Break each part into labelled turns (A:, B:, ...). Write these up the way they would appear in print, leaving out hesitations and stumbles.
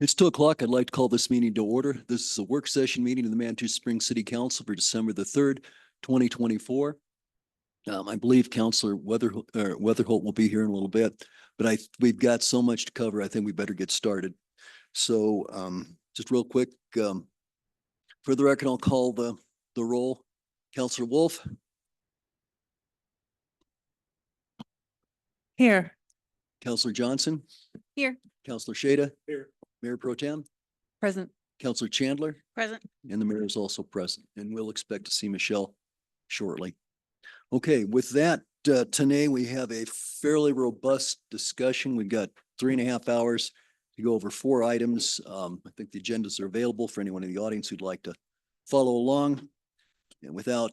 A: It's 2 o'clock. I'd like to call this meeting to order. This is a work session meeting of the Manitou Springs City Council for December the 3rd, 2024. I believe Councilor Weatherholt will be here in a little bit, but we've got so much to cover. I think we better get started. So just real quick, for the record, I'll call the roll. Councilor Wolf.
B: Here.
A: Councilor Johnson.
B: Here.
A: Councilor Shada.
C: Here.
A: Mayor Pro Tem.
B: Present.
A: Councilor Chandler.
B: Present.
A: And the mayor is also present, and we'll expect to see Michelle shortly. Okay, with that, today we have a fairly robust discussion. We've got 3.5 hours to go over 4 items. I think the agendas are available for anyone in the audience who'd like to follow along. And without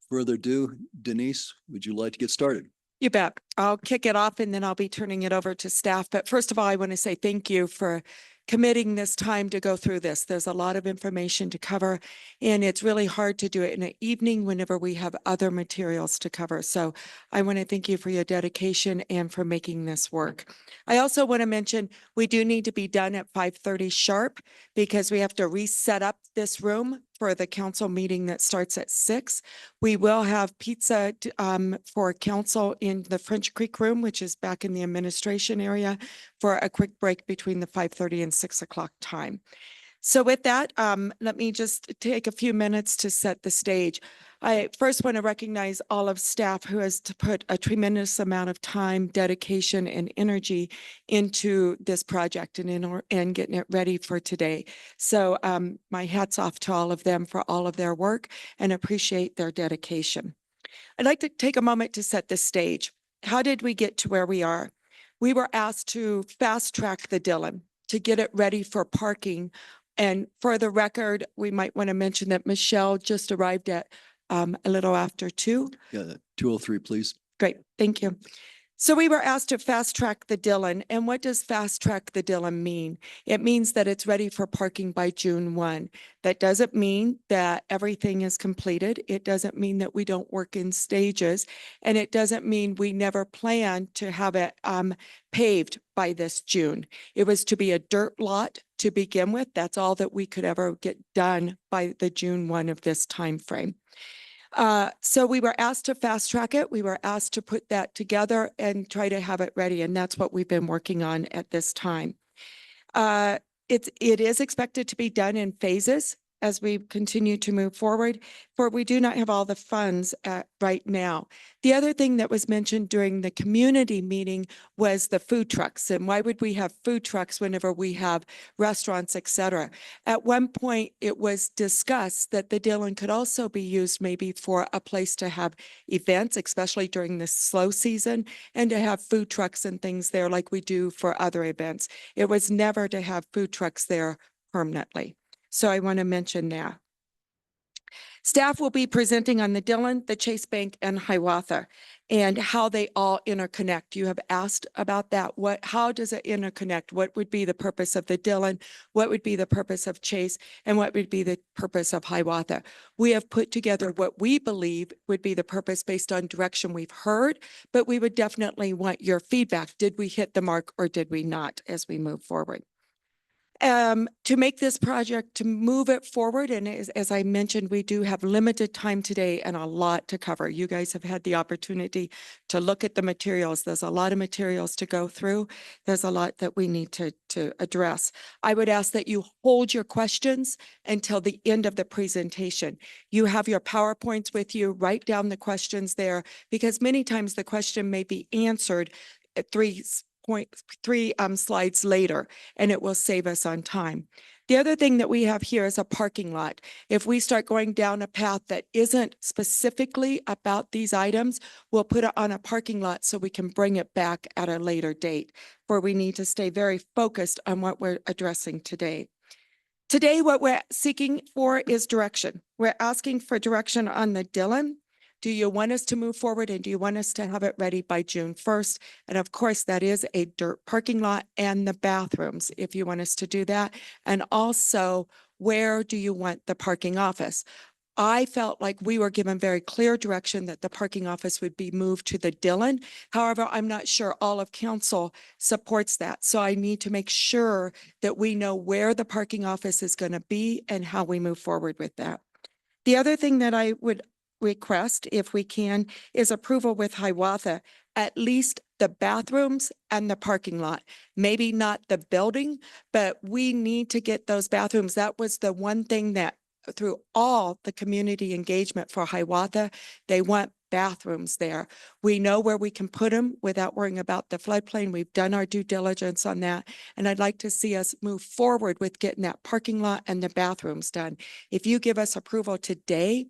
A: further ado, Denise, would you like to get started?
B: You bet. I'll kick it off and then I'll be turning it over to staff. But first of all, I want to say thank you for committing this time to go through this. There's a lot of information to cover, and it's really hard to do it in an evening whenever we have other materials to cover. So I want to thank you for your dedication and for making this work. I also want to mention we do need to be done at 5:30 sharp because we have to reset up this room for the council meeting that starts at 6. We will have pizza for council in the French Creek room, which is back in the administration area, for a quick break between the 5:30 and 6 o'clock time. So with that, let me just take a few minutes to set the stage. I first want to recognize all of staff who has to put a tremendous amount of time, dedication, and energy into this project and getting it ready for today. So my hat's off to all of them for all of their work and appreciate their dedication. I'd like to take a moment to set the stage. How did we get to where we are? We were asked to fast track the Dillon to get it ready for parking. And for the record, we might want to mention that Michelle just arrived at a little after 2.
A: Yeah, 2:03, please.
B: Great, thank you. So we were asked to fast track the Dillon. And what does fast track the Dillon mean? It means that it's ready for parking by June 1. That doesn't mean that everything is completed. It doesn't mean that we don't work in stages. And it doesn't mean we never plan to have it paved by this June. It was to be a dirt lot to begin with. That's all that we could ever get done by the June 1 of this time frame. So we were asked to fast track it. We were asked to put that together and try to have it ready. And that's what we've been working on at this time. It is expected to be done in phases as we continue to move forward, for we do not have all the funds right now. The other thing that was mentioned during the community meeting was the food trucks. And why would we have food trucks whenever we have restaurants, et cetera? At one point, it was discussed that the Dillon could also be used maybe for a place to have events, especially during the slow season, and to have food trucks and things there like we do for other events. It was never to have food trucks there permanently. So I want to mention that. Staff will be presenting on the Dillon, the Chase Bank, and Hiawatha, and how they all interconnect. You have asked about that. How does it interconnect? What would be the purpose of the Dillon? What would be the purpose of Chase? And what would be the purpose of Hiawatha? We have put together what we believe would be the purpose based on direction we've heard, but we would definitely want your feedback. Did we hit the mark or did we not as we move forward? To make this project, to move it forward, and as I mentioned, we do have limited time today and a lot to cover. You guys have had the opportunity to look at the materials. There's a lot of materials to go through. There's a lot that we need to address. I would ask that you hold your questions until the end of the presentation. You have your PowerPoints with you. Write down the questions there, because many times the question may be answered at 3 slides later, and it will save us on time. The other thing that we have here is a parking lot. If we start going down a path that isn't specifically about these items, we'll put it on a parking lot so we can bring it back at a later date, for we need to stay very focused on what we're addressing today. Today, what we're seeking for is direction. We're asking for direction on the Dillon. Do you want us to move forward, and do you want us to have it ready by June 1st? And of course, that is a dirt parking lot and the bathrooms, if you want us to do that. And also, where do you want the parking office? I felt like we were given very clear direction that the parking office would be moved to the Dillon. However, I'm not sure all of council supports that. So I need to make sure that we know where the parking office is going to be and how we move forward with that. The other thing that I would request, if we can, is approval with Hiawatha, at least the bathrooms and the parking lot. Maybe not the building, but we need to get those bathrooms. That was the one thing that through all the community engagement for Hiawatha, they want bathrooms there. We know where we can put them without worrying about the floodplain. We've done our due diligence on that. And I'd like to see us move forward with getting that parking lot and the bathrooms done. If you give us approval today,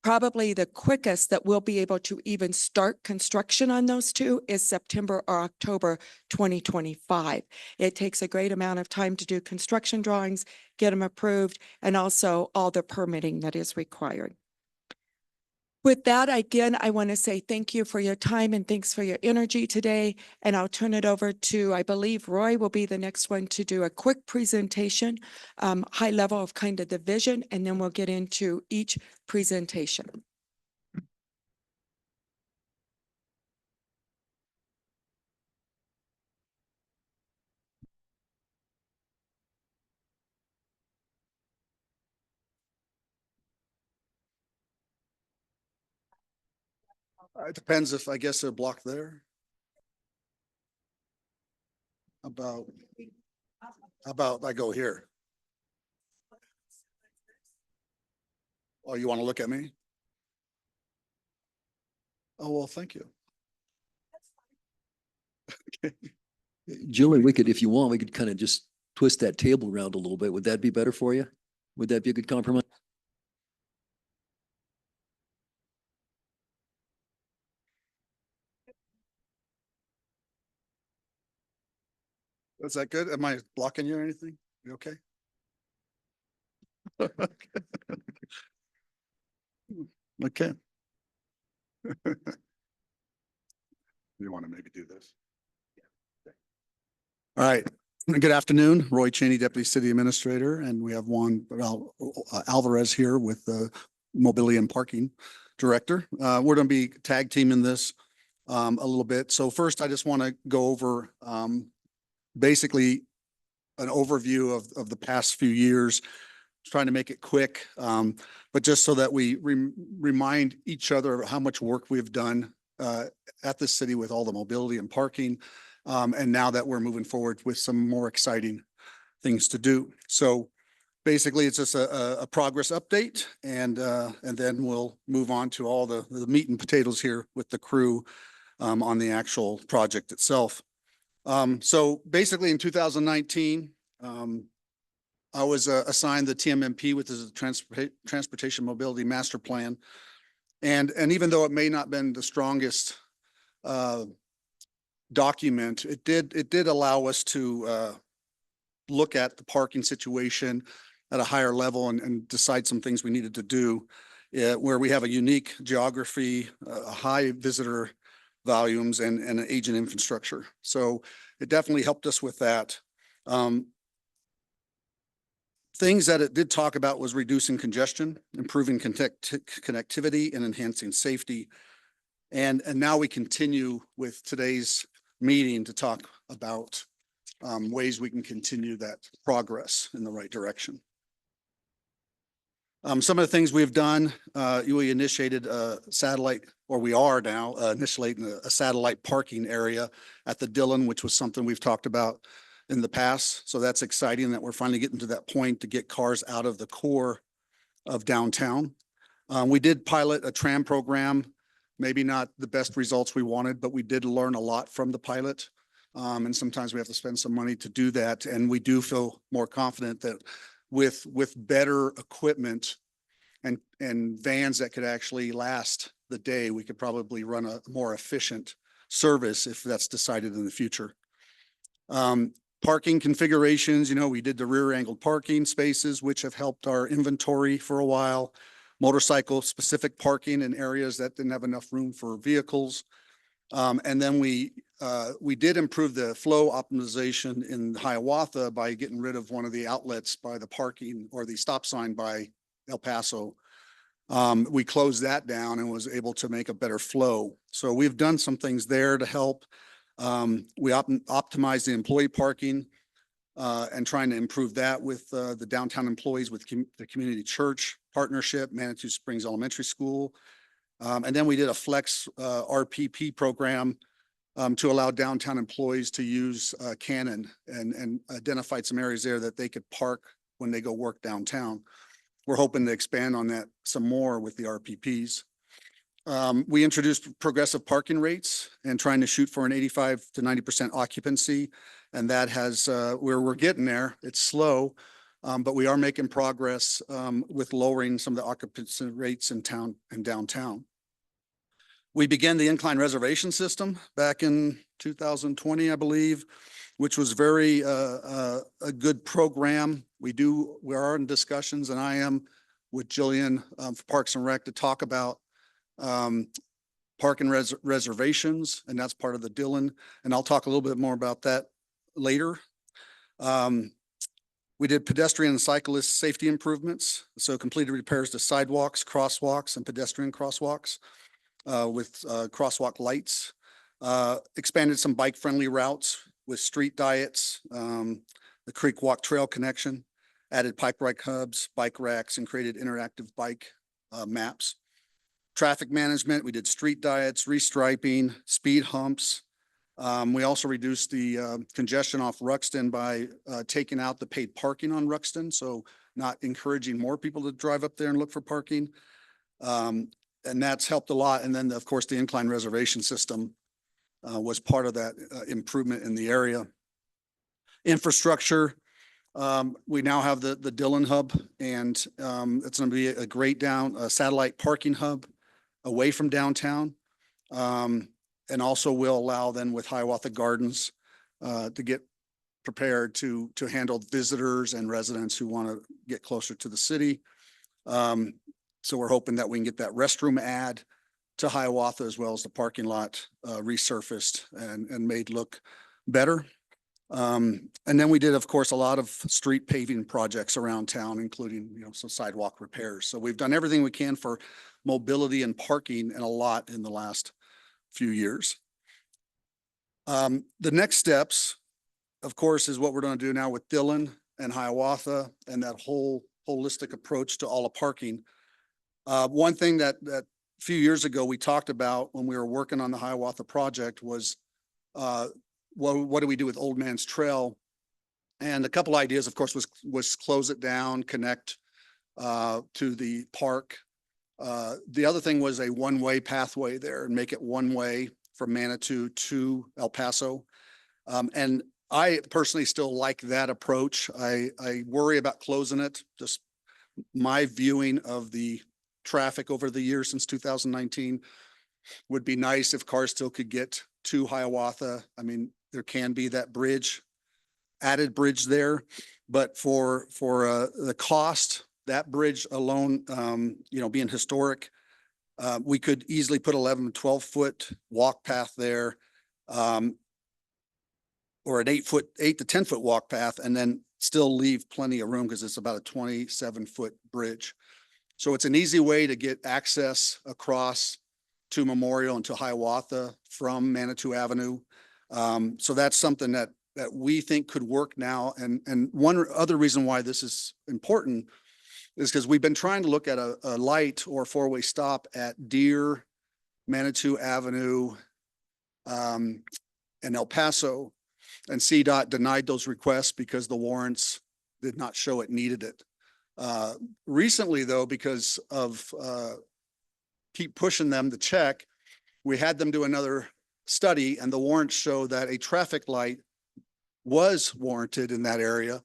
B: probably the quickest that we'll be able to even start construction on those two is September or October 2025. It takes a great amount of time to do construction drawings, get them approved, and also all the permitting that is required. With that, again, I want to say thank you for your time and thanks for your energy today. And I'll turn it over to, I believe Roy will be the next one to do a quick presentation, high level of kind of the vision, and then we'll get into each presentation.
C: It depends if I guess they're blocked there. How about I go here? Oh, you want to look at me? Oh, well, thank you.
A: Julie, we could, if you want, we could kind of just twist that table around a little bit. Would that be better for you? Would that be a good compromise?
C: Is that good? Am I blocking you or anything? You okay? Okay. You want to maybe do this? All right. Good afternoon, Roy Cheney, Deputy City Administrator, and we have Juan Alvarez here with the Mobility and Parking Director. We're going to be tag teaming this a little bit. So first, I just want to go over basically an overview of the past few years, trying to make it quick, but just so that we remind each other of how much work we've done at the city with all the mobility and parking. And now that we're moving forward with some more exciting things to do. So basically, it's just a progress update, and then we'll move on to all the meat and potatoes here with the crew on the actual project itself. So basically in 2019, I was assigned the TMMP, which is a Transportation Mobility Master Plan. And even though it may not been the strongest document, it did allow us to look at the parking situation at a higher level and decide some things we needed to do where we have a unique geography, high visitor volumes and an aging infrastructure. So it definitely helped us with that. Things that it did talk about was reducing congestion, improving connectivity, and enhancing safety. And now we continue with today's meeting to talk about ways we can continue that progress in the right direction. Some of the things we've done, we initiated a satellite, or we are now initiating a satellite parking area at the Dillon, which was something we've talked about in the past. So that's exciting that we're finally getting to that point to get cars out of the core of downtown. We did pilot a tram program, maybe not the best results we wanted, but we did learn a lot from the pilot. And sometimes we have to spend some money to do that. And we do feel more confident that with better equipment and vans that could actually last the day, we could probably run a more efficient service if that's decided in the future. Parking configurations, we did the rear angled parking spaces, which have helped our inventory for a while. Motorcycle specific parking in areas that didn't have enough room for vehicles. And then we did improve the flow optimization in Hiawatha by getting rid of one of the outlets by the parking or the stop sign by El Paso. We closed that down and was able to make a better flow. So we've done some things there to help. We optimize the employee parking and trying to improve that with the downtown employees with the community church partnership, Manitou Springs Elementary School. And then we did a flex RPP program to allow downtown employees to use Canon and identified some areas there that they could park when they go work downtown. We're hoping to expand on that some more with the RPPs. We introduced progressive parking rates and trying to shoot for an 85 to 90% occupancy. And that has, we're getting there. It's slow, but we are making progress with lowering some of the occupancy rates in town and downtown. We began the incline reservation system back in 2020, I believe, which was very a good program. We are in discussions, and I am with Jillian for Parks and Rec to talk about parking reservations, and that's part of the Dillon. And I'll talk a little bit more about that later. We did pedestrian and cyclist safety improvements. So completed repairs to sidewalks, crosswalks, and pedestrian crosswalks with crosswalk lights. Expanded some bike-friendly routes with street diets, the Creek Walk Trail connection, added bike rack hubs, bike racks, and created interactive bike maps. Traffic management, we did street diets, restriping, speed humps. We also reduced the congestion off Ruxton by taking out the paid parking on Ruxton, so not encouraging more people to drive up there and look for parking. And that's helped a lot. And then, of course, the incline reservation system was part of that improvement in the area. Infrastructure, we now have the Dillon hub, and it's going to be a great satellite parking hub away from downtown. And also will allow then with Hiawatha Gardens to get prepared to handle visitors and residents who want to get closer to the city. So we're hoping that we can get that restroom add to Hiawatha as well as the parking lot resurfaced and made look better. And then we did, of course, a lot of street paving projects around town, including, some sidewalk repairs. So we've done everything we can for mobility and parking and a lot in the last few years. The next steps, of course, is what we're going to do now with Dillon and Hiawatha and that whole holistic approach to all of parking. One thing that a few years ago we talked about when we were working on the Hiawatha project was what do we do with Old Man's Trail? And a couple ideas, of course, was close it down, connect to the park. The other thing was a one-way pathway there and make it one way from Manitou to El Paso. And I personally still like that approach. I worry about closing it. Just my viewing of the traffic over the years since 2019 would be nice if cars still could get to Hiawatha. I mean, there can be that added bridge there, but for the cost, that bridge alone, being historic, we could easily put 11, 12-foot walk path there, or an 8 to 10-foot walk path, and then still leave plenty of room because it's about a 27-foot bridge. So it's an easy way to get access across to Memorial and to Hiawatha from Manitou Avenue. So that's something that we think could work now. And one other reason why this is important is because we've been trying to look at a light or four-way stop at Deer, Manitou Avenue, and El Paso, and CDOT denied those requests because the warrants did not show it needed it. Recently, though, because of keep pushing them to check, we had them do another study, and the warrants show that a traffic light was warranted in that area.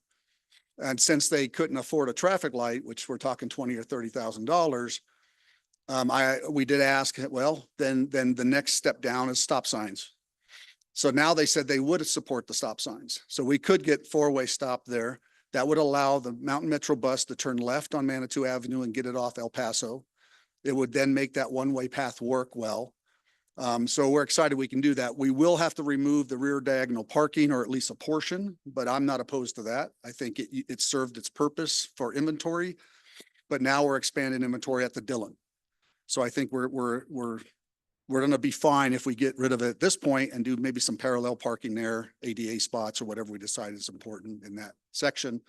C: And since they couldn't afford a traffic light, which we're talking $20,000 or $30,000, we did ask, well, then the next step down is stop signs. So now they said they would support the stop signs. So we could get four-way stop there. That would allow the Mountain Metro bus to turn left on Manitou Avenue and get it off El Paso. It would then make that one-way path work well. So we're excited we can do that. We will have to remove the rear diagonal parking, or at least a portion, but I'm not opposed to that. I think it served its purpose for inventory. but now we're expanding inventory at the Dillon. So I think we're going to be fine if we get rid of it at this point and do maybe some parallel parking there, ADA spots or whatever we decide is important in that section.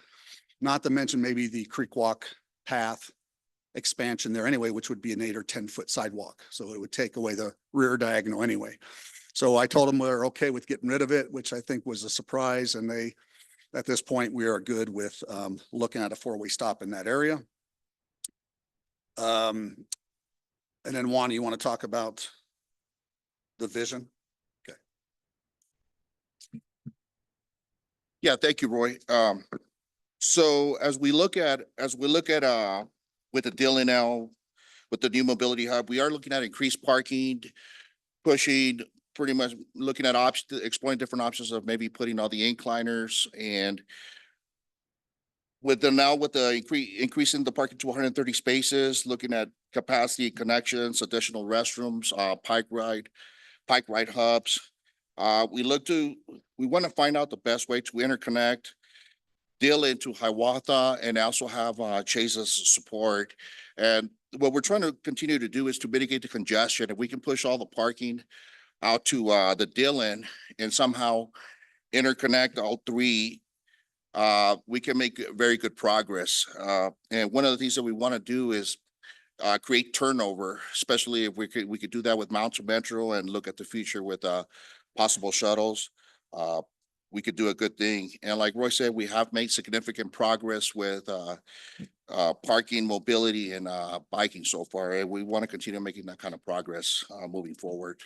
C: Not to mention maybe the Creek Walk path expansion there anyway, which would be an 8 or 10-foot sidewalk. So it would take away the rear diagonal anyway. So I told them we're okay with getting rid of it, which I think was a surprise. And they, at this point, we are good with looking at a 4-way stop in that area. And then Juan, you want to talk about the vision? Okay.
D: Yeah, thank you, Roy. So as we look at with the Dillon now, with the new mobility hub, we are looking at increased parking, pushing, pretty much looking at options, exploring different options of maybe putting all the incliners, and with the increasing the parking to 130 spaces, looking at capacity connections, additional restrooms, bike ride hubs. We want to find out the best way to interconnect Dillon to Hiawatha and also have Chase's support. And what we're trying to continue to do is to mitigate the congestion. If we can push all the parking out to the Dillon and somehow interconnect all three, we can make very good progress. And one of the things that we want to do is create turnover, especially if we could do that with Mountain Metro and look at the future with possible shuttles. We could do a good thing. And like Roy said, we have made significant progress with parking, mobility, and biking so far. And we want to continue making that kind of progress moving forward.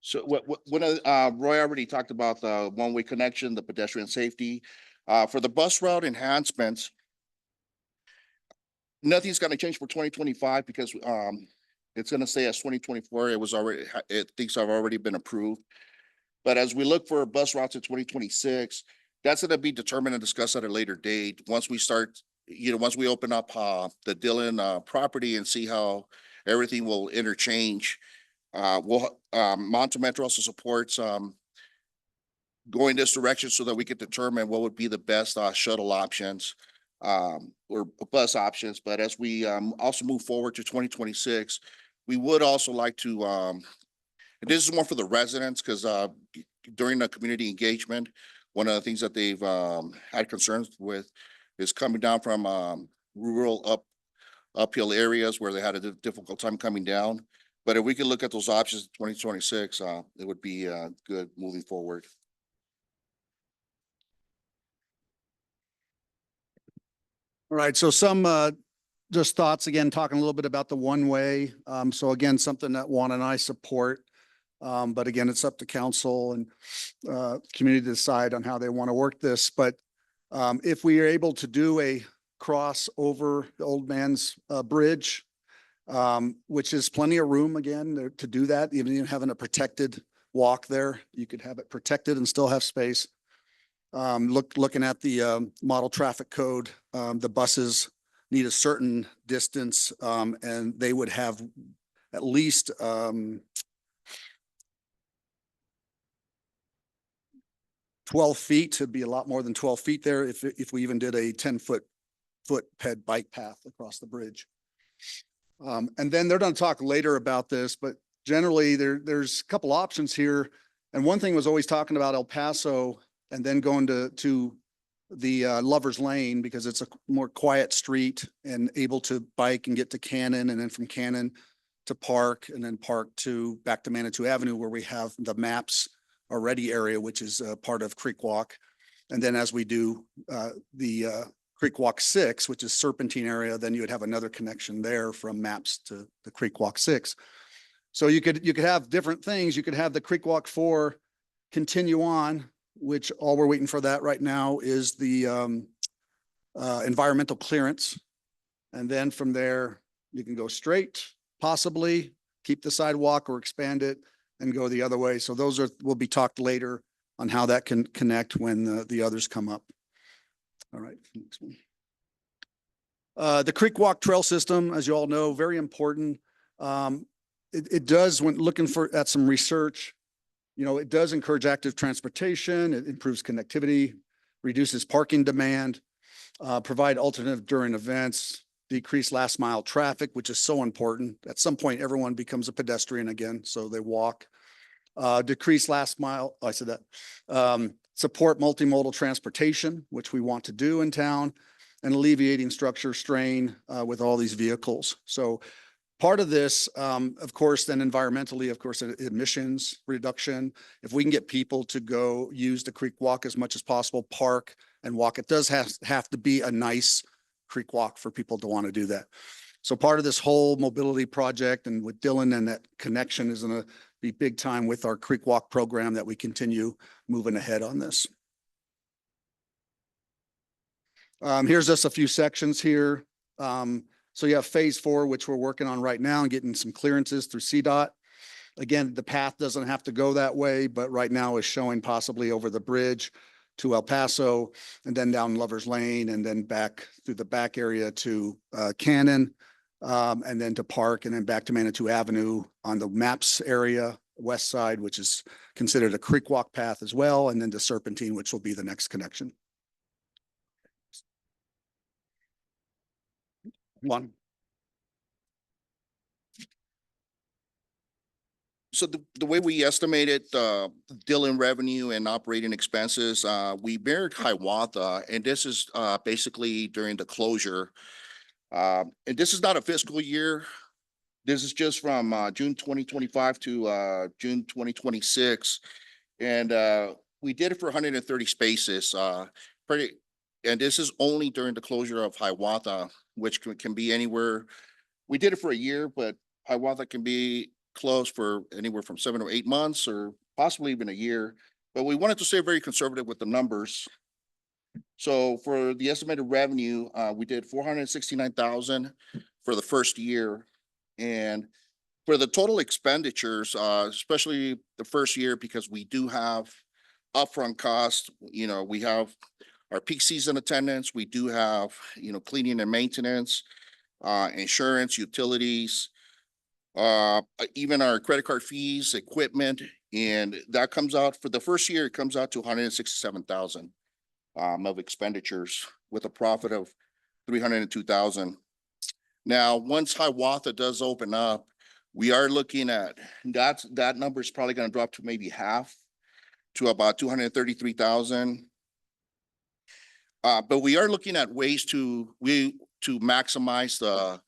D: So Roy already talked about the one-way connection, the pedestrian safety. For the bus route enhancements, nothing's going to change for 2025 because it's going to stay as 2024. Things have already been approved. But as we look for bus routes in 2026, that's going to be determined and discussed at a later date. Once we start, once we open up the Dillon property and see how everything will interchange, Mountain Metro also supports going this direction so that we can determine what would be the best shuttle options or bus options. But as we also move forward to 2026, we would also like to, and this is more for the residents, because during the community engagement, one of the things that they've had concerns with is coming down from rural uphill areas where they had a difficult time coming down. But if we could look at those options in 2026, it would be good moving forward.
C: All right, so some just thoughts again, talking a little bit about the one-way. So again, something that Juan and I support. But again, it's up to council and community to decide on how they want to work this. But if we are able to do a cross over the Old Man's Bridge, which is plenty of room again to do that, even having a protected walk there, you could have it protected and still have space. Looking at the model traffic code, the buses need a certain distance and they would have at least 12 feet. It'd be a lot more than 12 feet there if we even did a 10-foot ped bike path across the bridge. And then they're going to talk later about this, but generally there's a couple options here. And one thing was always talking about El Paso and then going to the Lover's Lane, because it's a more quiet street and able to bike and get to Cannon, and then from Cannon to Park, and then Park to back to Manitou Avenue, where we have the maps already area, which is part of Creek Walk. And then as we do the Creek Walk 6, which is Serpentine area, then you would have another connection there from maps to the Creek Walk 6. So you could have different things. You could have the Creek Walk 4 continue on, which all we're waiting for that right now is the environmental clearance. And then from there, you can go straight, possibly keep the sidewalk or expand it and go the other way. So those will be talked later on how that can connect when the others come up. All right, next one. The Creek Walk Trail System, as you all know, very important. It does, when looking at some research, it does encourage active transportation, it improves connectivity, reduces parking demand, provide alternative during events, decrease last mile traffic, which is so important. At some point, everyone becomes a pedestrian again, so they walk. Decrease last mile, I said that. Support multimodal transportation, which we want to do in town, and alleviating structure strain with all these vehicles. So part of this, of course, then environmentally, of course, emissions reduction. If we can get people to go use the creek walk as much as possible, park and walk, it does have to be a nice creek walk for people to want to do that. So part of this whole mobility project and with Dillon and that connection is going to be big time with our creek walk program that we continue moving ahead on this. Here's just a few sections here. So you have phase 4, which we're working on right now and getting some clearances through CDOT. Again, the path doesn't have to go that way, but right now is showing possibly over the bridge to El Paso and then down Lover's Lane and then back through the back area to Cannon and then to Park and then back to Manitou Avenue on the MAPS area, west side, which is considered a creek walk path as well, and then to Serpentine, which will be the next connection. One.
D: So the way we estimated Dillon revenue and operating expenses, we mirrored Hiawatha, and this is basically during the closure. And this is not a fiscal year. This is just from June 2025 to June 2026. And we did it for 130 spaces. And this is only during the closure of Hiawatha, which can be anywhere. We did it for a year, but Hiawatha can be closed for anywhere from 7 or 8 months or possibly even a year. But we wanted to stay very conservative with the numbers. So for the estimated revenue, we did 469,000 for the first year. And for the total expenditures, especially the first year, because we do have upfront costs, we have our peak season attendance, we do have, cleaning and maintenance, insurance, utilities, even our credit card fees, equipment, and that comes out for the first year, it comes out to 167,000 of expenditures with a profit of 302,000. Now, once Hiawatha does open up, we are looking at that number is probably going to drop to maybe half to about 233,000. But we are looking at ways to maximize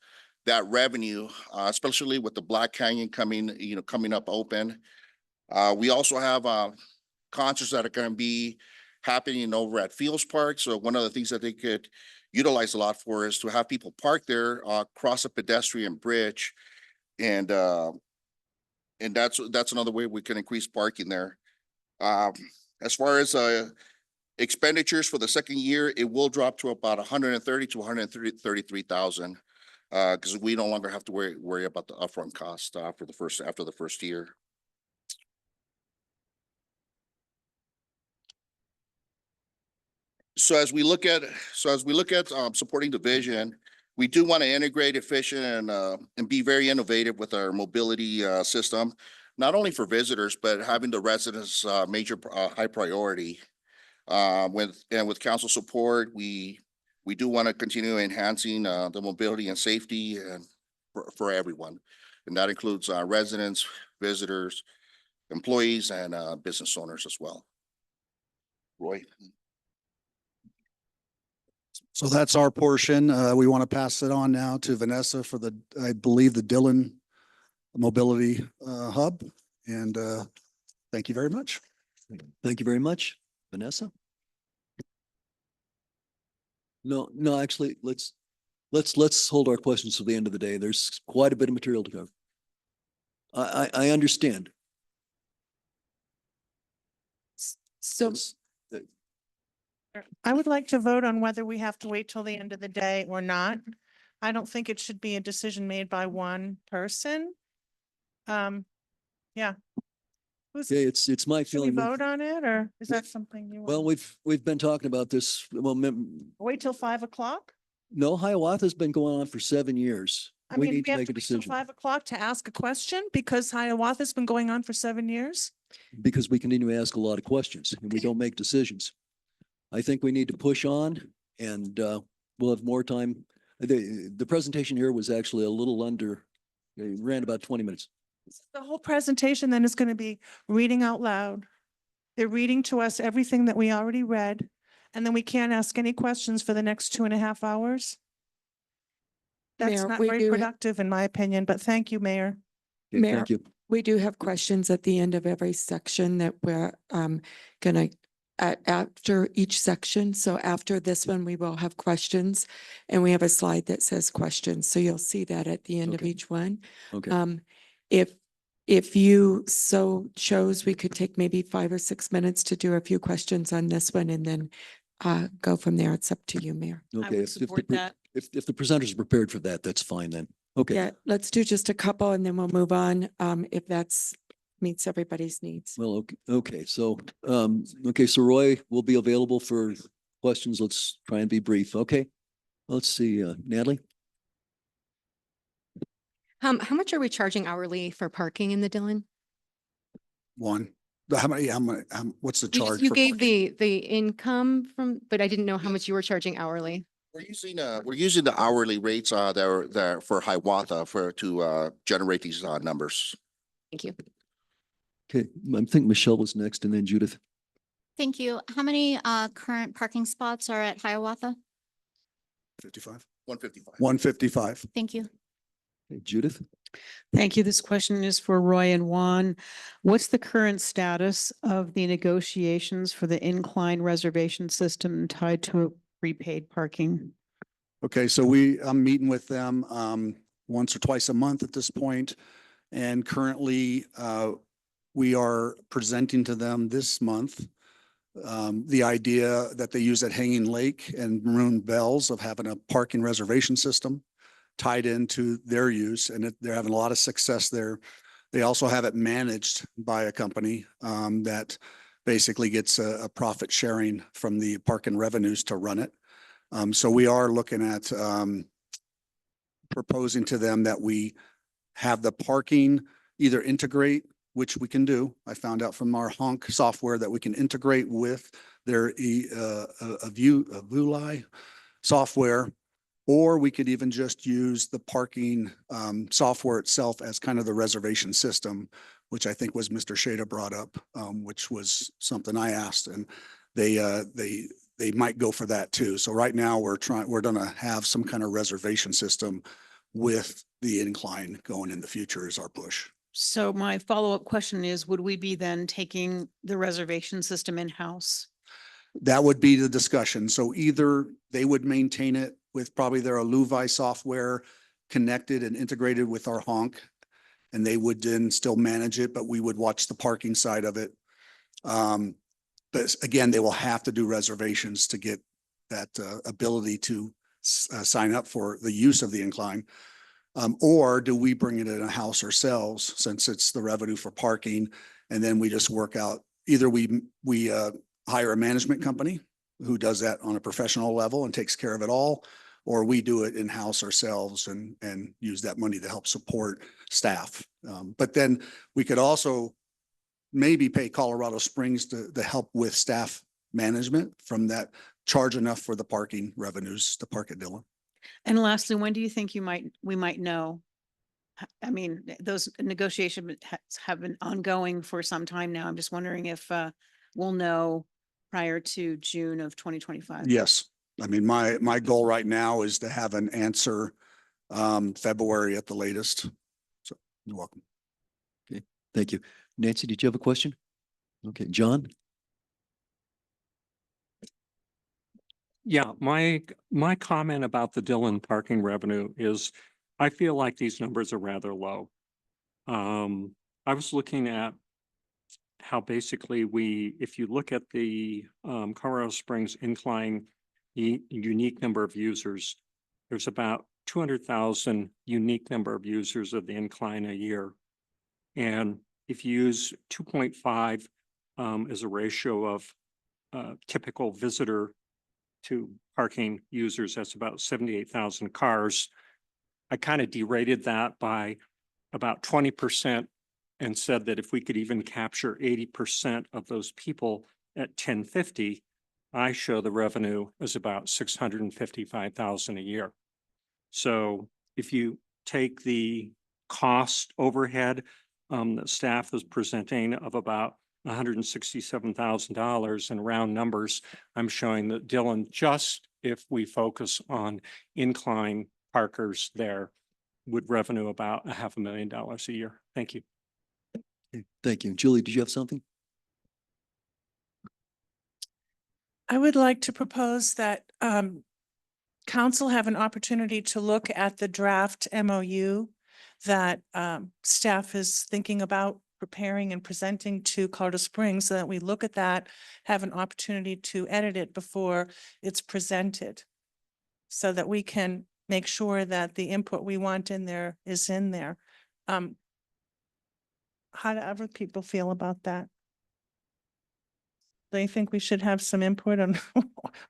D: that revenue, especially with the Black Canyon coming up open. We also have concerts that are going to be happening over at Fields Park. So one of the things that they could utilize a lot for is to have people park there, cross a pedestrian bridge, and that's another way we can increase parking there. As far as expenditures for the second year, it will drop to about 130 to 133,000 because we no longer have to worry about the upfront cost after the first year. So as we look at supporting the vision, we do want to integrate efficient and be very innovative with our mobility system, not only for visitors, but having the residents major high priority. With council support, we do want to continue enhancing the mobility and safety and for everyone. And that includes residents, visitors, employees, and business owners as well. Roy.
C: So that's our portion. We want to pass it on now to Vanessa for I believe the Dillon Mobility Hub. And thank you very much.
A: Thank you very much, Vanessa. No, actually, let's hold our questions till the end of the day. There's quite a bit of material to cover. I understand.
B: So
E: I would like to vote on whether we have to wait till the end of the day or not. I don't think it should be a decision made by one person. Yeah.
A: Okay, it's my
E: Should we
A: feeling.
E: vote on it, or is that something you
A: Well,
E: want?
A: we've been talking about this. Well,
E: Wait till 5 o'clock?
A: no, Hiawatha's been going on for 7 years.
E: I
A: We
E: mean,
A: need
E: we
A: to
E: have
A: make
E: to
A: a
E: wait till
A: decision.
E: 5 o'clock to ask a question because Hiawatha's been going on for 7 years?
A: because we continue to ask a lot of questions and we don't make decisions. I think we need to push on and we'll have more time. The presentation here was actually a little under, it ran about 20 minutes.
E: The whole presentation then is going to be reading out loud. They're reading to us everything that we already read, and then we can't ask any questions for the next 2.5 hours. That's
B: Mayor,
E: not
B: we
E: very
B: do ha-
E: productive in my opinion, but thank you, Mayor.
A: Okay,
B: Mayor,
A: thank you.
B: we do have questions at the end of every section that we're gonna, after each section. So after this one, we will have questions and we have a slide that says questions. So you'll see that at the end of
A: Okay.
B: each one.
A: Okay.
B: If you so chose, we could take maybe 5 or 6 minutes to do a few questions on this one and then go from there. It's up to you, Mayor.
A: Okay.
F: would
A: if the
F: support
A: pre-
F: that.
A: If the presenters are prepared for that, that's fine then. Okay.
B: Yeah, let's do just a couple and then we'll move on if that's meets everybody's needs.
A: Well, okay. So, so Roy will be available for questions. Let's try and be brief. Okay. Let's see, Natalie.
F: How much are we charging hourly for parking in the Dillon?
C: One, what's the
F: You
C: charge?
F: you
C: for
F: gave
C: parking?
F: the income from, but I didn't know how much you were charging hourly.
D: We're using the hourly rates that are for Hiawatha to generate these numbers.
F: Thank you.
A: Okay. I think Michelle was next and then Judith.
G: Thank you. How many current parking spots are at Hiawatha?
C: 55,
D: 155.
C: 155.
G: Thank you.
A: Okay, Judith.
H: Thank you. This question is for Roy and Juan. What's the current status of the negotiations for the incline reservation system tied to prepaid parking?
C: Okay, so I'm meeting with them once or twice a month at this point. And currently, we are presenting to them this month the idea that they use at Hanging Lake and Maroon Bells of having a parking reservation system tied into their use, and they're having a lot of success there. They also have it managed by a company that basically gets a profit sharing from the parking revenues to run it. So we are looking at proposing to them that we have the parking either integrate, which we can do. I found out from our honk software that we can integrate with their Vulai software, or we could even just use the parking software itself as kind of the reservation system, which I think was Mr. Shada brought up, which was something I asked, and they might go for that too. So right now we're going to have some kind of reservation system with the incline going in the future is our push.
H: So my follow-up question is, would we be then taking the reservation system in-house?
C: That would be the discussion. So either they would maintain it with probably their Aluvai software connected and integrated with our honk, and they would then still manage it, but we would watch the parking side of it. But again, they will have to do reservations to get that ability to sign up for the use of the incline. Or do we bring it in a house ourselves since it's the revenue for parking? And then we just work out, either we hire a management company who does that on a professional level and takes care of it all, or we do it in-house ourselves and use that money to help support staff. But then we could also maybe pay Colorado Springs to help with staff management from that, charge enough for the parking revenues to park at Dillon.
H: And lastly, when do you think we might know? I mean, those negotiations have been ongoing for some time now. I'm just wondering if we'll know prior to June of 2025.
C: Yes. I mean, my goal right now is to have an answer February at the latest. So you're welcome.
A: Okay. Thank you. Nancy, did you have a question? Okay, John?
I: Yeah, my comment about the Dillon parking revenue is I feel like these numbers are rather low. I was looking at how basically if you look at the Colorado Springs incline unique number of users, there's about 200,000 unique number of users of the incline a year. And if you use 2.5 as a ratio of typical visitor to parking users, that's about 78,000 cars. I kind of derated that by about 20%, and said that if we could even capture 80% of those people at 1050, I show the revenue as about 655,000 a year. So if you take the cost overhead that staff is presenting of about $167,000 in round numbers, I'm showing that Dillon, just if we focus on incline parkers there, would revenue about $500,000 a year. Thank you.
A: Okay, thank you. Julie, did you have something?
E: I would like to propose that council have an opportunity to look at the draft MOU that staff is thinking about preparing and presenting to Colorado Springs, so that we look at that, have an opportunity to edit it before it's presented, so that we can make sure that the input we want in there is in there. How do other people feel about that? Do you think we should have some input on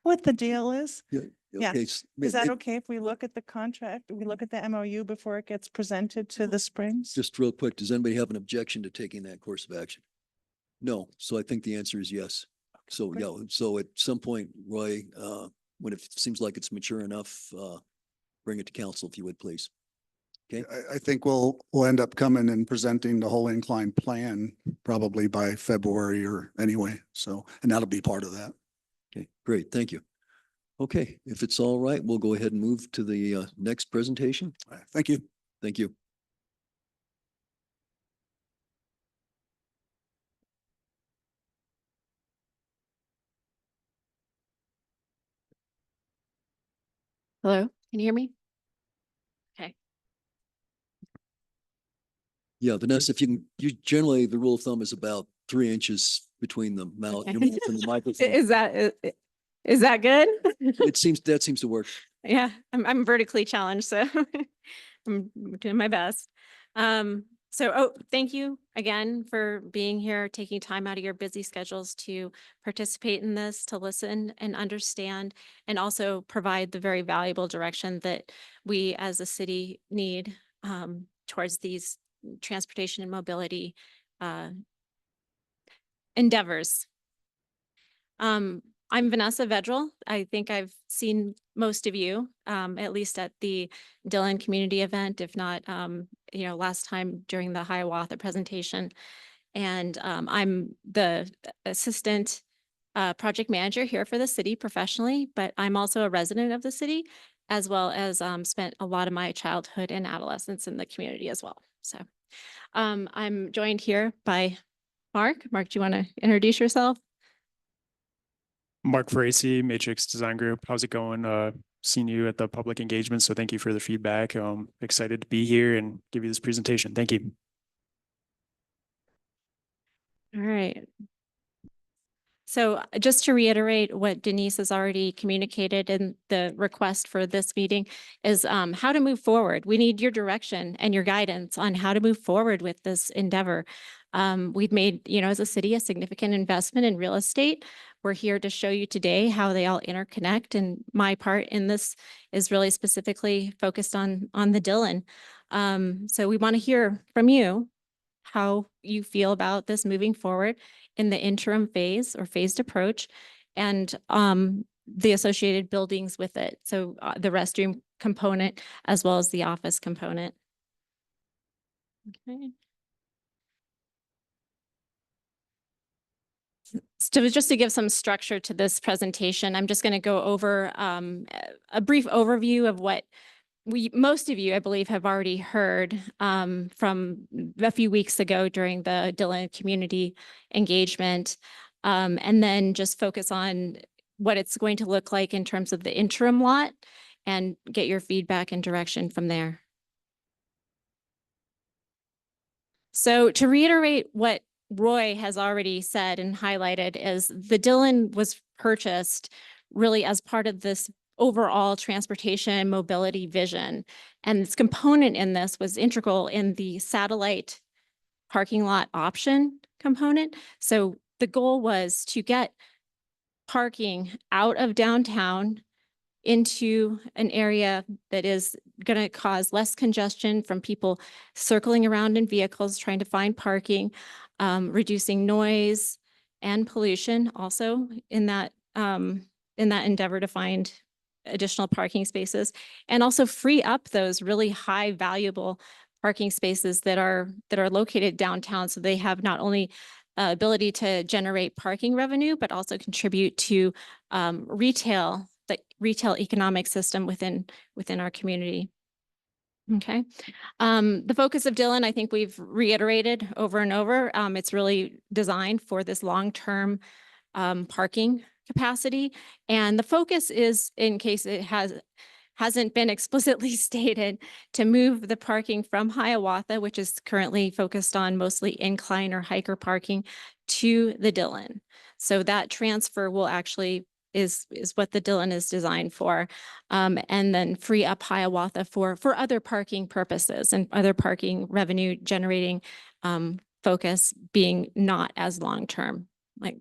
E: what the deal is? Yeah.
A: Okay,
E: Is that okay if we look at the contract, we look at the MOU before it gets presented to the Springs?
A: just real quick, does anybody have an objection to taking that course of action? No, so I think the answer is yes. So,
E: great.
A: yeah, so at some point, Roy, when it seems like it's mature enough, bring it to council if you would, please. Okay,
C: I think we'll end up coming and presenting the whole incline plan probably by February or anyway. So, and that'll be part of that.
A: okay, great, thank you. Okay, if it's all right, we'll go ahead and move to the next presentation.
C: All right, thank you.
A: Thank you.
F: Hello, can you hear me?
A: Yeah, Vanessa, if you can, you generally, the rule of thumb is about 3 inches between the mouth, your
F: Okay.
A: mouth and the microphone.
F: Is that good?
A: That seems to work.
F: Yeah, I'm vertically challenged, so I'm doing my best. Thank you again for being here, taking time out of your busy schedules to participate in this, to listen and understand, and also provide the very valuable direction that we as a city need towards these transportation and mobility endeavors. I'm Vanessa Vedral. I think I've seen most of you, at least at the Dillon community event, if not, last time during the Hiawatha presentation. And I'm the assistant project manager here for the city professionally, but I'm also a resident of the city, as well as spent a lot of my childhood and adolescence in the community as well. So I'm joined here by Mark. Mark, do you want to introduce yourself?
J: Mark Faraci, Matrix Design Group. How's it going? Seeing you at the public engagement. So thank you for the feedback. Excited to be here and give you this presentation. Thank you.
F: All right. So just to reiterate what Denise has already communicated in the request for this meeting is how to move forward. We need your direction and your guidance on how to move forward with this endeavor. We've made, as a city, a significant investment in real estate. We're here to show you today how they all interconnect. And my part in this is really specifically focused on the Dillon. So we want to hear from you how you feel about this moving forward in the interim phase or phased approach, and the associated buildings with it. So the restroom component as well as the office component. Okay. So just to give some structure to this presentation, I'm just going to go over a brief overview of what most of you, I believe, have already heard from a few weeks ago during the Dillon community engagement, and then just focus on what it's going to look like in terms of the interim lot and get your feedback and direction from there. So to reiterate what Roy has already said and highlighted is the Dillon was purchased really as part of this overall transportation and mobility vision. And its component in this was integral in the satellite parking lot option component. So the goal was to get parking out of downtown into an area that is going to cause less congestion from people circling around in vehicles trying to find parking, reducing noise and pollution also in that endeavor to find additional parking spaces, and also free up those really high valuable parking spaces that are located downtown, so they have not only ability to generate parking revenue, but also contribute to the retail economic system within our community. Okay. The focus of Dillon, I think we've reiterated over and over. It's really designed for this long-term parking capacity. And the focus is, in case it hasn't been explicitly stated, to move the parking from Hiawatha, which is currently focused on mostly incline or hiker parking, to the Dillon. So that transfer will actually is what the Dillon is designed for, and then free up Hiawatha for other parking purposes and other parking revenue generating focus, being not as long-term, like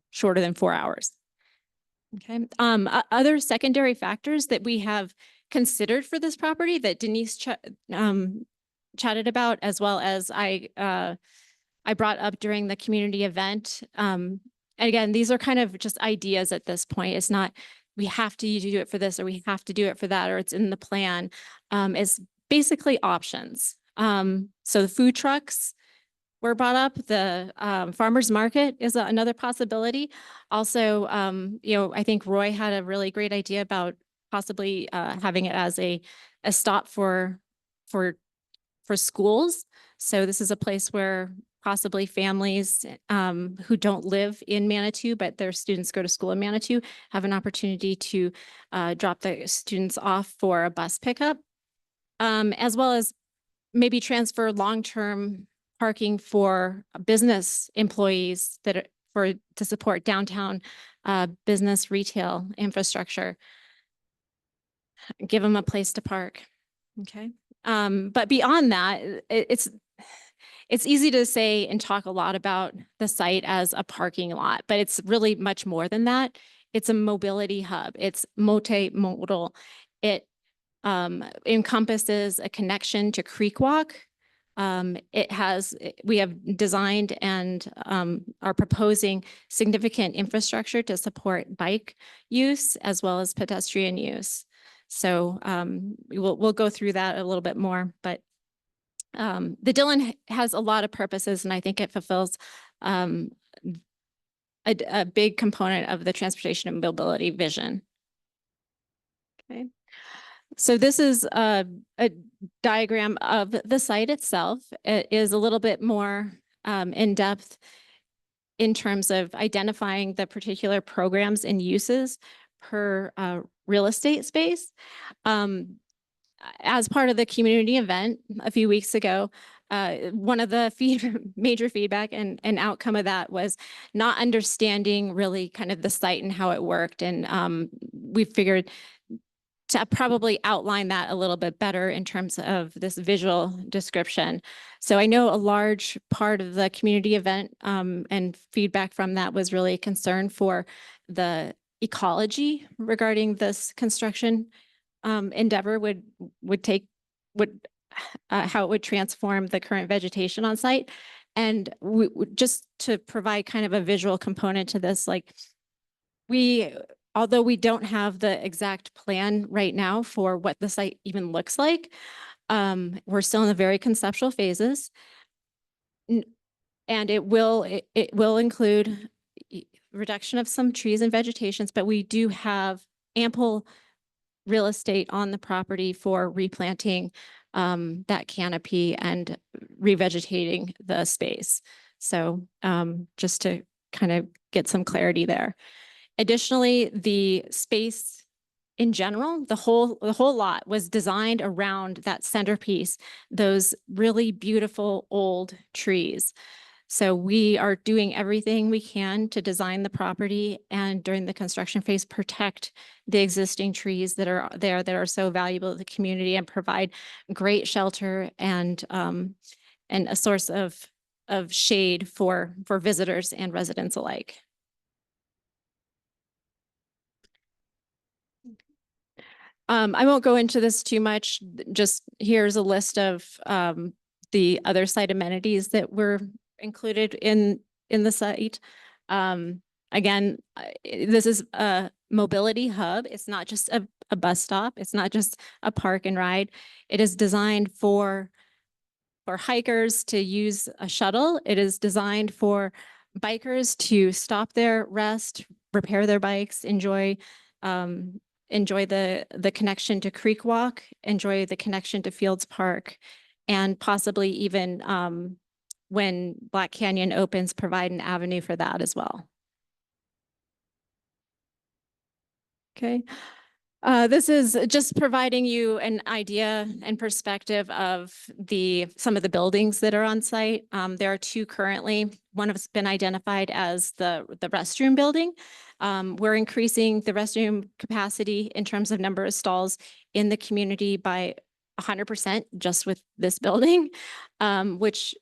F: shorter than 4 hours. Okay. Other secondary factors that we have considered for this property that Denise chatted about, as well as I brought up during the community event. And again, these are kind of just ideas at this point. It's not, we have to do it for this, or we have to do it for that, or it's in the plan. It's basically options. So the food trucks were brought up. The farmer's market is another possibility. Also, I think Roy had a really great idea about possibly having it as a stop for schools. So this is a place where possibly families who don't live in Manitou, but their students go to school in Manitou, have an opportunity to drop the students off for a bus pickup, as well as maybe transfer long-term parking for business employees to support downtown business retail infrastructure. Give them a place to park. Okay. But beyond that, it's easy to say and talk a lot about the site as a parking lot, but it's really much more than that. It's a mobility hub. It's multimodal. It encompasses a connection to Creek Walk. We have designed and are proposing significant infrastructure to support bike use as well as pedestrian use. So we'll go through that a little bit more, but the Dillon has a lot of purposes, and I think it fulfills a big component of the transportation and mobility vision. Okay. So this is a diagram of the site itself. It is a little bit more in depth in terms of identifying the particular programs and uses per real estate space. As part of the community event a few weeks ago, one of the major feedback and outcome of that was not understanding really kind of the site and how it worked. And we figured to probably outline that a little bit better in terms of this visual description. So I know a large part of the community event and feedback from that was really a concern for the ecology regarding this construction endeavor how it would transform the current vegetation on site. And just to provide kind of a visual component to this, like although we don't have the exact plan right now for what the site even looks like, we're still in the very conceptual phases. And it will include reduction of some trees and vegetations, but we do have ample real estate on the property for replanting that canopy and revegetating the space. So just to kind of get some clarity there. Additionally, the space in general, the whole lot was designed around that centerpiece, those really beautiful old trees. So we are doing everything we can to design the property and during the construction phase, protect the existing trees that are there that are so valuable to the community and provide great shelter and a source of shade for visitors and residents alike. I won't go into this too much. Just here's a list of the other site amenities that were included in the site. Again, this is a mobility hub. It's not just a bus stop. It's not just a park and ride. It is designed for hikers to use a shuttle. It is designed for bikers to stop there, rest, repair their bikes, enjoy the connection to Creek Walk, enjoy the connection to Fields Park, and possibly even when Black Canyon opens, provide an avenue for that as well. Okay. This is just providing you an idea and perspective of some of the buildings that are on site. There are two currently. One has been identified as the restroom building. We're increasing the restroom capacity in terms of number of stalls in the community by 100% just with this building, which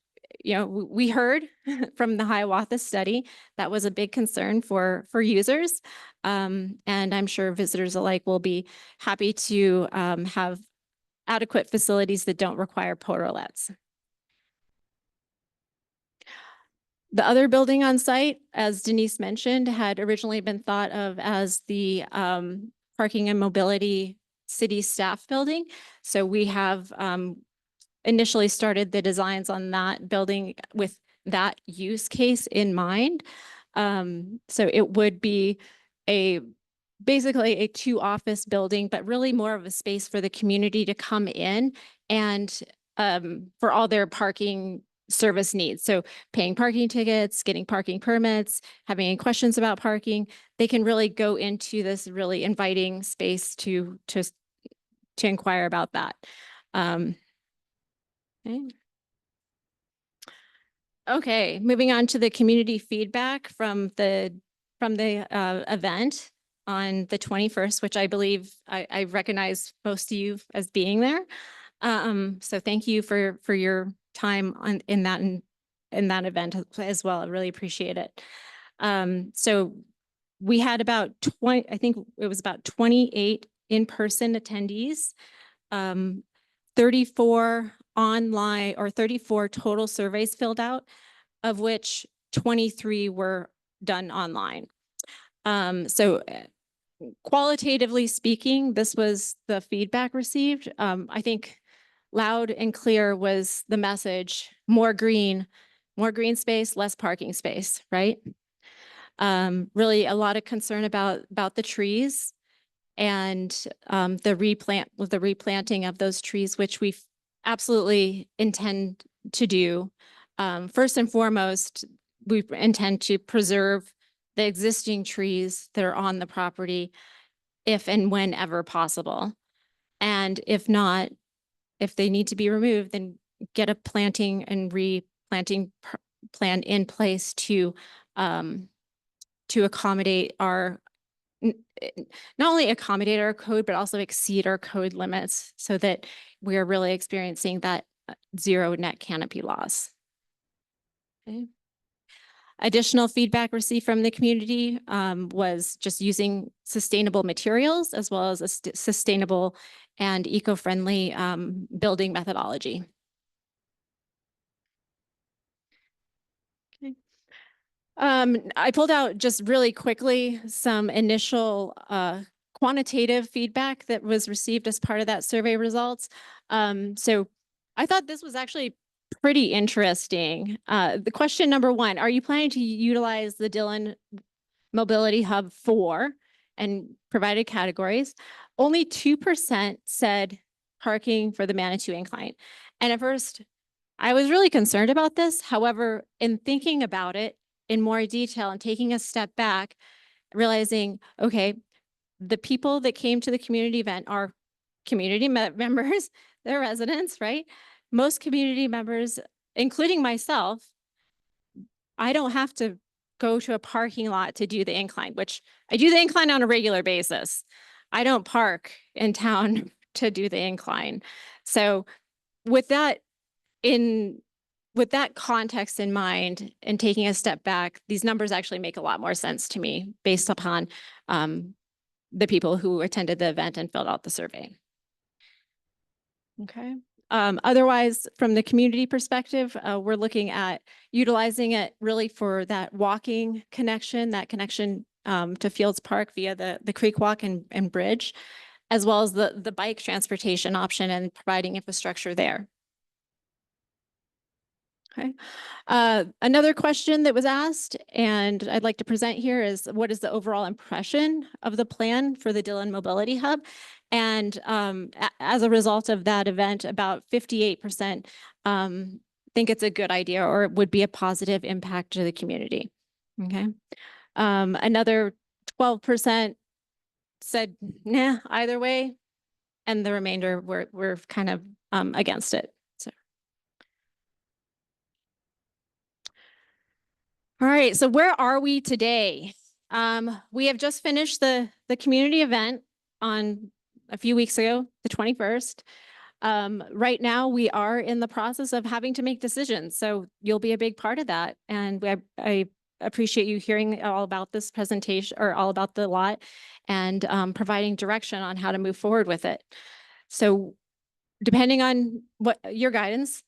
F: we heard from the Hiawatha study that was a big concern for users. And I'm sure visitors alike will be happy to have adequate facilities that don't require portalets. The other building on site, as Denise mentioned, had originally been thought of as the parking and mobility city staff building. So we have initially started the designs on that building with that use case in mind. So it would be basically a 2-office building, but really more of a space for the community to come in and for all their parking service needs. So paying parking tickets, getting parking permits, having any questions about parking, they can really go into this really inviting space to inquire about that. Okay, moving on to the community feedback from the event on the 21st, which I believe I recognize most of you as being there. So thank you for your time in that event as well. I really appreciate it. So we had about 20, I think it was about 28 in-person attendees, 34 online or 34 total surveys filled out, of which 23 were done online. So qualitatively speaking, this was the feedback received. I think loud and clear was the message: more green space, less parking space, right? Really a lot of concern about the trees and the replanting of those trees, which we absolutely intend to do. First and foremost, we intend to preserve the existing trees that are on the property if and whenever possible. And if not, if they need to be removed, then get a planting and replanting plan in place to accommodate not only accommodate our code, but also exceed our code limits so that we are really experiencing that zero net canopy loss. Okay. Additional feedback received from the community was just using sustainable materials as well as a sustainable and eco-friendly building methodology. Okay. I pulled out just really quickly some initial quantitative feedback that was received as part of that survey results. So I thought this was actually pretty interesting. The question number 1, are you planning to utilize the Dillon Mobility Hub 4 and provided categories? Only 2% said parking for the Manitou Incline. And at first, I was really concerned about this. However, in thinking about it in more detail and taking a step back, realizing, okay, the people that came to the community event are community members, they're residents, right? Most community members, including myself, I don't have to go to a parking lot to do the incline, which I do the incline on a regular basis. I don't park in town to do the incline. So with that context in mind and taking a step back, these numbers actually make a lot more sense to me based upon the people who attended the event and filled out the survey. Okay. Otherwise, from the community perspective, we're looking at utilizing it really for that walking connection, that connection to Fields Park via the Creek Walk and bridge, as well as the bike transportation option and providing infrastructure there. Okay. Another question that was asked, and I'd like to present here, is what is the overall impression of the plan for the Dillon Mobility Hub? And as a result of that event, about 58% think it's a good idea or it would be a positive impact to the community. Okay. Another 12% said, nah, either way. And the remainder were kind of against it. All right, so where are we today? We have just finished the community event on a few weeks ago, the 21st. Right now, we are in the process of having to make decisions, so you'll be a big part of that. And I appreciate you hearing all about this presentation or all about the lot and providing direction on how to move forward with it. So depending on what your guidance,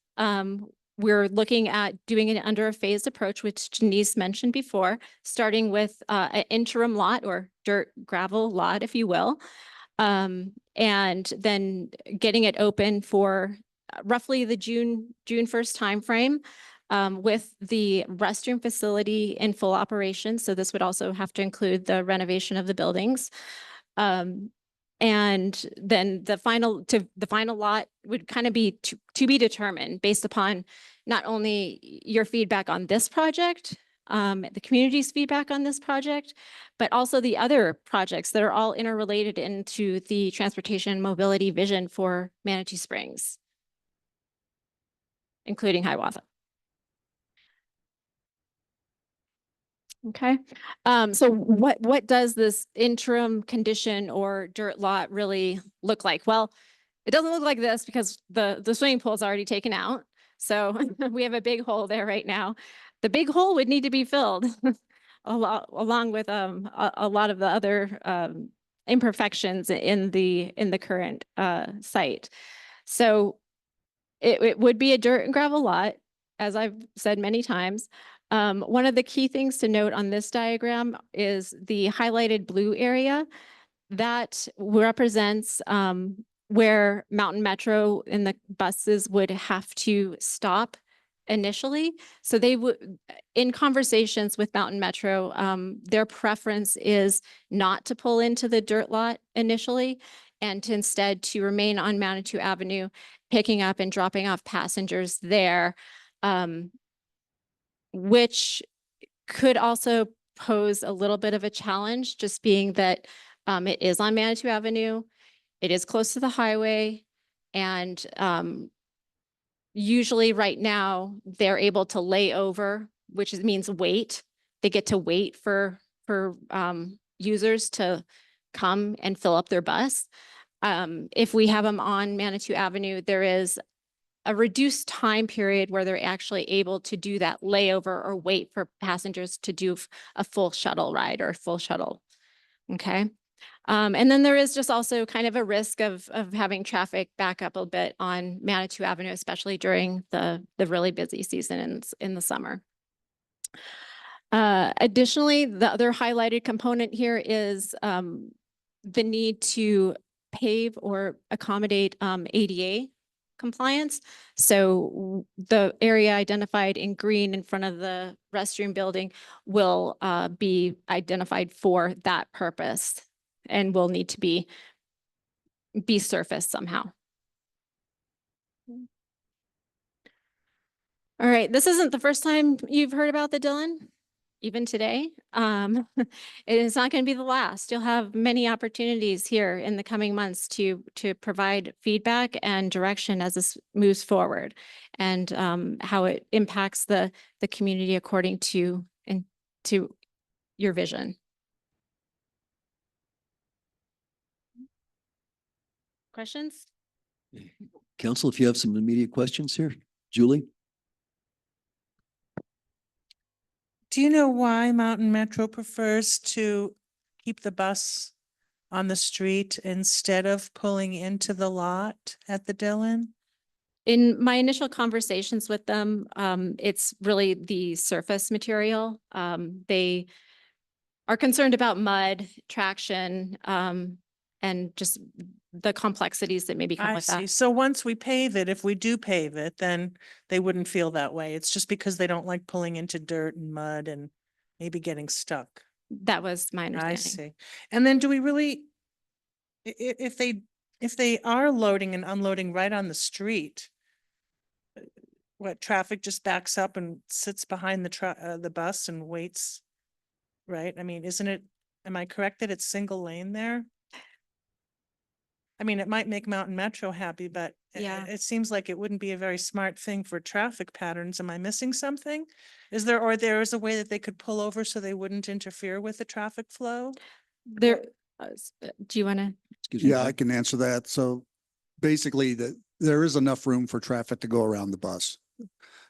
F: we're looking at doing it under a phased approach, which Denise mentioned before, starting with an interim lot or dirt gravel lot, if you will, and then getting it open for roughly the June 1st timeframe with the restroom facility in full operation. So this would also have to include the renovation of the buildings. And then the final lot would kind of be to be determined based upon not only your feedback on this project, the community's feedback on this project, but also the other projects that are all interrelated into the transportation and mobility vision for Manitou Springs, including Hiawatha. Okay, so what does this interim condition or dirt lot really look like? Well, it doesn't look like this because the swimming pool is already taken out. So we have a big hole there right now. The big hole would need to be filled along with a lot of the other imperfections in the current site. So it would be a dirt and gravel lot, as I've said many times. One of the key things to note on this diagram is the highlighted blue area that represents where Mountain Metro and the buses would have to stop initially. So they would, in conversations with Mountain Metro, their preference is not to pull into the dirt lot initially and to instead to remain on Manitou Avenue, picking up and dropping off passengers there. Which could also pose a little bit of a challenge, just being that it is on Manitou Avenue, it is close to the highway, and usually right now they're able to lay over, which means wait. They get to wait for users to come and fill up their bus. If we have them on Manitou Avenue, there is a reduced time period where they're actually able to do that layover or wait for passengers to do a full shuttle ride or full shuttle. Okay. And then there is just also kind of a risk of having traffic back up a bit on Manitou Avenue, especially during the really busy season in the summer. Additionally, the other highlighted component here is the need to pave or accommodate ADA compliance. So the area identified in green in front of the restroom building will be identified for that purpose and will need to be surfaced somehow. All right, this isn't the first time you've heard about the Dillon, even today. It is not going to be the last. You'll have many opportunities here in the coming months to provide feedback and direction as this moves forward and how it impacts the community according to your vision. Questions?
A: Council, if you have some immediate questions here, Julie?
E: Do you know why Mountain Metro prefers to keep the bus on the street instead of pulling into the lot at the Dillon?
F: In my initial conversations with them, it's really the surface material. They are concerned about mud, traction, and just the complexities that maybe come
E: I
F: with
E: see.
F: that.
E: So once we pave it, if we do pave it, then they wouldn't feel that way. It's just because they don't like pulling into dirt and mud and maybe getting stuck.
F: That was my
E: I
F: understanding.
E: see. And then do we really, if they are loading and unloading right on the street, what, traffic just backs up and sits behind the bus and waits? Right? I mean, isn't it, am I correct that it's single lane there? I mean, it might make Mountain Metro happy, but
F: Yeah.
E: it seems like it wouldn't be a very smart thing for traffic patterns. Am I missing something? Is there, or there is a way that they could pull over so they wouldn't interfere with the traffic flow?
F: There, do you want to?
A: Excuse me.
C: Yeah, I
A: Doug?
C: can answer that. So basically there is enough room for traffic to go around the bus.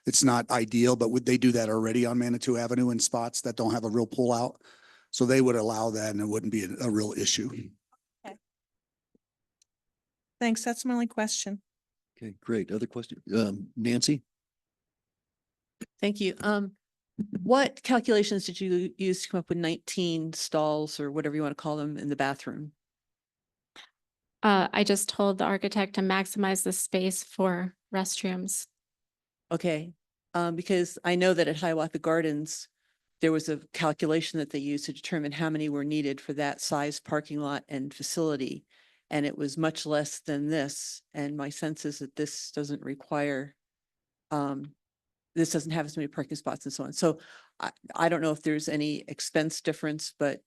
C: It's not ideal, but would they do that already on Manitou Avenue in spots that don't have a real pullout? So they would allow that and it wouldn't be a real issue.
E: Thanks. That's my only question.
A: Okay, great. Other question? Nancy?
K: Thank you. What calculations did you use to come up with 19 stalls or whatever you want to call them in the bathroom?
F: I just told the architect to maximize the space for restrooms.
K: Okay, because I know that at Hiawatha Gardens, there was a calculation that they used to determine how many were needed for that size parking lot and facility. And it was much less than this. And my sense is that this doesn't require, this doesn't have as many parking spots and so on. So I don't know if there's any expense difference, but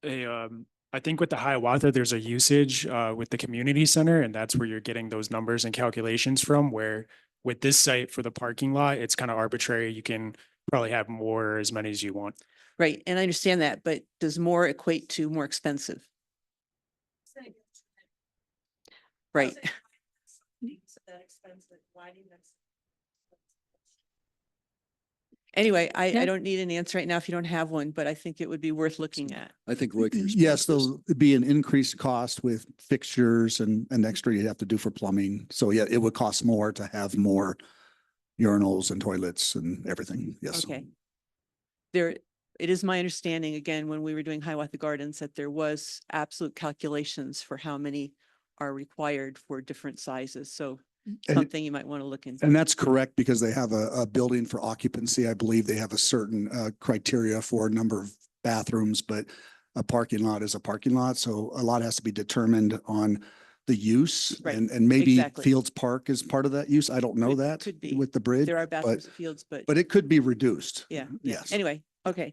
J: I think with the Hiawatha, there's a usage with the community center, and that's where you're getting those numbers and calculations from, where with this site for the parking lot, it's kind of arbitrary. You can probably have more or as many as you want.
K: right. And I understand that, but does more equate to more expensive? Right. Anyway, I
F: Yeah.
K: don't need an answer right now if you don't have one, but I think it would be worth looking at.
A: I think Roy can respond.
C: Yes,
A: to this.
C: there'll be an increased cost with fixtures and extra you have to do for plumbing. So yeah, it would cost more to have more urinals and toilets and everything. Yes.
K: Okay. There, it is my understanding, again, when we were doing Hiawatha Gardens, that there was absolute calculations for how many are required for different sizes. So
C: And-
K: something you might want to look into.
C: And that's correct because they have a building for occupancy. I believe they have a certain criteria for a number of bathrooms, but a parking lot is a parking lot. So a lot has to be determined on the use
K: Right,
C: and maybe
K: exactly.
C: Fields Park is part of that use. I don't know
K: It
C: that
K: could be.
C: with the bridge,
K: There are bathrooms and fields,
C: but it could be reduced.
K: yeah.
C: Yes.
K: Anyway, okay.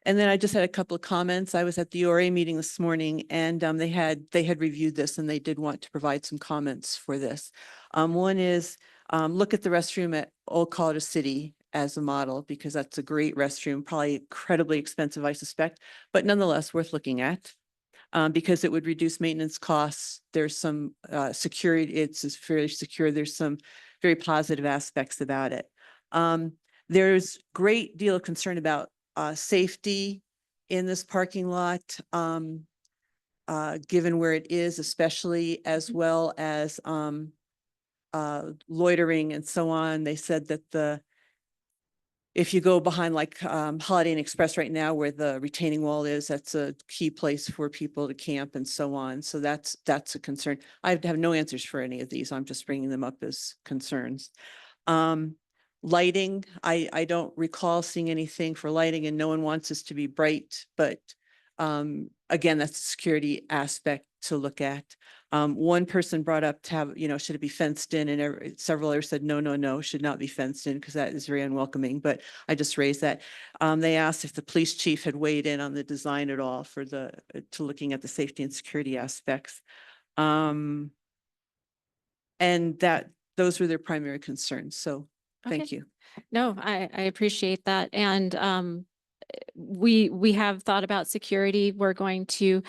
K: And then I just had a couple of comments. I was at the ORA meeting this morning and they had reviewed this and they did want to provide some comments for this. One is look at the restroom at Old Colorado City as a model because that's a great restroom, probably incredibly expensive, I suspect, but nonetheless worth looking at. Because it would reduce maintenance costs. There's some security, it's fairly secure. There's some very positive aspects about it. There's great deal of concern about safety in this parking lot, given where it is, especially as well as loitering and so on. They said that if you go behind like Holiday Inn Express right now where the retaining wall is, that's a key place for people to camp and so on. So that's a concern. I have no answers for any of these. I'm just bringing them up as concerns. Lighting, I don't recall seeing anything for lighting and no one wants us to be bright, but again, that's a security aspect to look at. One person brought up to have, should it be fenced in, and several others said, no, should not be fenced in because that is very unwelcoming, but I just raised that. They asked if the police chief had weighed in on the design at all for to looking at the safety and security aspects. And those were their primary concerns. So thank
F: Okay.
K: you.
F: No, I appreciate that. And we have thought about security. We're going to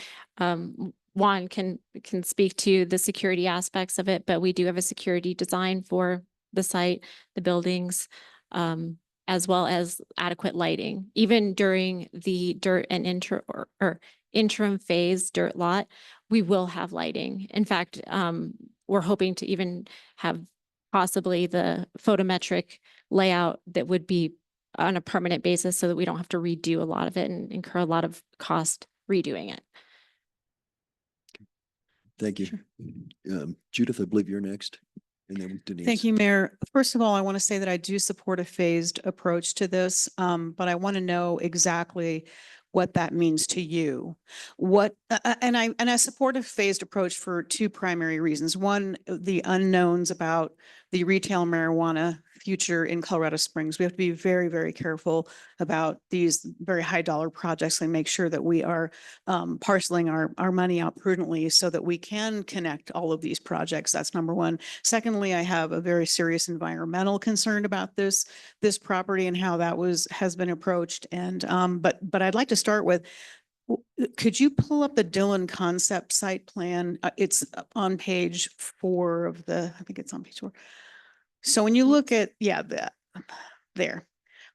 F: Juan can speak to the security aspects of it, but we do have a security design for the site, the buildings. as well as adequate lighting. Even during the dirt and or interim phase dirt lot, we will have lighting. In fact, we're hoping to even have possibly the photometric layout that would be on a permanent basis so that we don't have to redo a lot of it and incur a lot of cost redoing it.
A: Thank you. Judith, I believe you're next. And then Denise.
H: Thank you, Mayor. First of all, I want to say that I do support a phased approach to this, but I want to know exactly what that means to you. And I support a phased approach for two primary reasons. One, the unknowns about the retail marijuana future in Colorado Springs. We have to be very, very careful about these very high dollar projects and make sure that we are parceling our money out prudently so that we can connect all of these projects. That's number one. Secondly, I have a very serious environmental concern about this property and how that has been approached. And but I'd like to start with, could you pull up the Dillon concept site plan? It's on page 4 of I think it's on page 4. So when you look at, there,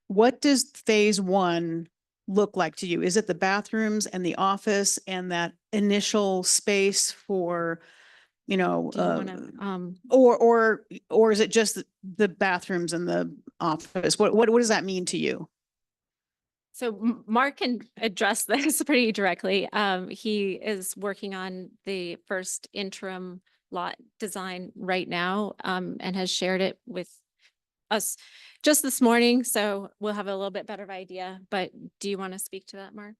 H: what does phase 1 look like to you? Is it the bathrooms and the office and that initial space for,
F: Do you wanna,
H: or is it just the bathrooms and the office? What does that mean to you?
F: So Mark can address this pretty directly. He is working on the first interim lot design right now, and has shared it with us just this morning. So we'll have a little bit better idea, but do you want to speak to that, Mark?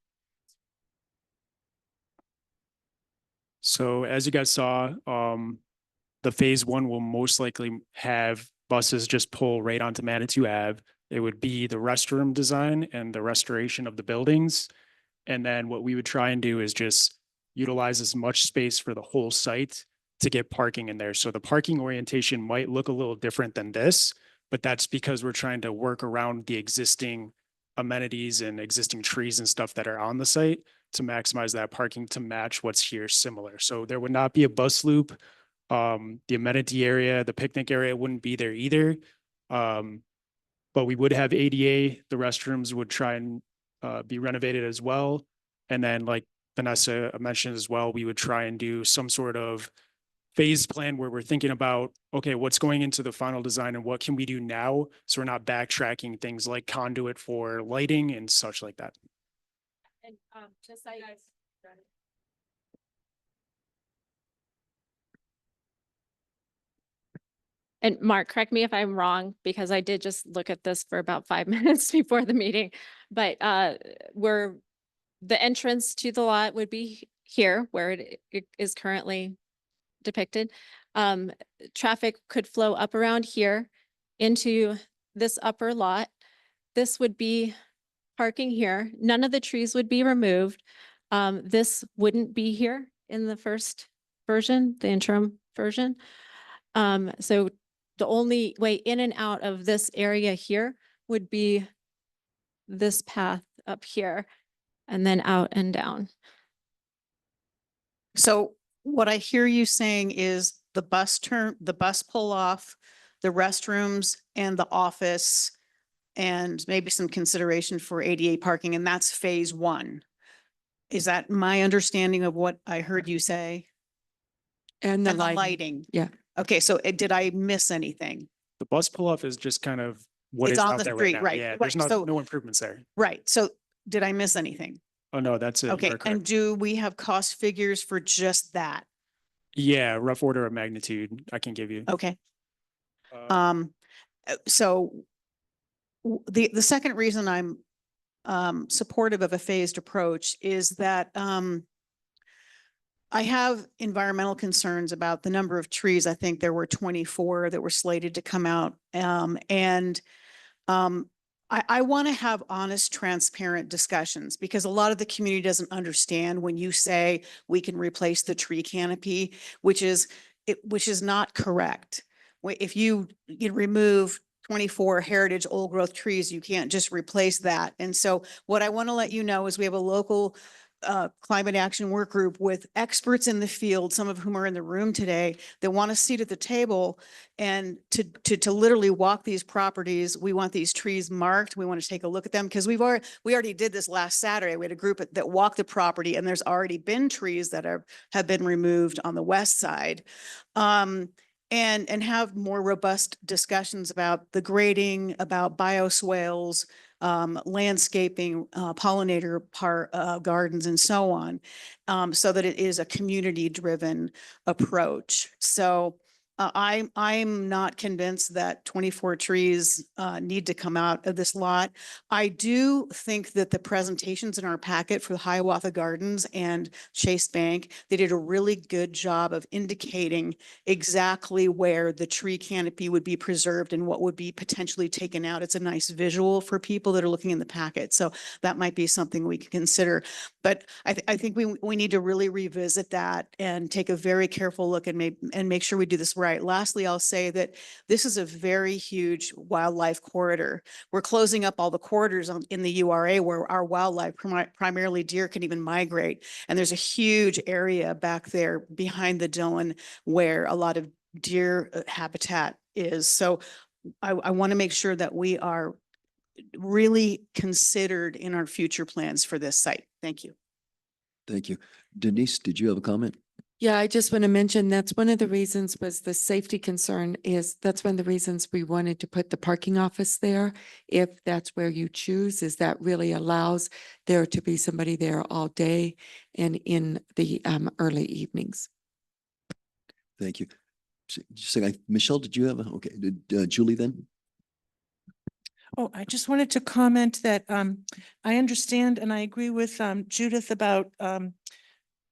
J: So as you guys saw, the phase 1 will most likely have buses just pull right onto Manitou Ave. It would be the restroom design and the restoration of the buildings. And then what we would try and do is just utilize as much space for the whole site to get parking in there. So the parking orientation might look a little different than this, but that's because we're trying to work around the existing amenities and existing trees and stuff that are on the site to maximize that parking to match what's here similar. So there would not be a bus loop. The amenity area, the picnic area wouldn't be there either. But we would have ADA, the restrooms would try and be renovated as well. And then like Vanessa mentioned as well, we would try and do some sort of phase plan where we're thinking about, okay, what's going into the final design and what can we do now? So we're not backtracking things like conduit for lighting and such like that.
F: And just like and Mark, correct me if I'm wrong, because I did just look at this for about 5 minutes before the meeting, but the entrance to the lot would be here where it is currently depicted. Traffic could flow up around here into this upper lot. This would be parking here. None of the trees would be removed. This wouldn't be here in the first version, the interim version. So the only way in and out of this area here would be this path up here and then out and down.
H: So what I hear you saying is the bus pull off, the restrooms and the office, and maybe some consideration for ADA parking, and that's phase 1. Is that my understanding of what I heard you say?
B: And the
H: And the
B: lighting.
H: lighting.
B: Yeah.
H: Okay, so did I miss anything?
J: The bus pull off is just kind of what
H: It's
J: is
H: on
J: out
H: the
J: there
H: street,
J: right now.
H: right,
J: Yeah,
H: right.
J: there's
H: So-
J: no improvements there.
H: Right, so did I miss anything?
J: Oh, no, that's it. You
H: Okay,
J: are correct.
H: and do we have cost figures for just that?
J: Yeah, rough order of magnitude I can give you.
H: Okay,
J: Uh,
H: so the second reason I'm supportive of a phased approach is that I have environmental concerns about the number of trees. I think there were 24 that were slated to come out. I want to have honest, transparent discussions because a lot of the community doesn't understand when you say we can replace the tree canopy, which is not correct. If you remove 24 heritage old growth trees, you can't just replace that. And so what I want to let you know is we have a local climate action work group with experts in the field, some of whom are in the room today, that want a seat at the table and to literally walk these properties. We want these trees marked. We want to take a look at them because we already did this last Saturday. We had a group that walked the property, and there's already been trees that have been removed on the west side. And have more robust discussions about the grading, about bioswales, landscaping, pollinator gardens, and so on, so that it is a community-driven approach. So I'm not convinced that 24 trees need to come out of this lot. I do think that the presentations in our packet for the Hiawatha Gardens and Chase Bank, they did a really good job of indicating exactly where the tree canopy would be preserved and what would be potentially taken out. It's a nice visual for people that are looking in the packet. So that might be something we can consider. But I think we need to really revisit that and take a very careful look and make sure we do this right. Lastly, I'll say that this is a very huge wildlife corridor. We're closing up all the corridors in the URA where our wildlife, primarily deer, can even migrate. And there's a huge area back there behind the Dillon where a lot of deer habitat is. So I want to make sure that we are really considered in our future plans for this site. Thank you.
A: Thank you. Denise, did you have a comment?
B: Yeah, I just want to mention that's one of the reasons was the safety concern that's one of the reasons we wanted to put the parking office there. If that's where you choose, is that really allows there to be somebody there all day and in the early evenings.
A: Thank you. Michelle, did you have okay, did Julie then?
E: Oh, I just wanted to comment that I understand and I agree with Judith about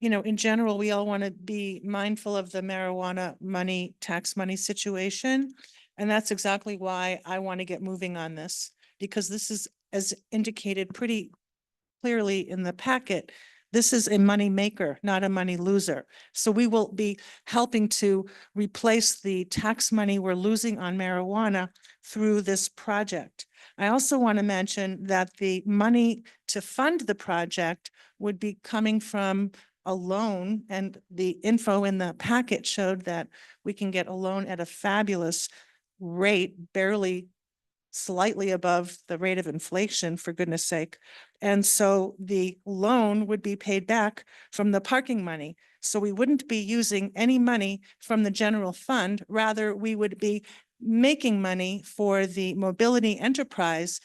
E: in general, we all want to be mindful of the marijuana money, tax money situation. And that's exactly why I want to get moving on this, because this is, as indicated pretty clearly in the packet, this is a money maker, not a money loser. So we will be helping to replace the tax money we're losing on marijuana through this project. I also want to mention that the money to fund the project would be coming from a loan, and the info in the packet showed that we can get a loan at a fabulous rate, barely slightly above the rate of inflation, for goodness sake. And so the loan would be paid back from the parking money. So we wouldn't be using any money from the general fund. Rather, we would be making money for the mobility enterprise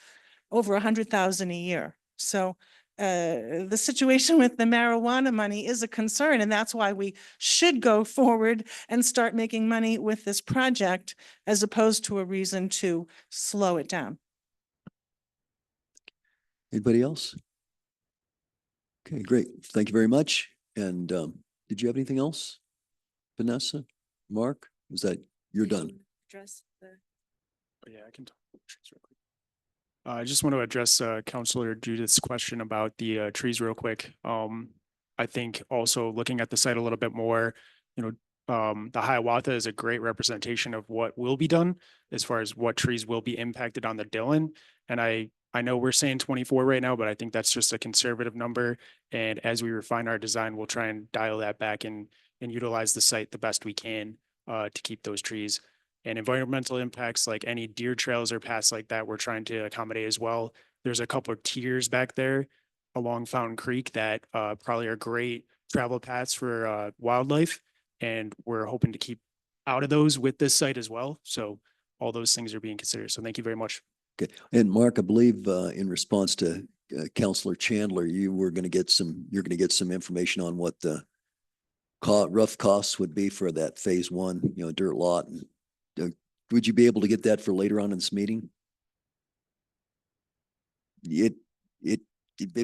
E: over 100,000 a year. So the situation with the marijuana money is a concern, and that's why we should go forward and start making money with this project as opposed to a reason to slow it down.
A: Anybody else? Okay, great. Thank you very much. And did you have anything else? Vanessa, Mark, is that you're done?
B: Address the
J: Yeah, I can talk. I just want to address Councilor Judith's question about the trees real quick. I think also looking at the site a little bit more, the Hiawatha is a great representation of what will be done as far as what trees will be impacted on the Dillon. And I know we're saying 24 right now, but I think that's just a conservative number. And as we refine our design, we'll try and dial that back and utilize the site the best we can to keep those trees. And environmental impacts, like any deer trails or paths like that, we're trying to accommodate as well. There's a couple of tiers back there along Fountain Creek that probably are great travel paths for wildlife. And we're hoping to keep out of those with this site as well. So all those things are being considered. So thank you very much.
A: Okay. And Mark, I believe in response to Councilor Chandler, you're going to get some information on what the rough costs would be for that phase one, dirt lot. And would you be able to get that for later on in this meeting? It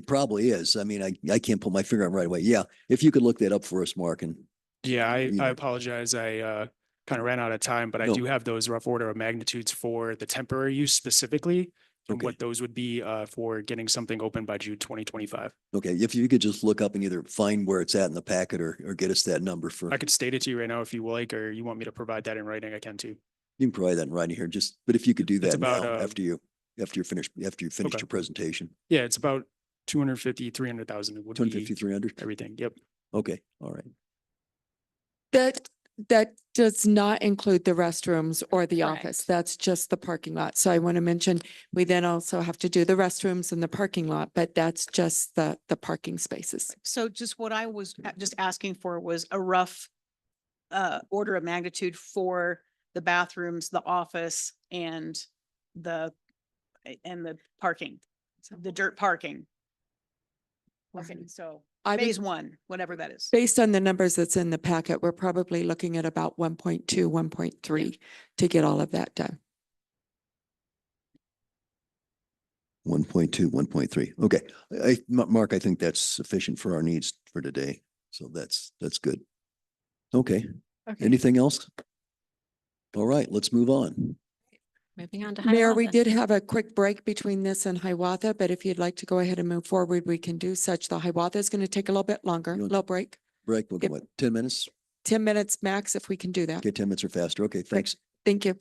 A: probably is. I mean, I can't put my finger on it right away. Yeah. If you could look that up for us, Mark. And
J: yeah, I apologize. I kind of ran out of time, but I do have those rough order of magnitudes for the temporary use specifically and what those would be for getting something open by June 2025.
A: Okay. If you could just look up and either find where it's at in the packet or get us that number for.
J: I could state it to you right now if you like, or you want me to provide that in writing, I can too.
A: You can provide that in writing here, but if you could do that
J: about,
A: now after you finish your presentation.
J: Yeah, it's about 250, 300,000 would be
A: 250, 300?
J: everything. Yep.
A: Okay, all right.
B: That does not include the restrooms or the
F: Correct.
B: office. That's just the parking lot. So I want to mention, we then also have to do the restrooms and the parking lot, but that's just the parking spaces.
H: So just what I was just asking for was a rough order of magnitude for the bathrooms, the office and the parking, the dirt parking. Okay, so
B: I would-
H: phase one, whatever that is.
B: Based on the numbers that's in the packet, we're probably looking at about 1.2, 1.3 to get all of that done.
A: 1.2, 1.3. Okay. Mark, I think that's sufficient for our needs for today. So that's good. Okay.
F: Okay.
A: Anything else? All right, let's move on.
F: Moving on to
B: Mayor, we
F: Hiawatha.
B: did have a quick break between this and Hiawatha, but if you'd like to go ahead and move forward, we can do such. The Hiawatha is going to take a little bit longer,
A: You want-
B: little break,
A: Break, we'll go,
B: Yep.
A: what, 10 minutes?
B: 10 minutes max if we can do that.
A: Okay, 10 minutes or faster. Okay, thanks.
B: Thank you.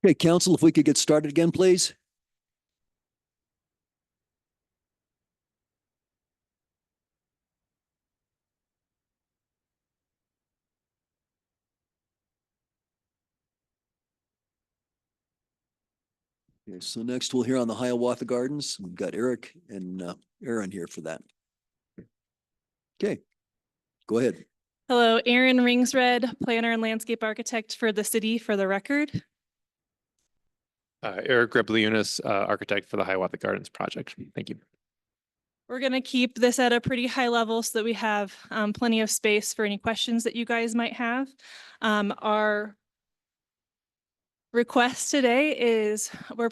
A: Okay, council, if we could get started again, please. Okay, so next we'll hear on the Hiawatha Gardens. We've got Eric and Aaron here for that. Okay, go ahead.
L: Hello, Erin Ringsred, planner and landscape architect for the city for the record.
M: Eric Grebliunas, architect for the Hiawatha Gardens project. Thank you.
L: We're going to keep this at a pretty high level so that we have plenty of space for any questions that you guys might have. Our request today is we're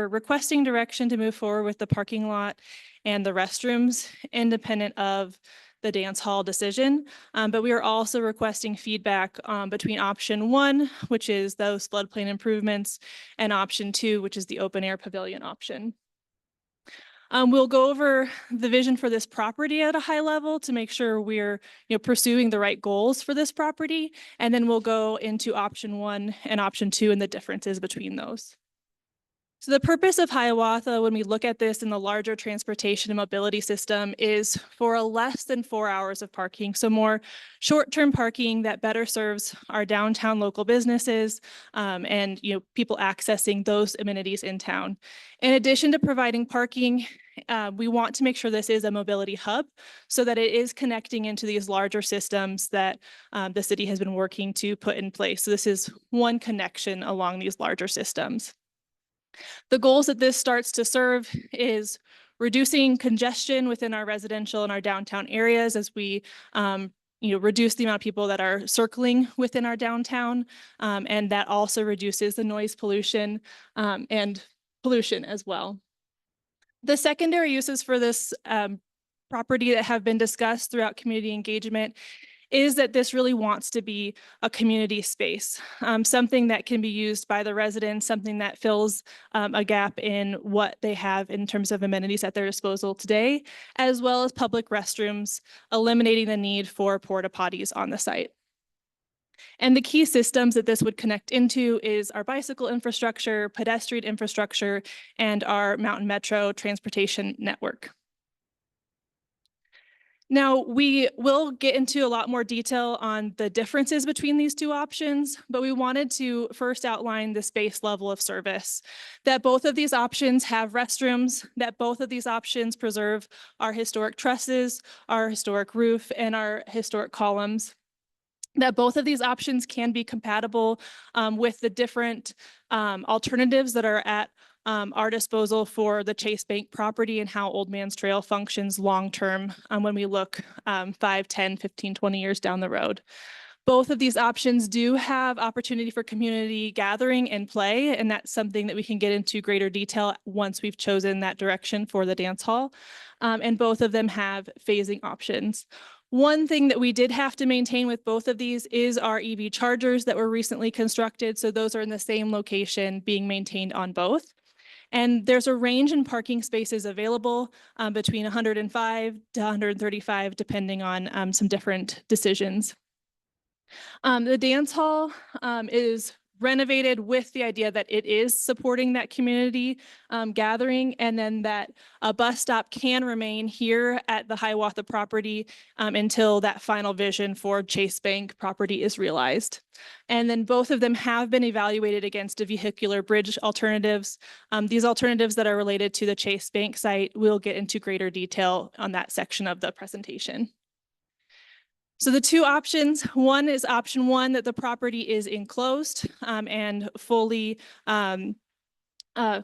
L: requesting direction to move forward with the parking lot and the restrooms independent of the dance hall decision. But we are also requesting feedback between option 1, which is those floodplain improvements, and option 2, which is the open air pavilion option. We'll go over the vision for this property at a high level to make sure we're pursuing the right goals for this property. And then we'll go into option 1 and option 2 and the differences between those. So the purpose of Hiawatha, when we look at this in the larger transportation and mobility system, is for less than 4 hours of parking. So more short-term parking that better serves our downtown local businesses and people accessing those amenities in town. In addition to providing parking, we want to make sure this is a mobility hub so that it is connecting into these larger systems that the city has been working to put in place. So this is one connection along these larger systems. The goals that this starts to serve is reducing congestion within our residential and our downtown areas as we reduce the amount of people that are circling within our downtown. And that also reduces the noise pollution and pollution as well. The secondary uses for this property that have been discussed throughout community engagement is that this really wants to be a community space, something that can be used by the residents, something that fills a gap in what they have in terms of amenities at their disposal today, as well as public restrooms, eliminating the need for porta potties on the site. And the key systems that this would connect into is our bicycle infrastructure, pedestrian infrastructure, and our Mountain Metro transportation network. Now, we will get into a lot more detail on the differences between these two options, but we wanted to first outline this base level of service, that both of these options have restrooms, that both of these options preserve our historic trusses, our historic roof, and our historic columns, that both of these options can be compatible with the different alternatives that are at our disposal for the Chase Bank property and how Old Man's Trail functions long-term when we look 5, 10, 15, 20 years down the road. Both of these options do have opportunity for community gathering and play, and that's something that we can get into greater detail once we've chosen that direction for the dance hall. And both of them have phasing options. One thing that we did have to maintain with both of these is our EV chargers that were recently constructed. So those are in the same location being maintained on both. And there's a range in parking spaces available between 105 to 135, depending on some different decisions. The dance hall is renovated with the idea that it is supporting that community gathering, and then that a bus stop can remain here at the Hiawatha property until that final vision for Chase Bank property is realized. And then both of them have been evaluated against a vehicular bridge alternatives. These alternatives that are related to the Chase Bank site, we'll get into greater detail on that section of the presentation. So the two options, one is option 1, that the property is enclosed and fully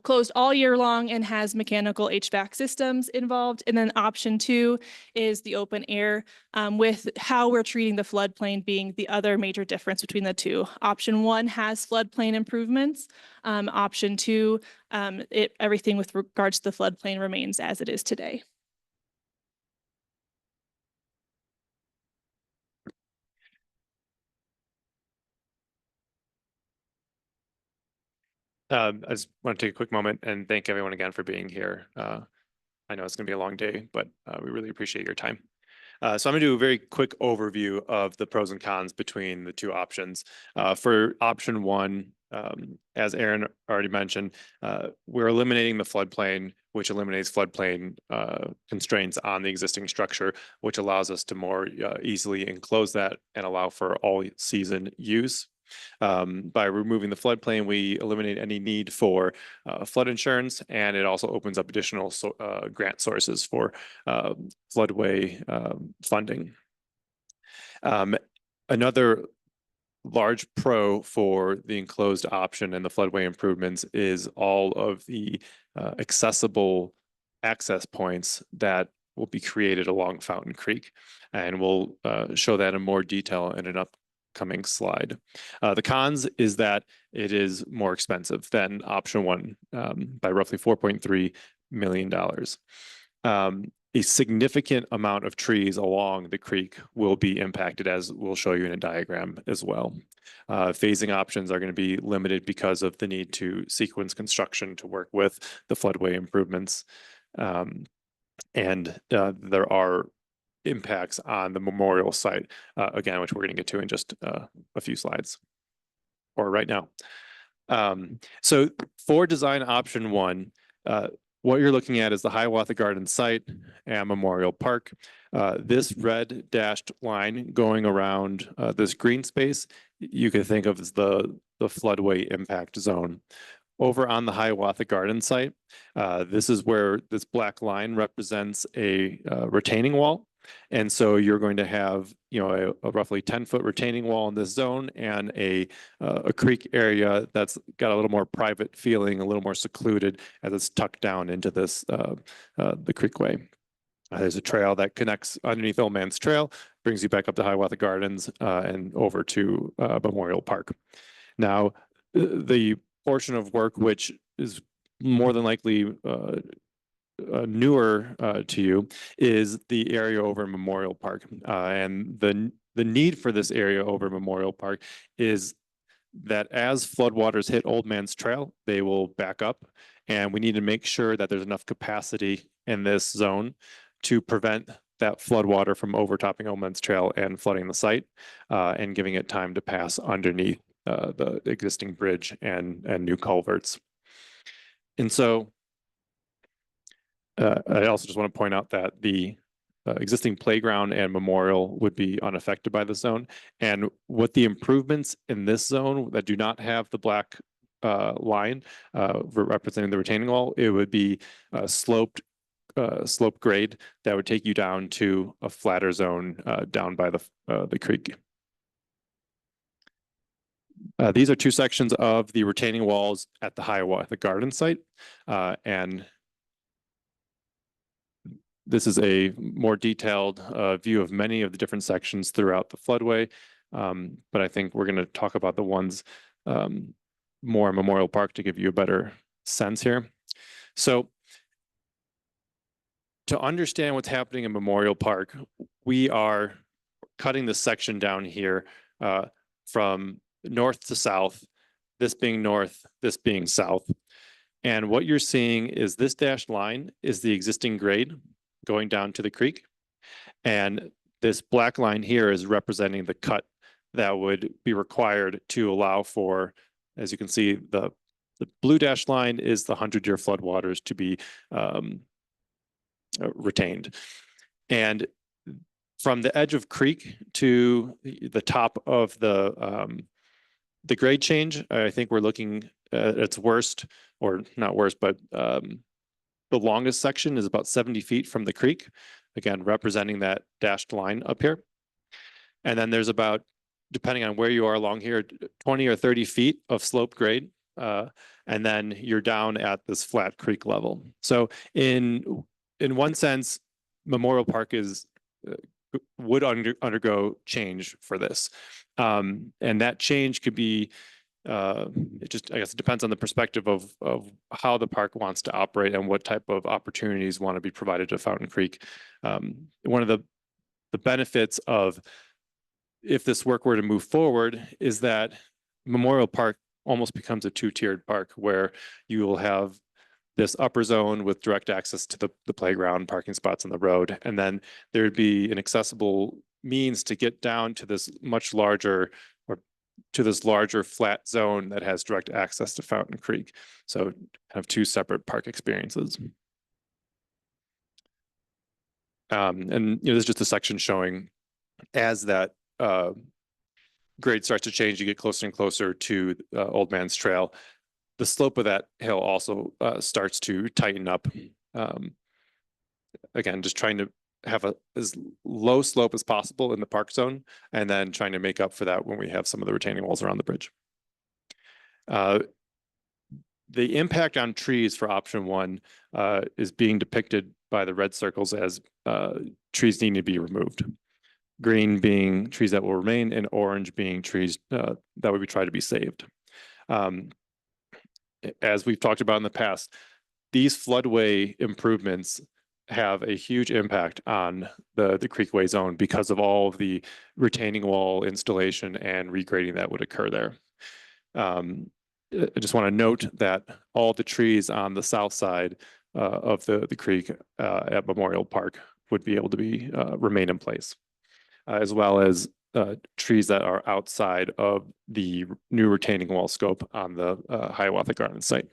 L: closed all year long and has mechanical HVAC systems involved. And then option 2 is the open air with how we're treating the floodplain being the other major difference between the two. Option 1 has floodplain improvements. Option 2, everything with regards to the floodplain remains as it is today.
M: I just want to take a quick moment and thank everyone again for being here. I know it's going to be a long day, but we really appreciate your time. So I'm going to do a very quick overview of the pros and cons between the two options. For option 1, as Aaron already mentioned, we're eliminating the floodplain, which eliminates floodplain constraints on the existing structure, which allows us to more easily enclose that and allow for all season use. By removing the floodplain, we eliminate any need for flood insurance, and it also opens up additional grant sources for floodway funding. Another large pro for the enclosed option and the floodway improvements is all of the accessible access points that will be created along Fountain Creek. And we'll show that in more detail in an upcoming slide. The cons is that it is more expensive than option one by roughly $4.3 million. A significant amount of trees along the creek will be impacted, as we'll show you in a diagram as well. Phasing options are going to be limited because of the need to sequence construction to work with the floodway improvements. And there are impacts on the memorial site, again, which we're going to get to in just a few slides, or right now. So for design option one, what you're looking at is the Hiawatha Garden site and Memorial Park. This red dashed line going around this green space, you can think of as the floodway impact zone. Over on the Hiawatha Garden site, this is where this black line represents a retaining wall. And so you're going to have, a roughly 10-foot retaining wall in this zone and a creek area that's got a little more private feeling, a little more secluded as it's tucked down into this, the creekway. There's a trail that connects underneath Old Man's Trail, brings you back up to Hiawatha Gardens and over to Memorial Park. Now, the portion of work which is more than likely newer to you is the area over Memorial Park. And the need for this area over Memorial Park is that as floodwaters hit Old Man's Trail, they will back up. And we need to make sure that there's enough capacity in this zone to prevent that floodwater from overtopping Old Man's Trail and flooding the site and giving it time to pass underneath the existing bridge and new culverts. And so I also just want to point out that the existing playground and memorial would be unaffected by the zone. And what the improvements in this zone that do not have the black line representing the retaining wall, it would be sloped slope grade that would take you down to a flatter zone down by the creek. These are two sections of the retaining walls at the Hiawatha Garden site, and this is a more detailed view of many of the different sections throughout the floodway, but I think we're going to talk about the ones more in Memorial Park to give you a better sense here. So to understand what's happening in Memorial Park, we are cutting this section down here from north to south, this being north, this being south. And what you're seeing is this dashed line is the existing grade going down to the creek. And this black line here is representing the cut that would be required to allow for, as you can see, the blue dashed line is the 100-year floodwaters to be retained. And from the edge of creek to the top of the grade change, I think we're looking at its worst, or not worst, but the longest section is about 70 feet from the creek, again, representing that dashed line up here. And then there's about, depending on where you are along here, 20 or 30 feet of slope grade. And then you're down at this flat creek level. So in one sense, Memorial Park would undergo change for this. And that change could be, I guess it depends on the perspective of how the park wants to operate and what type of opportunities want to be provided to Fountain Creek. One of the benefits of if this work were to move forward is that Memorial Park almost becomes a two-tiered park where you will have this upper zone with direct access to the playground, parking spots on the road, and then there would be an accessible means to get down to this much larger, or to this larger flat zone that has direct access to Fountain Creek. So kind of two separate park experiences. And this is just a section showing as that grade starts to change, you get closer and closer to Old Man's Trail. The slope of that hill also starts to tighten up. Again, just trying to have as low slope as possible in the park zone, and then trying to make up for that when we have some of the retaining walls around the bridge. The impact on trees for option one is being depicted by the red circles as trees needing to be removed. Green being trees that will remain, and orange being trees that would be tried to be saved. As we've talked about in the past, these floodway improvements have a huge impact on the creekway zone because of all of the retaining wall installation and regrading that would occur there. I just want to note that all the trees on the south side of the creek at Memorial Park would be able to be remain in place, as well as trees that are outside of the new retaining wall scope on the Hiawatha Garden site.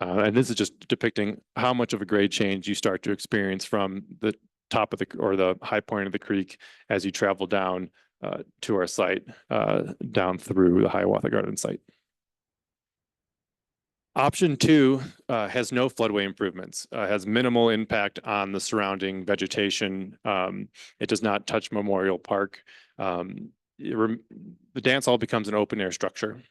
M: And this is just depicting how much of a grade change you start to experience from the top of the high point of the creek as you travel down to our site, down through the Hiawatha Garden site. Option two has no floodway improvements, has minimal impact on the surrounding vegetation. It does not touch Memorial Park. The dance hall becomes an open air structure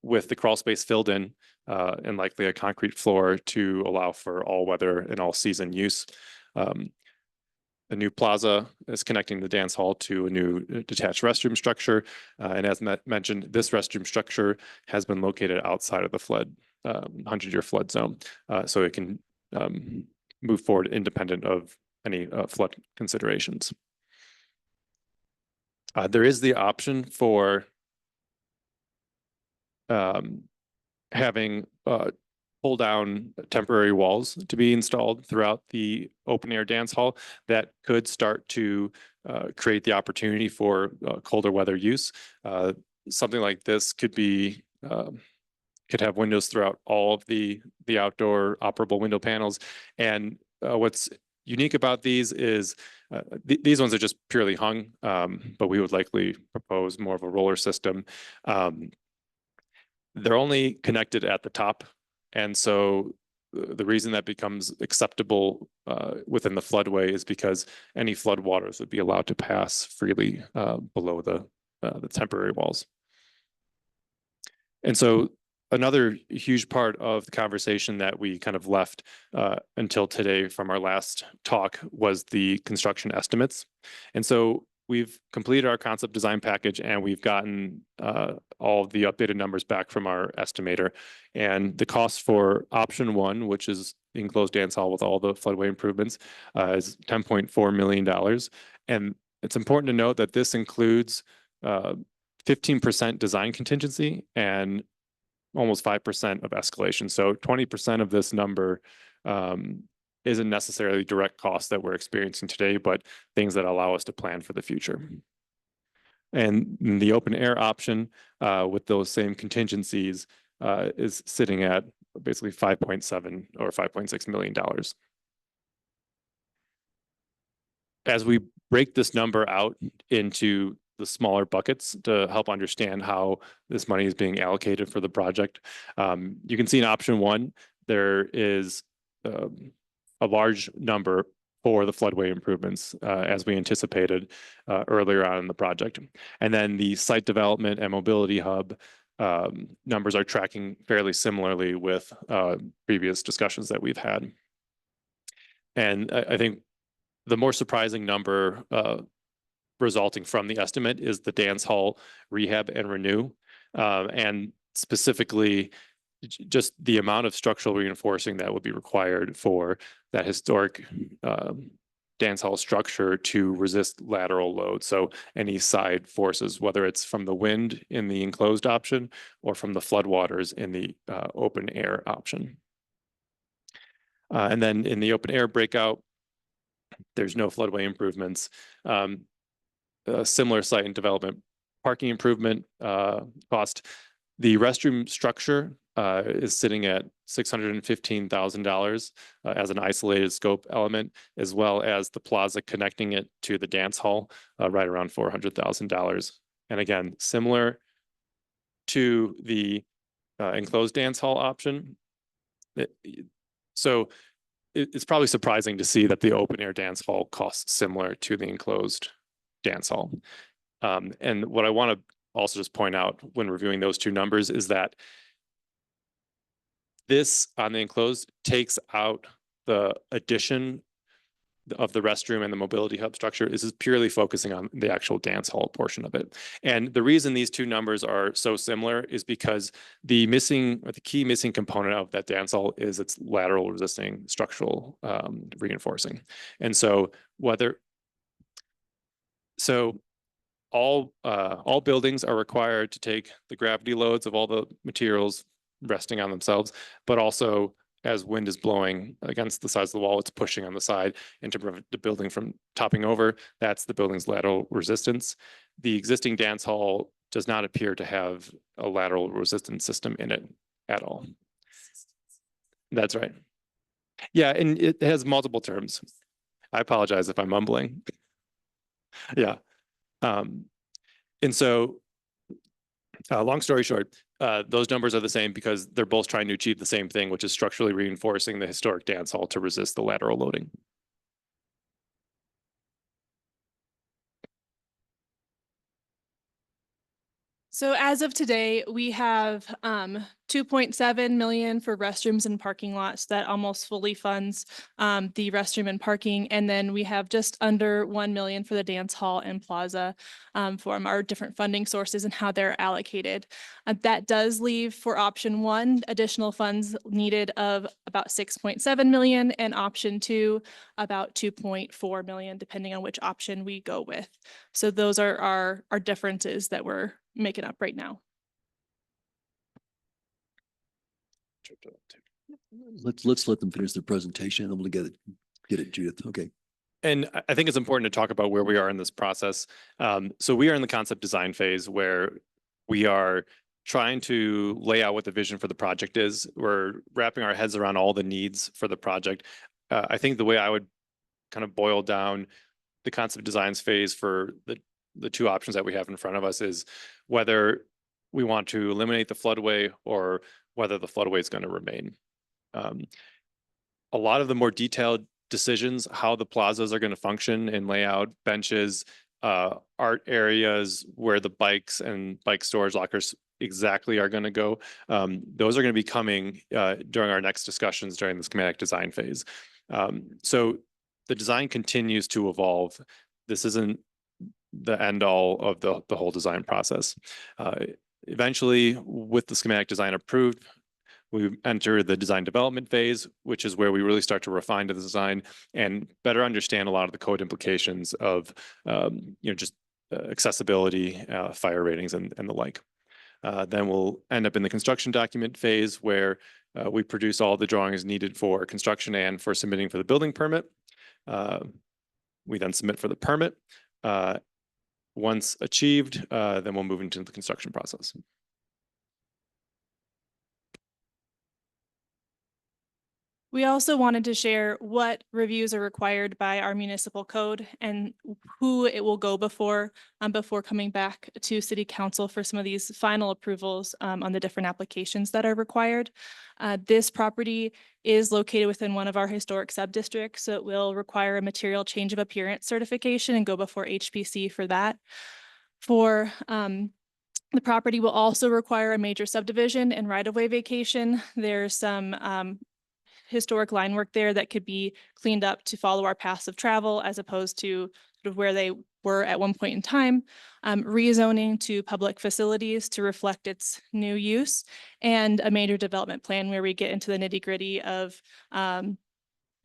M: with the crawl space filled in and likely a concrete floor to allow for all weather and all season use. A new plaza is connecting the dance hall to a new detached restroom structure. And as mentioned, this restroom structure has been located outside of the flood, 100-year flood zone. So it can move forward independent of any flood considerations. There is the option for having pull down temporary walls to be installed throughout the open air dance hall that could start to create the opportunity for colder weather use. Something like this could be could have windows throughout all of the outdoor operable window panels. And what's unique about these is these ones are just purely hung, but we would likely propose more of a roller system. They're only connected at the top. And so the reason that becomes acceptable within the floodway is because any flood waters would be allowed to pass freely below the temporary walls. And so another huge part of the conversation that we kind of left until today from our last talk was the construction estimates. And so we've completed our concept design package and we've gotten all the updated numbers back from our estimator. And the cost for option one, which is the enclosed dance hall with all the floodway improvements, is $10.4 million. And it's important to note that this includes 15% design contingency and almost 5% of escalation. So 20% of this number isn't necessarily direct costs that we're experiencing today, but things that allow us to plan for the future. And the open air option with those same contingencies is sitting at basically 5.7 or $5.6 million. As we break this number out into the smaller buckets to help understand how this money is being allocated for the project, you can see in option one, there is a large number for the floodway improvements as we anticipated earlier on in the project. And then the site development and mobility hub numbers are tracking fairly similarly with previous discussions that we've had. And I think the more surprising number resulting from the estimate is the dance hall rehab and renew, and specifically just the amount of structural reinforcing that would be required for that historic dance hall structure to resist lateral load. So any side forces, whether it's from the wind in the enclosed option or from the floodwaters in the open air option. And then in the open air breakout, There's no floodway improvements. A similar site and development parking improvement cost. The restroom structure is sitting at $615,000 as an isolated scope element, as well as the plaza connecting it to the dance hall, right around $400,000. And again, similar to the enclosed dance hall option. So it's probably surprising to see that the open air dance hall costs similar to the enclosed dance hall. And what I want to also just point out when reviewing those two numbers is that this on the enclosed takes out the addition of the restroom and the mobility hub structure. This is purely focusing on the actual dance hall portion of it. And the reason these two numbers are so similar is because the key missing component of that dance hall is its lateral resisting structural reinforcing. And so all buildings are required to take the gravity loads of all the materials resting on themselves, but also as wind is blowing against the sides of the wall, it's pushing on the side, and to prevent the building from topping over, that's the building's lateral resistance. The existing dance hall does not appear to have a lateral resistance system in it at all. That's right. Yeah, and it has multiple terms. I apologize if I'm mumbling. Yeah. And so, long story short, those numbers are the same because they're both trying to achieve the same thing, which is structurally reinforcing the historic dance hall to resist the lateral loading.
L: So as of today, we have 2.7 million for restrooms and parking lots. That almost fully funds the restroom and parking. And then we have just under 1 million for the dance hall and plaza from our different funding sources and how they're allocated. That does leave for option one additional funds needed of about 6.7 million, and option two about 2.4 million, depending on which option we go with. So those are our differences that we're making up right now.
A: Let's let them finish their presentation. I'm gonna get it, Judith. Okay.
M: And I think it's important to talk about where we are in this process. So we are in the concept design phase where we are trying to lay out what the vision for the project is. We're wrapping our heads around all the needs for the project. I think the way I would kind of boil down the concept designs phase for the two options that we have in front of us is whether we want to eliminate the floodway or whether the floodway is going to remain. A lot of the more detailed decisions, how the plazas are going to function in layout, benches, art areas, where the bikes and bike storage lockers exactly are going to go. Those are going to be coming during our next discussions during the schematic design phase. So the design continues to evolve. This isn't the end all of the whole design process. Eventually, with the schematic design approved, we enter the design development phase, which is where we really start to refine the design and better understand a lot of the code implications of just accessibility, fire ratings, and the like. Then we'll end up in the construction document phase where we produce all the drawings needed for construction and for submitting for the building permit. We then submit for the permit. Once achieved, then we'll move into the construction process.
L: We also wanted to share what reviews are required by our municipal code and who it will go before coming back to City Council for some of these final approvals on the different applications that are required. This property is located within one of our historic sub-districts, so it will require a material change of appearance certification and go before HPC for that. For the property will also require a major subdivision and right-of-way vacation. There's some historic line work there that could be cleaned up to follow our paths of travel as opposed to sort of where they were at one point in time, rezoning to public facilities to reflect its new use, and a major development plan where we get into the nitty-gritty of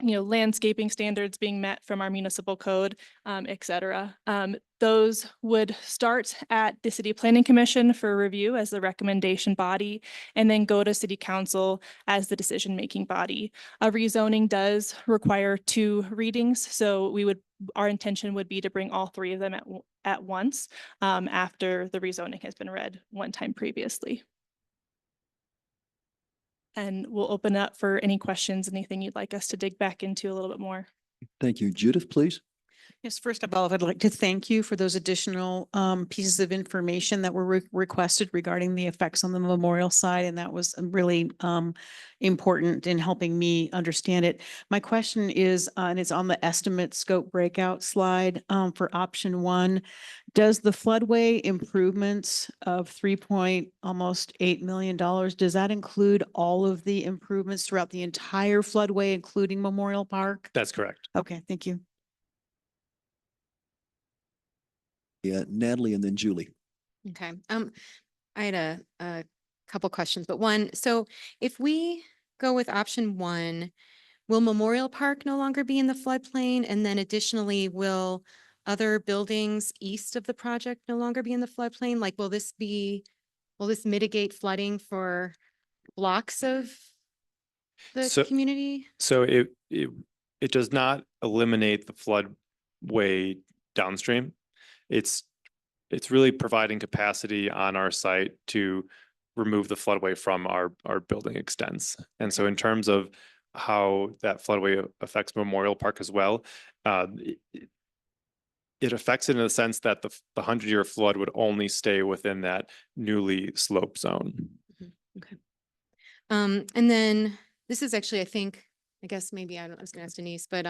L: landscaping standards being met from our municipal code, et cetera. Those would start at the City Planning Commission for review as the recommendation body, and then go to City Council as the decision-making body. A rezoning does require 2 readings, so our intention would be to bring all 3 of them at once after the rezoning has been read one time previously. And we'll open up for any questions, anything you'd like us to dig back into a little bit more.
A: Thank you. Judith, please.
H: Yes, first of all, I'd like to thank you for those additional pieces of information that were requested regarding the effects on the memorial side, and that was really important in helping me understand it. My question is, and it's on the estimate scope breakout slide for option 1. Does the floodway improvements of almost $8 million, does that include all of the improvements throughout the entire floodway, including Memorial Park?
M: That's correct.
H: Okay, thank you.
A: Yeah, Natalie and then Julie.
N: Okay. I had a couple questions, but one, so if we go with option 1, will Memorial Park no longer be in the floodplain? And then additionally, will other buildings east of the project no longer be in the floodplain? Like, will this mitigate flooding for blocks of the
M: So-
N: community?
M: So it does not eliminate the floodway downstream. It's really providing capacity on our site to remove the floodway from our building extents. And so in terms of how that floodway affects Memorial Park as well, it affects it in the sense that the 100-year flood would only stay within that newly sloped zone.
N: Okay. And then this is actually, I guess maybe I was gonna ask Denise, but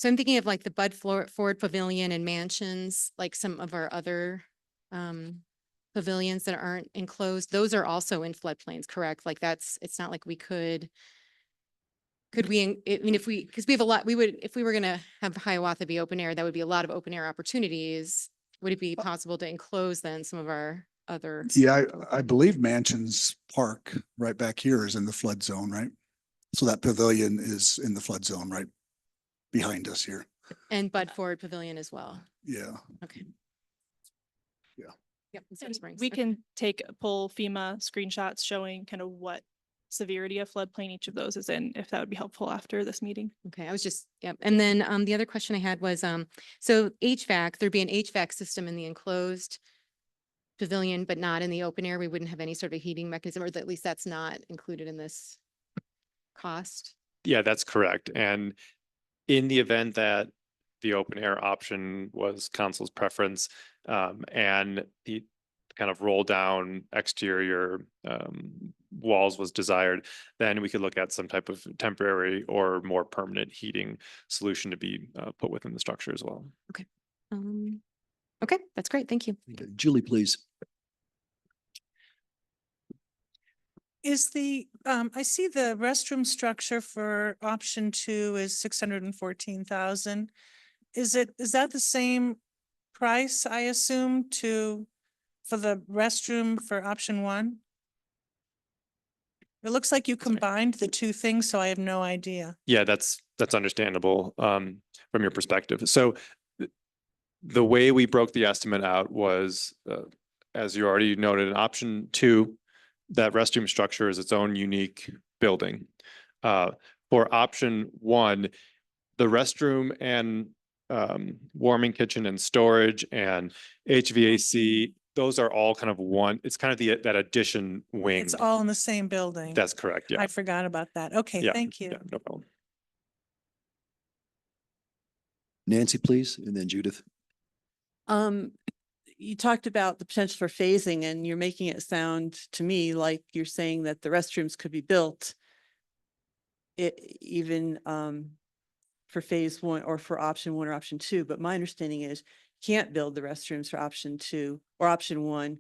N: so I'm thinking of like the Bud Ford Pavilion and Mansions, like some of our other pavilions that aren't enclosed. Those are also in floodplains, correct? Like it's not like we could we, because we have a lot, if we were gonna have Hiawatha be open air, that would be a lot of open air opportunities. Would it be possible to enclose then some of our other?
C: Yeah, I believe Mansions Park right back here is in the flood zone, right? So that pavilion is in the flood zone, right behind us here.
N: And Bud Ford Pavilion as well.
C: Yeah.
N: Okay.
C: Yeah.
N: Yep. in Silver
L: And
N: Springs.
L: we
N: Okay.
L: can pull FEMA screenshots showing kind of what severity of floodplain each of those is in, if that would be helpful after this meeting.
N: Okay, I was just, yep. And then the other question I had was, so HVAC, there'd be an HVAC system in the enclosed pavilion, but not in the open air. We wouldn't have any sort of heating mechanism, or at least that's not included in this cost.
M: Yeah, that's correct. And in the event that the open air option was council's preference, and the kind of roll down exterior walls was desired, then we could look at some type of temporary or more permanent heating solution to be put within the structure as well.
N: Okay, that's great. Thank you.
A: Okay, Julie, please.
E: Is I see the restroom structure for option 2 is 614,000. Is that the same price, I assume, for the restroom for option 1? It looks like you combined the 2 things, so I have no idea.
M: Yeah, that's understandable from your perspective. So the way we broke the estimate out was, as you already noted, in option 2, that restroom structure is its own unique building. For option 1, the restroom and warming kitchen and storage and HVAC, those are all kind of one. It's kind of that addition wing.
E: It's all in the same building.
M: That's correct. Yeah.
E: I forgot about that. Okay,
M: Yeah,
E: thank you.
M: yeah, no problem.
A: Nancy, please, and then Judith.
K: You talked about the potential for phasing, and you're making it sound to me like you're saying that the restrooms could be built even for phase 1 or for option 1 or option 2. But my understanding is you can't build the restrooms for option 2 or option 1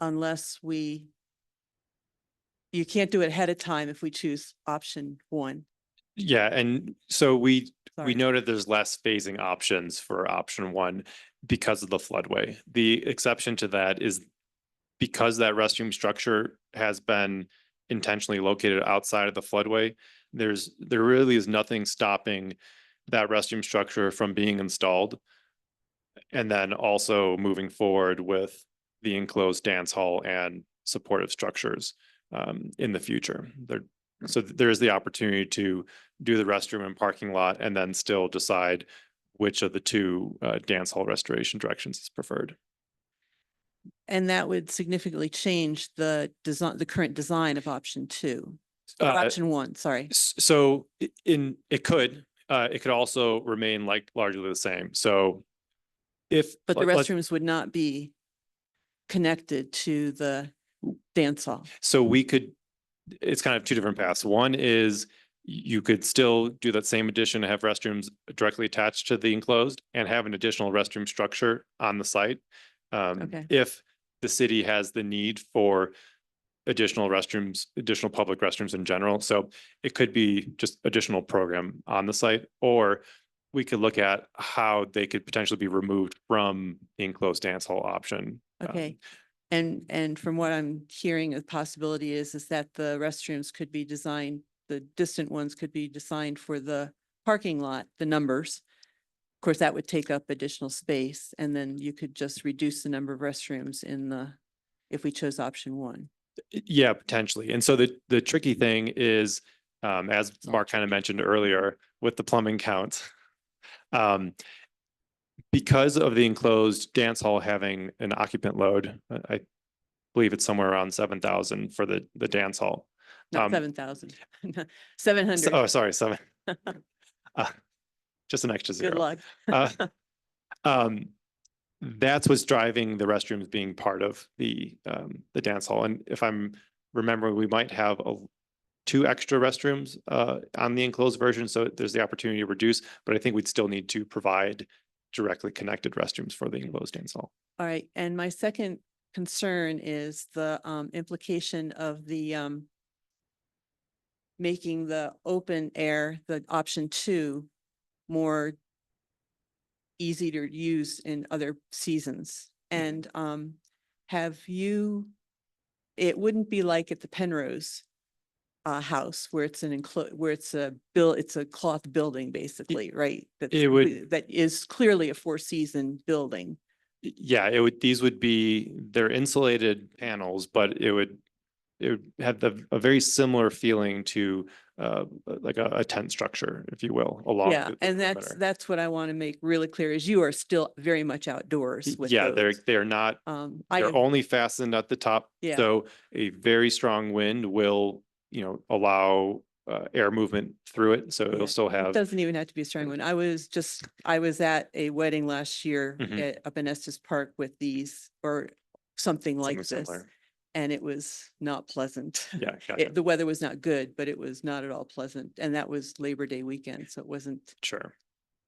K: unless you can't do it ahead of time if we choose option 1.
M: Yeah, and so we
K: Sorry.
M: noted there's less phasing options for option 1 because of the floodway. The exception to that is because that restroom structure has been intentionally located outside of the floodway, there really is nothing stopping that restroom structure from being installed And then also moving forward with the enclosed dance hall and supportive structures in the future. So there's the opportunity to do the restroom and parking lot and then still decide which of the two dance hall restoration directions is preferred.
K: And that would significantly change the design, the current design of option two, or option one, sorry.
M: So it could also remain like largely the same. So if.
K: But the
M: let's-
K: restrooms would not be connected to the dance hall.
M: So we could, it's kind of two different paths. One is you could still do that same addition, have restrooms directly attached to the enclosed and have an additional restroom structure on the site.
K: Okay.
M: If the city has the need for additional restrooms, additional public restrooms in general. So it could be just additional program on the site, or we could look at how they could potentially be removed from the enclosed dance hall option.
K: Okay. And from what I'm hearing, a possibility is that the restrooms could be designed, the distant ones could be designed for the parking lot, the numbers. Of course, that would take up additional space, and then you could just reduce the number of restrooms in the, if we chose option one.
M: Yeah, potentially. And so the tricky thing is, as Mark kind of mentioned earlier, with the plumbing counts, because of the enclosed dance hall having an occupant load, I believe it's somewhere around 7,000 for the dance hall.
K: Not 7,000, 700.
M: Oh, sorry, 7. Just an extra zero.
K: Good luck.
M: That's what's driving the restrooms being part of the dance hall. And if I'm remembering, we might have 2 extra restrooms on the enclosed version. So there's the opportunity to reduce, but I think we'd still need to provide directly connected restrooms for the enclosed dance hall.
K: All right. And my second concern is the implication of the making the open air, the option 2, more easy to use in other seasons. And have you, it wouldn't be like at the Penrose house where it's an where it's a cloth building basically, right? That is clearly a 4-season building.
M: Yeah, these would be, they're insulated panels, but it would have a very similar feeling to like a tent structure, if you will, along.
K: Yeah, and that's what I want to make really clear is you are still very much outdoors with
M: Yeah,
K: those.
M: they're not, they're only fastened at the top.
K: Yeah.
M: So a very strong wind will, allow air movement through it. So it'll still
K: It
M: have.
K: doesn't even have to be a strong one. I was at a wedding last year
M: Mhm.
K: up in Estes Park with these or something like
M: Something
K: this.
M: similar.
K: And it was not pleasant.
M: Yeah, gotcha.
K: The weather was not good, but it was not at all pleasant. And that was Labor Day weekend, so it wasn't.
M: Sure.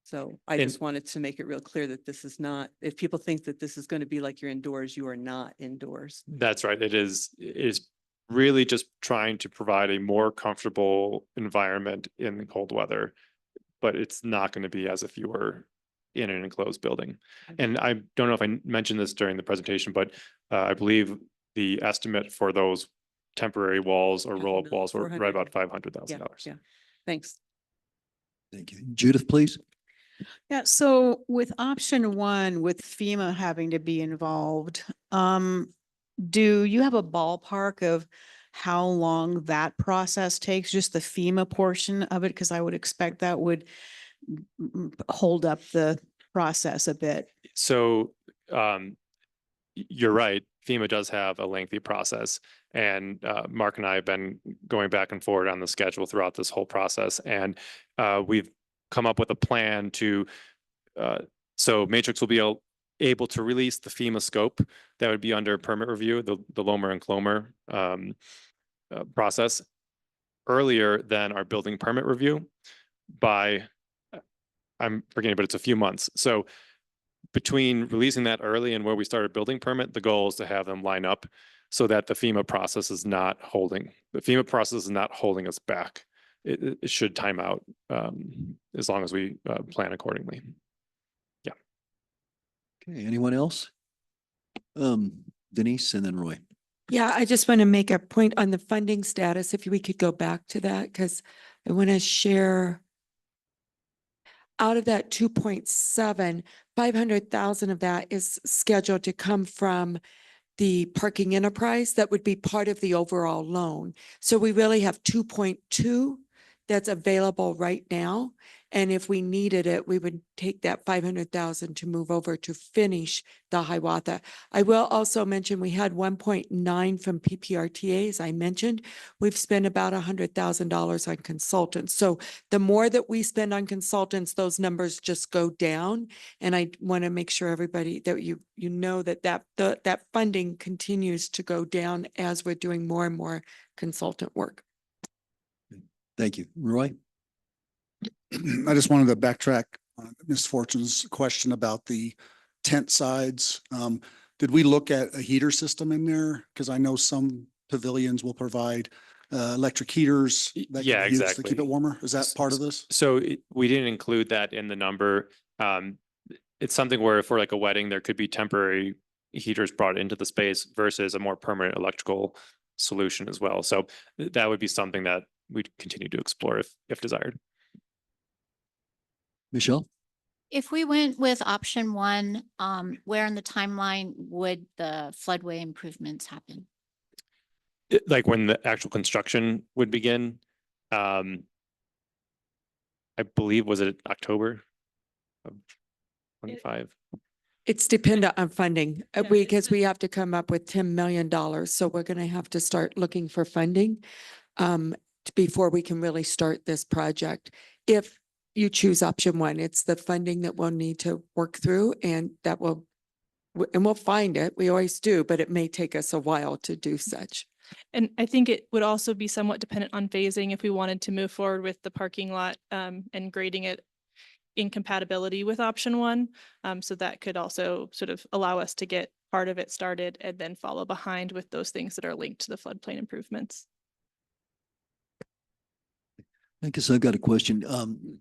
K: So I
M: And-
K: just wanted to make it real clear that this is not, if people think that this is going to be like you're indoors, you are not indoors.
M: That's right. It is really just trying to provide a more comfortable environment in the cold weather, but it's not going to be as if you were in an enclosed building. And I don't know if I mentioned this during the presentation, but I believe the estimate for those temporary walls or roll-up walls were right about $500,000.
K: Yeah. Thanks.
A: Thank you. Judith, please.
H: Yeah, so with option 1, with FEMA having to be involved, do you have a ballpark of how long that process takes, just the FEMA portion of it? Because I would expect that would hold up the process a bit.
M: So you're right. FEMA does have a lengthy process, and Mark and I have been going back and forward on the schedule throughout this whole process. And we've come up with a plan to, so Matrix will be able to release the FEMA scope that would be under permit review, the Lomer and Clomer process earlier than our building permit review by, I'm forgetting, but it's a few months. So between releasing that early and where we started building permit, the goal is to have them line up so that the FEMA process is not holding us back. It should time out as long as we plan accordingly. Yeah.
A: Okay, anyone else? Denise and then Roy.
B: Yeah, I just want to make a point on the funding status, if we could go back to that, because I want to share. out of that 2.7, 500,000 of that is scheduled to come from the parking enterprise. That would be part of the overall loan. So we really have 2.2 that's available right now. And if we needed it, we would take that 500,000 to move over to finish the Hiawatha. I will also mention we had 1.9 from PPRTA, as I mentioned. We've spent about $100,000 on consultants. So the more that we spend on consultants, those numbers just go down. And I want to make sure everybody that you know that funding continues to go down as we're doing more and more consultant work.
A: Thank you. Roy?
C: I just wanted to backtrack on Ms. Fortune's question about the tent sides. Did we look at a heater system in there? Because I know some pavilions will provide electric heaters that
M: Yeah,
C: can be used to
M: exactly.
C: keep it warmer. Is that part of this?
M: So we didn't include that in the number. It's something where for like a wedding, there could be temporary heaters brought into the space versus a more permanent electrical solution as well. So that would be something that we'd continue to explore if desired.
A: Michelle?
G: If we went with option one, where in the timeline would the floodway improvements happen?
M: Like when the actual construction would begin, I believe, was it October of 25?
B: It's dependent on funding,
L: Yeah, it's
B: because we have to come up with $10 million. So we're going to have to start looking for funding before we can really start this project. If you choose option one, it's the funding that we'll need to work through, and we'll find it. We always do, but it may take us a while to do such.
L: And I think it would also be somewhat dependent on phasing if we wanted to move forward with the parking lot and grading it in compatibility with option one. So that could also sort of allow us to get part of it started and then follow behind with those things that are linked to the floodplain improvements.
A: I guess I've got a question.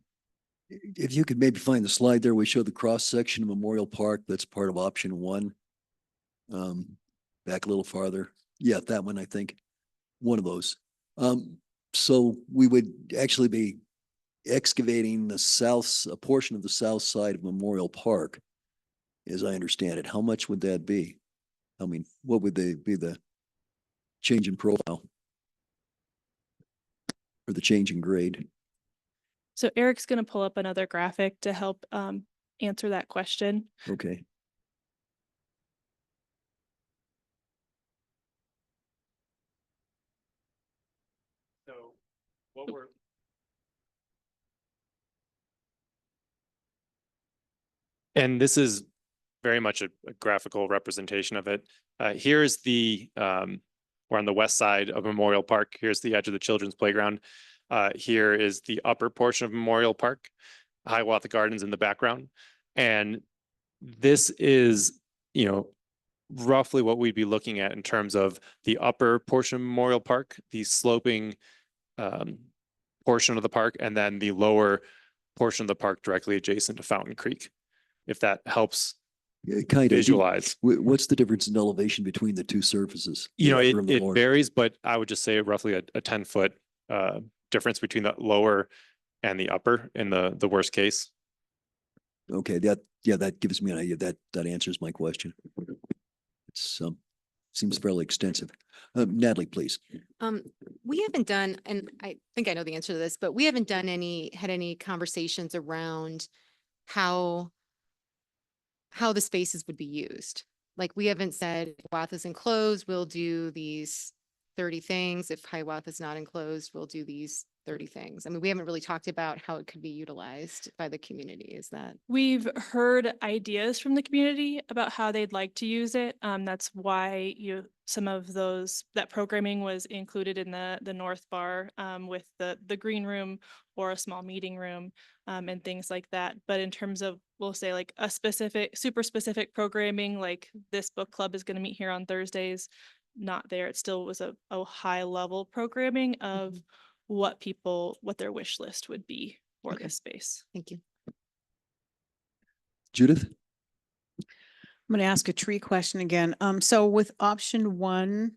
A: If you could maybe find the slide there, we show the cross section of Memorial Park. That's part of option one. Back a little farther. Yeah, that one, I think. One of those. So we would actually be excavating a portion of the south side of Memorial Park, as I understand it. How much would that be? I mean, what would be the change in profile? Or the change in grade?
L: So Eric's going to pull up another graphic to help answer that question.
A: Okay.
M: So what we're and this is very much a graphical representation of it. Here's we're on the west side of Memorial Park. Here's the edge of the children's playground. Here is the upper portion of Memorial Park, Hiawatha Gardens in the background. And this is, roughly what we'd be looking at in terms of the upper portion of Memorial Park, the sloping portion of the park, and then the lower portion of the park directly adjacent to Fountain Creek, if that helps
A: Kind of
M: visualize.
A: What's the difference in elevation between the two surfaces?
M: It varies, but I would just say roughly a 10-foot difference between the lower and the upper in the worst case.
A: Okay, that gives me an idea. That answers my question. It's seems fairly extensive. Natalie, please.
N: We haven't done, and I think I know the answer to this, but we haven't had any conversations around how the spaces would be used. Like, we haven't said Hiawatha's enclosed, we'll do these 30 things. If Hiawatha's not enclosed, we'll do these 30 things. I mean, we haven't really talked about how it could be utilized by the community. Is that?
L: We've heard ideas from the community about how they'd like to use it. That's why some of that programming was included in the North Bar with the green room or a small meeting room and things like that. But in terms of, we'll say like a super specific programming, like this book club is going to meet here on Thursdays, not there. It still was a high level programming of what their wish list would be for this space.
N: Thank you.
A: Judith?
H: I'm going to ask a tree question again. So with option one,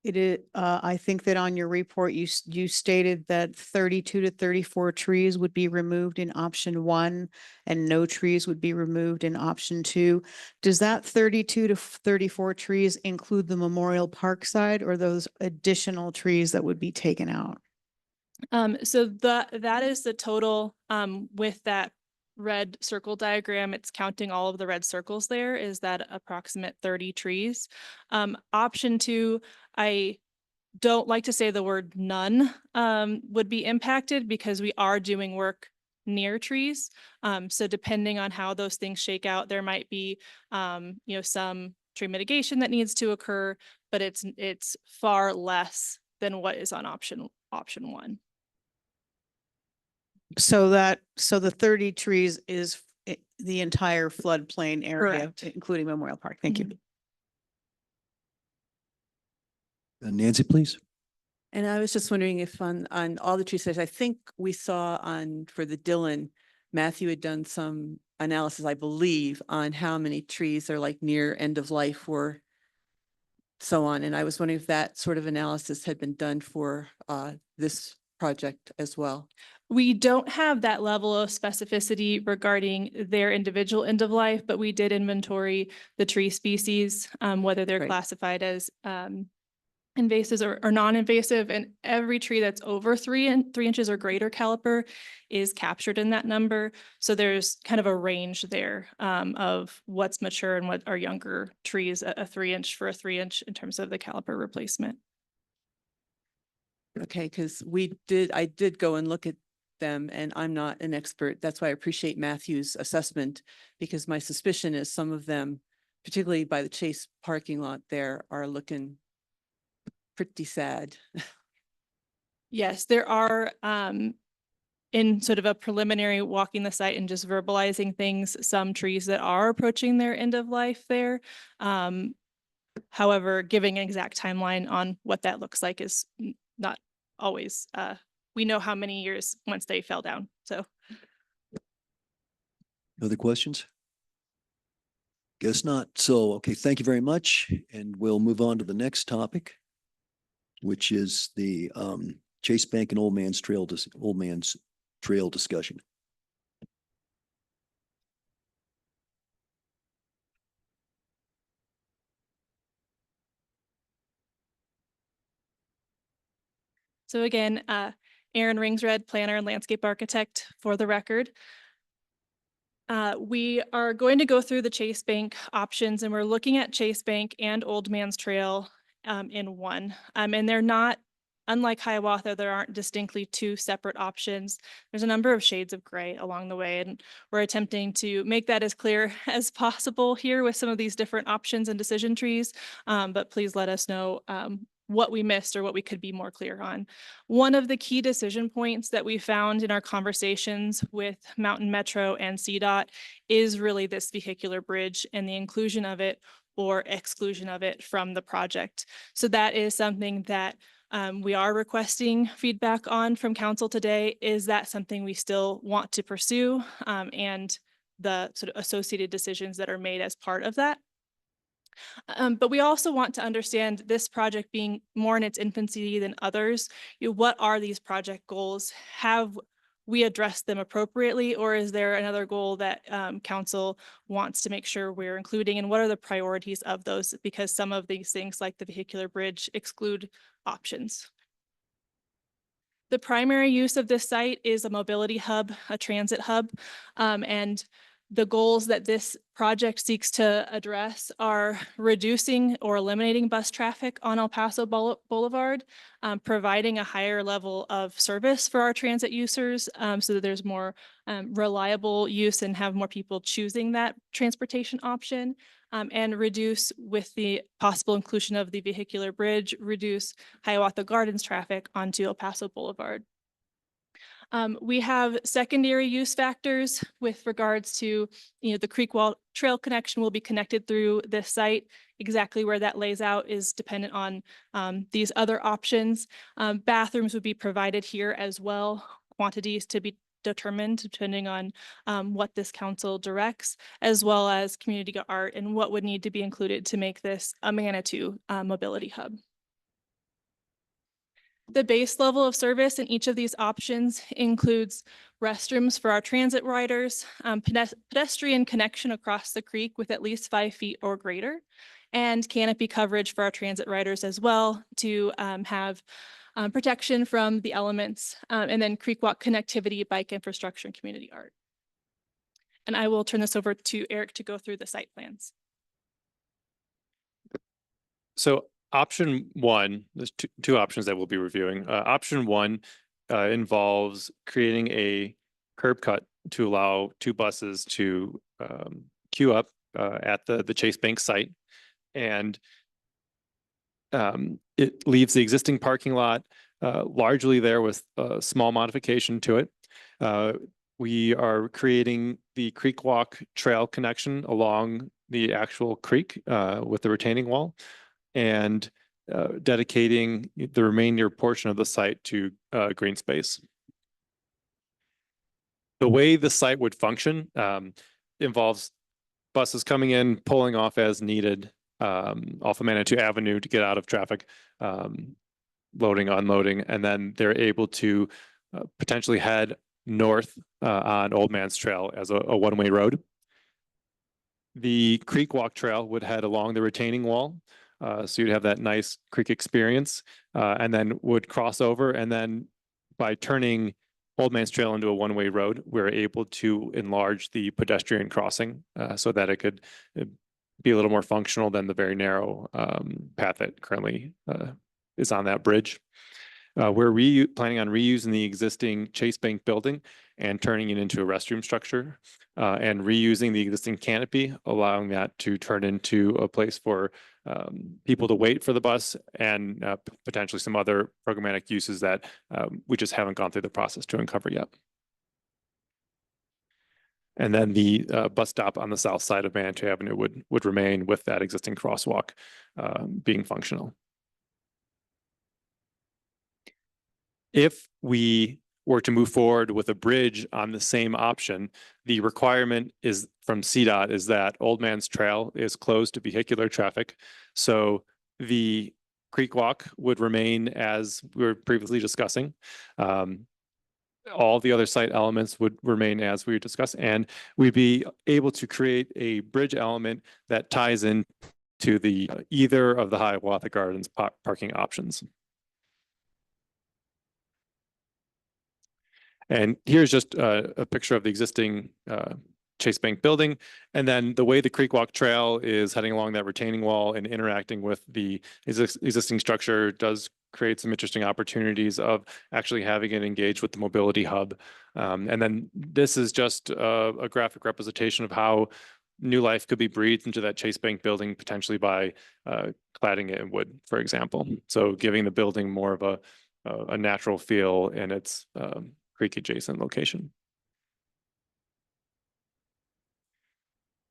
H: I think that on your report, you stated that 32 to 34 trees would be removed in option 1 and no trees would be removed in option 2. Does that 32 to 34 trees include the Memorial Park side or those additional trees that would be taken out?
L: So that is the total, with that red circle diagram. It's counting all of the red circles there, is that approximate 30 trees. Option 2, I don't like to say the word none, would be impacted because we are doing work near trees. So depending on how those things shake out, there might be, some tree mitigation that needs to occur, but it's far less than what is on option 1.
H: So the 30 trees is the entire floodplain area,
L: Correct.
H: including Memorial Park. Thank you.
A: Nancy, please.
K: And I was just wondering if on all the tree sites, I think we saw for the Dillon, Matthew had done some analysis, I believe, on how many trees are like near end of life or so on. And I was wondering if that sort of analysis had been done for this project as well.
L: We don't have that level of specificity regarding their individual end of life, but we did inventory the tree species, whether they're
K: Right.
L: classified as invasive or non-invasive, and every tree that's over 3 inches or greater caliper is captured in that number. So there's kind of a range there, of what's mature and what are younger trees, a 3-inch for a 3-inch in terms of the caliper replacement.
K: Okay, because I did go and look at them and I'm not an expert. That's why I appreciate Matthew's assessment, because my suspicion is some of them, particularly by the Chase parking lot there, are looking pretty sad.
L: Yes, there are, in sort of a preliminary walking the site and just verbalizing things, some trees that are approaching their end of life there. However, giving an exact timeline on what that looks like is not always, we know how many years once they fell down, so.
A: Other questions? Guess not. So, okay, thank you very much. And we'll move on to the next topic, which is the Chase Bank and Old Man's Trail discussion.
L: So again, Aaron Ringsred, planner and landscape architect for the record. We are going to go through the Chase Bank options, and we're looking at Chase Bank and Old Man's Trail in one. And they're not, unlike Hiawatha, there aren't distinctly 2 separate options. There's a number of shades of gray along the way, and we're attempting to make that as clear as possible here with some of these different options and decision trees. But please let us know what we missed or what we could be more clear on. One of the key decision points that we found in our conversations with Mountain Metro and CDOT is really this vehicular bridge and the inclusion of it or exclusion of it from the project. So that is something that we are requesting feedback on from council today. Is that something we still want to pursue, and the sort of associated decisions that are made as part of that? But we also want to understand this project being more in its infancy than others. What are these project goals? Have we addressed them appropriately, or is there another goal that council wants to make sure we're including, and what are the priorities of those? Because some of these things like the vehicular bridge exclude options. The primary use of this site is a mobility hub, a transit hub, and the goals that this project seeks to address are reducing or eliminating bus traffic on El Paso Boulevard, providing a higher level of service for our transit users, so that there's more reliable use and have more people choosing that transportation option, and reduce, with the possible inclusion of the vehicular bridge, reduce Hiawatha Gardens traffic onto El Paso Boulevard. We have secondary use factors with regards to, the creek wall trail connection will be connected through this site. Exactly where that lays out is dependent on these other options. Bathrooms would be provided here as well, quantities to be determined depending on what this council directs, as well as community art and what would need to be included to make this a Manitou mobility hub. The base level of service in each of these options includes restrooms for our transit riders, pedestrian connection across the creek with at least 5 feet or greater, and canopy coverage for our transit riders as well to have protection from the elements, and then creek walk connectivity, bike infrastructure, and community art. And I will turn this over to Eric to go through the site plans.
M: So option one, there's two options that we'll be reviewing. Option one involves creating a curb cut to allow 2 buses to queue up at the Chase Bank site. And it leaves the existing parking lot largely there with a small modification to it. We are creating the creek walk trail connection along the actual creek with the retaining wall, and dedicating the remainder portion of the site to green space. The way the site would function involves buses coming in, pulling off as needed off of Manitou Avenue to get out of traffic, loading, unloading, and then they're able to potentially head north on Old Man's Trail as a one-way road. The creek walk trail would head along the retaining wall. So you'd have that nice creek experience, and then would cross over. And then by turning Old Man's Trail into a one-way road, we're able to enlarge the pedestrian crossing so that it could be a little more functional than the very narrow path that currently is on that bridge. We're planning on reusing the existing Chase Bank building and turning it into a restroom structure, and reusing the existing canopy, allowing that to turn into a place for people to wait for the bus, and potentially some other programmatic uses that we just haven't gone through the process to uncover yet. And then the bus stop on the south side of Manitou Avenue would remain with that existing crosswalk being functional. If we were to move forward with a bridge on the same option, the requirement is from CDOT is that Old Man's Trail is closed to vehicular traffic. So the creek walk would remain as we were previously discussing. All the other site elements would remain as we discussed, and we'd be able to create a bridge element that ties in to the either of the Hiawatha Gardens parking options. And here's just a picture of the existing Chase Bank building. And then the way the Creek Walk Trail is heading along that retaining wall and interacting with the existing structure does create some interesting opportunities of actually having it engage with the mobility hub. And then this is just a graphic representation of how new life could be breathed into that Chase Bank building, potentially by cladding it in wood, for example. So giving the building more of a natural feel in its creek adjacent location.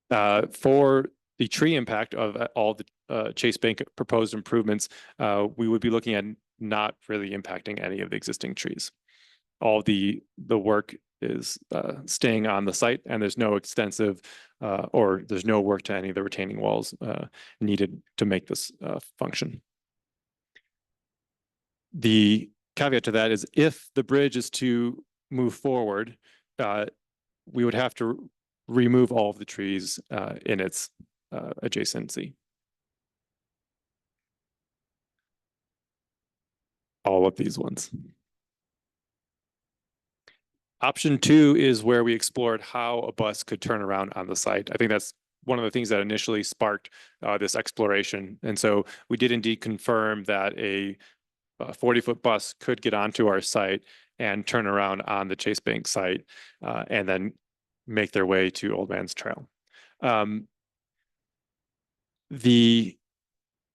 M: For the tree impact of all the Chase Bank proposed improvements, we would be looking at not really impacting any of the existing trees. All the work is staying on the site, and there's no extensive or there's no work to any of the retaining walls needed to make this function. The caveat to that is if the bridge is to move forward, we would have to remove all of the trees in its adjacency. All of these ones. Option 2 is where we explored how a bus could turn around on the site. I think that's one of the things that initially sparked this exploration. And so we did indeed confirm that a 40-foot bus could get onto our site and turn around on the Chase Bank site and then make their way to Old Man's Trail. The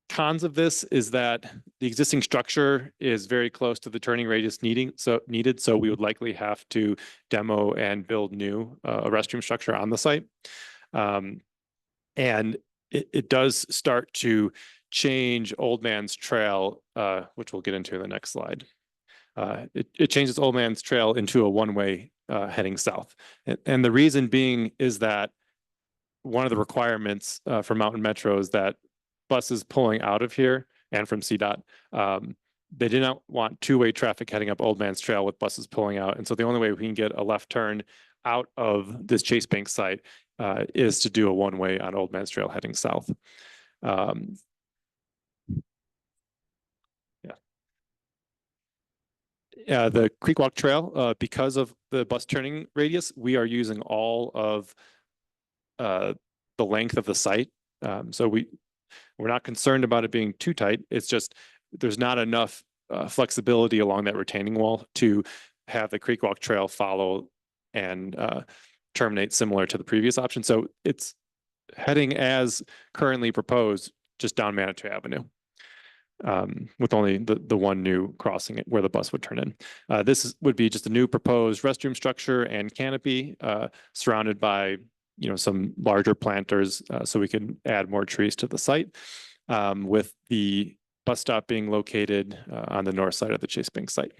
M: cons of this is that the existing structure is very close to the turning radius needed, so we would likely have to demo and build new a restroom structure on the site. And it does start to change Old Man's Trail, which we'll get into in the next slide. It changes Old Man's Trail into a one-way heading south. And the reason being is that one of the requirements for Mountain Metro is that buses pulling out of here and from CDOT, they did not want two-way traffic heading up Old Man's Trail with buses pulling out. And so the only way we can get a left turn out of this Chase Bank site is to do a one-way on Old Man's Trail heading south. The Creek Walk Trail, because of the bus turning radius, we are using all of the length of the site. So we're not concerned about it being too tight. It's just there's not enough flexibility along that retaining wall to have the Creek Walk Trail follow and terminate similar to the previous option. So it's heading as currently proposed, just down Manitou Avenue. With only the one new crossing where the bus would turn in. Would be just a new proposed restroom structure and canopy surrounded by some larger planters so we can add more trees to the site, with the bus stop being located on the north side of the Chase Bank site.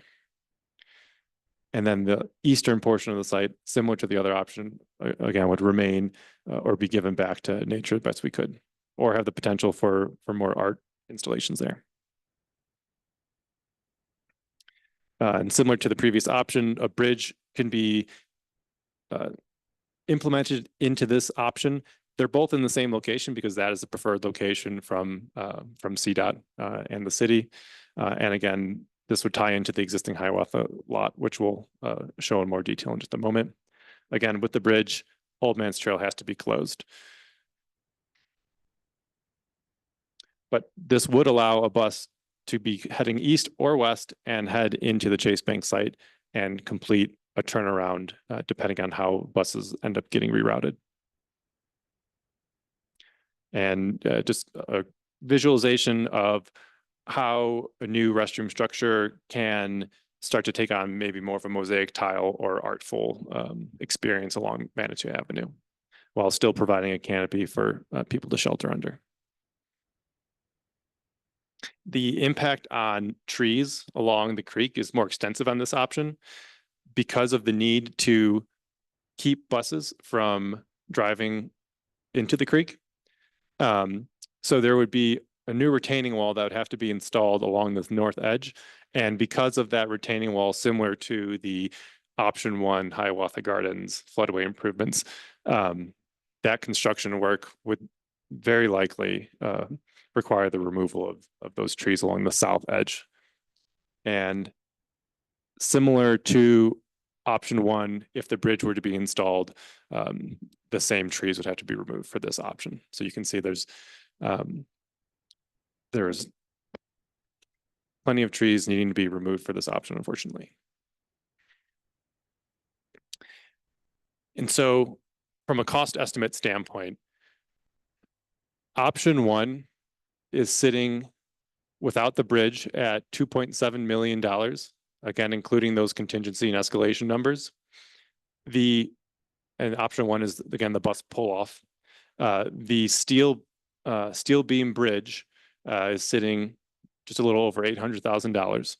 M: And then the eastern portion of the site, similar to the other option, again, would remain or be given back to nature the best we could, or have the potential for more art installations there. And similar to the previous option, a bridge can be implemented into this option. They're both in the same location because that is the preferred location from CDOT and the city. And again, this would tie into the existing Hiawatha lot, which we'll show in more detail in just a moment. Again, with the bridge, Old Man's Trail has to be closed. But this would allow a bus to be heading east or west and head into the Chase Bank site and complete a turnaround, depending on how buses end up getting rerouted. And just a visualization of how a new restroom structure can start to take on maybe more of a mosaic tile or artful experience along Manitou Avenue, while still providing a canopy for people to shelter under. The impact on trees along the creek is more extensive on this option because of the need to keep buses from driving into the creek. So there would be a new retaining wall that would have to be installed along this north edge. And because of that retaining wall, similar to the option one Hiawatha Gardens floodway improvements, that construction work would very likely require the removal of those trees along the south edge. And similar to option one, if the bridge were to be installed, the same trees would have to be removed for this option. So you can see there's plenty of trees needing to be removed for this option, unfortunately. And so from a cost estimate standpoint, option one is sitting without the bridge at $2.7 million, again, including those contingency and escalation numbers. And option one is, again, the bus pull off. The steel beam bridge is sitting just a little over $800,000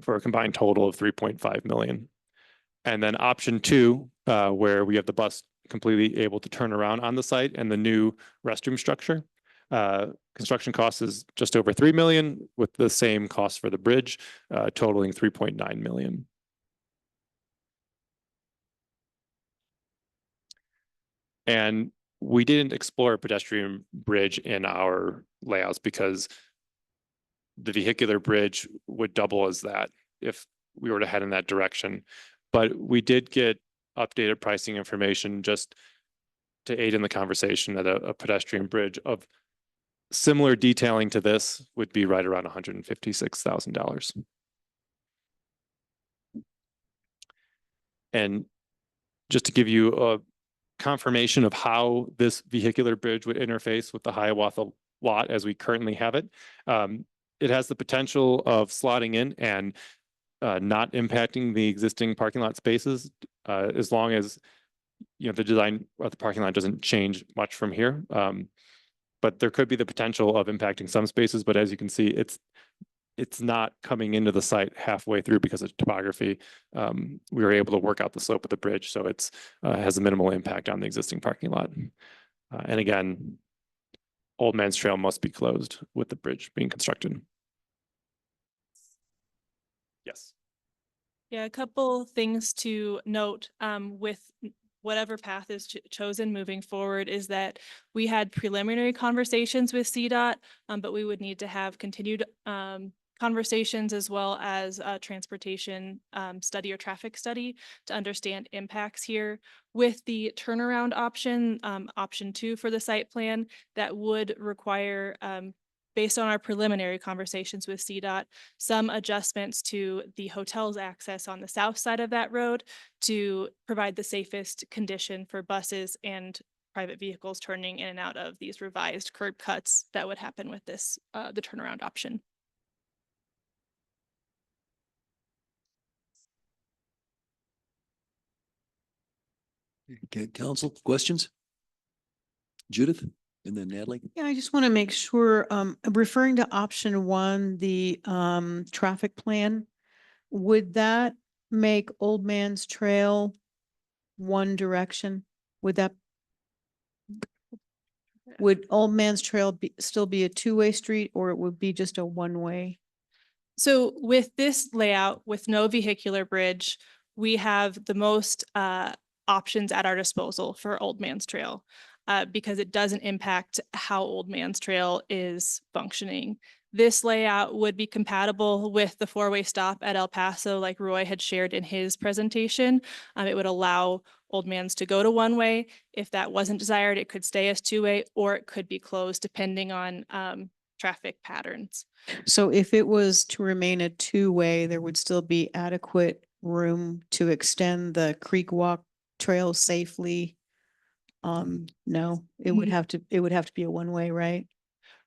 M: for a combined total of $3.5 million. And then option two, where we have the bus completely able to turn around on the site and the new restroom structure. Construction cost is just over $3 million, with the same cost for the bridge, totaling $3.9 million. And we didn't explore a pedestrian bridge in our layouts because the vehicular bridge would double as that if we were to head in that direction. But we did get updated pricing information just to aid in the conversation that a pedestrian bridge of similar detailing to this would be right around $156,000. And just to give you a confirmation of how this vehicular bridge would interface with the Hiawatha lot as we currently have it, it has the potential of slotting in and not impacting the existing parking lot spaces, as long as the design of the parking lot doesn't change much from here. But there could be the potential of impacting some spaces, but as you can see, it's not coming into the site halfway through because of topography. We were able to work out the slope of the bridge, so it's has a minimal impact on the existing parking lot. And again, Old Man's Trail must be closed with the bridge being constructed.
I: Yes.
L: Yeah, a couple things to note with whatever path is chosen moving forward is that we had preliminary conversations with CDOT, but we would need to have continued conversations as well as a transportation study or traffic study to understand impacts here. With the turnaround option, option 2 for the site plan, that would require based on our preliminary conversations with CDOT, some adjustments to the hotel's access on the south side of that road to provide the safest condition for buses and private vehicles turning in and out of these revised curb cuts that would happen with this, the turnaround option.
A: Okay, council, questions? Judith and then Natalie?
H: Yeah, I just want to make sure, referring to option 1, the traffic plan, would that make Old Man's Trail one direction? Would Old Man's Trail still be a two-way street, or it would be just a one-way?
L: So with this layout, with no vehicular bridge, we have the most options at our disposal for Old Man's Trail because it doesn't impact how Old Man's Trail is functioning. This layout would be compatible with the 4-way stop at El Paso, like Roy had shared in his presentation. It would allow Old Man's to go to 1-way. If that wasn't desired, it could stay as 2-way, or it could be closed depending on traffic patterns.
H: So if it was to remain a two-way, there would still be adequate room to extend the Creek Walk Trail safely? No, it would have to be a one-way, right?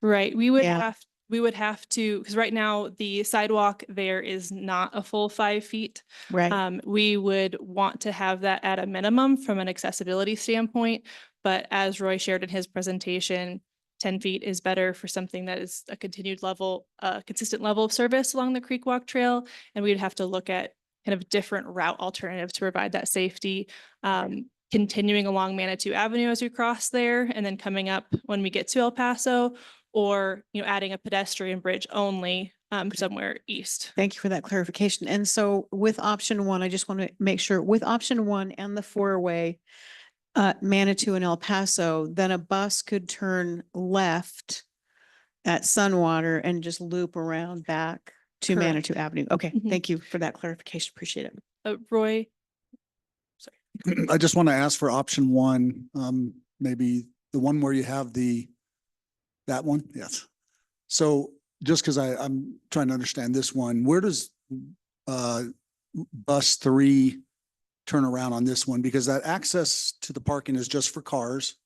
L: Right, we
H: Yeah.
L: would have to, because right now the sidewalk there is not a full 5 feet.
H: Right.
L: We would want to have that at a minimum from an accessibility standpoint, but as Roy shared in his presentation, 10 feet is better for something that is a continued level, consistent level of service along the Creek Walk Trail, and we'd have to look at kind of different route alternatives to provide that safety. Continuing along Manitou Avenue as we cross there, and then coming up when we get to El Paso, or adding a pedestrian bridge only somewhere east.
H: Thank you for that clarification. And so with option 1, I just want to make sure with option 1 and the 4-way, Manitou and El Paso, then a bus could turn left at Sunwater and just loop around back to
L: Correct.
H: Manitou Avenue. Okay,
L: Mhm.
H: thank you for that clarification. Appreciate it.
L: Roy?
C: I just want to ask for option 1, maybe the one where you have that one, yes. So just because I'm trying to understand this one, where does bus 3 turn around on this one? Because that access to the parking is just for cars,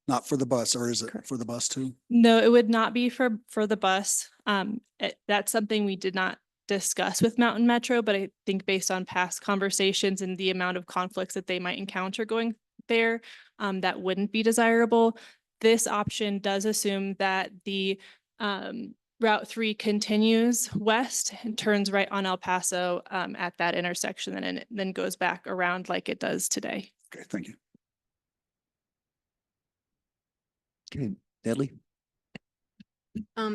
C: not for the bus, or is it
H: Correct.
C: for the bus too?
L: No, it would not be for the bus. That's something we did not discuss with Mountain Metro, but I think based on past conversations and the amount of conflicts that they might encounter going there, that wouldn't be desirable. This option does assume that the Route 3 continues west and turns right on El Paso at that intersection, and it then goes back around like it does today.
C: Okay, thank you.
A: Okay, Natalie?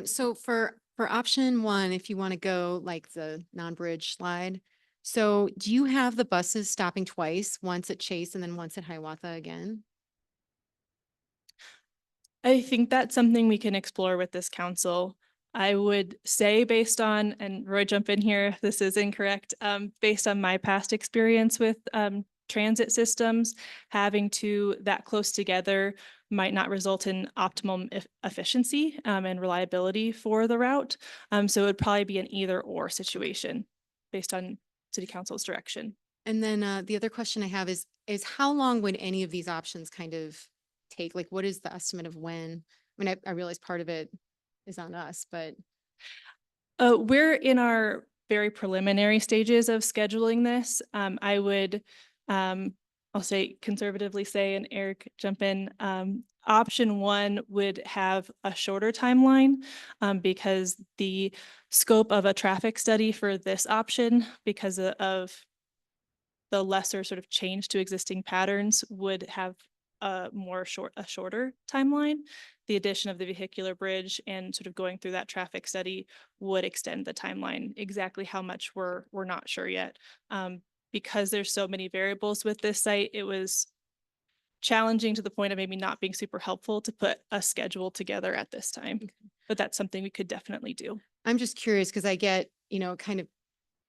N: So for option 1, if you want to go like the non-bridge slide, so do you have the buses stopping twice, once at Chase and then once at Hiawatha again?
L: I think that's something we can explore with this council. I would say based on, and Roy, jump in here if this is incorrect, based on my past experience with transit systems, having two that close together might not result in optimum efficiency and reliability for the route. So it would probably be an either or situation based on city council's direction.
N: And then the other question I have is how long would any of these options kind of take? Like, what is the estimate of when? I mean, I realize part of it is on us, but.
L: We're in our very preliminary stages of scheduling this. I would, I'll say conservatively say, and Eric jump in, option 1 would have a shorter timeline because the scope of a traffic study for this option, because of the lesser sort of change to existing patterns, would have a shorter timeline. The addition of the vehicular bridge and sort of going through that traffic study would extend the timeline. Exactly how much we're not sure yet. Because there's so many variables with this site, it was challenging to the point of maybe not being super helpful to put a schedule together at this time. But that's something we could definitely do.
N: I'm just curious because I get, kind of,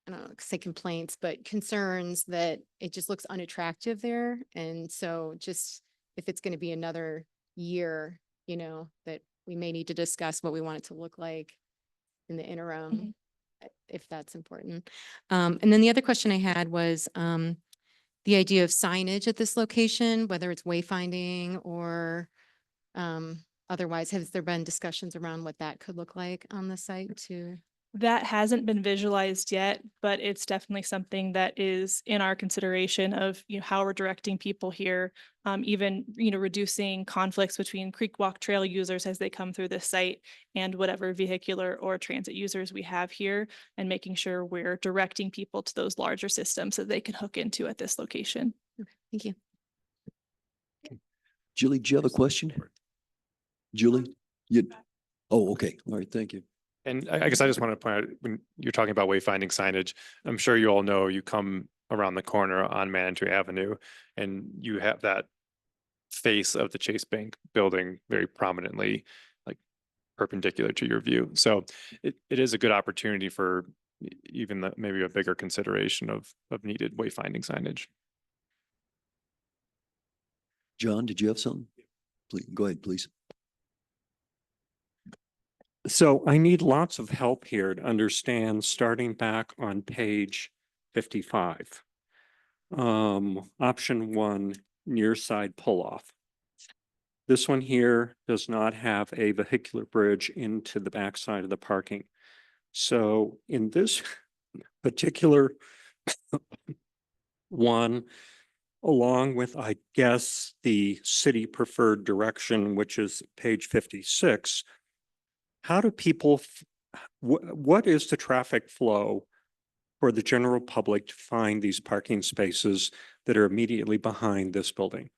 N: I don't know, say complaints, but concerns that it just looks unattractive there. And so just if it's going to be another year, that we may need to discuss what we want it to look like in the interim, if that's important. And then the other question I had was the idea of signage at this location, whether it's wayfinding or otherwise. Has there been discussions around what that could look like on the site too?
L: That hasn't been visualized yet, but it's definitely something that is in our consideration of, how we're directing people here. Even, reducing conflicts between Creek Walk Trail users as they come through this site and whatever vehicular or transit users we have here, and making sure we're directing people to those larger systems that they can hook into at this location.
N: Okay, thank you.
A: Julie, do you have a question? Julie? Oh, okay. All right. Thank you.
M: And I guess I just want to point out, when you're talking about wayfinding signage, I'm sure you all know you come around the corner on Manitou Avenue and you have that face of the Chase Bank building very prominently, like perpendicular to your view. So it is a good opportunity for even maybe a bigger consideration of needed wayfinding signage.
A: John, did you have something? Please, go ahead, please.
I: So I need lots of help here to understand, starting back on page 55. Option 1, near side pull-off. This one here does not have a vehicular bridge into the backside of the parking. So in this particular one, along with, I guess, the city preferred direction, which is page 56, how do people, what is the traffic flow for the general public to find these parking spaces that are immediately behind this building?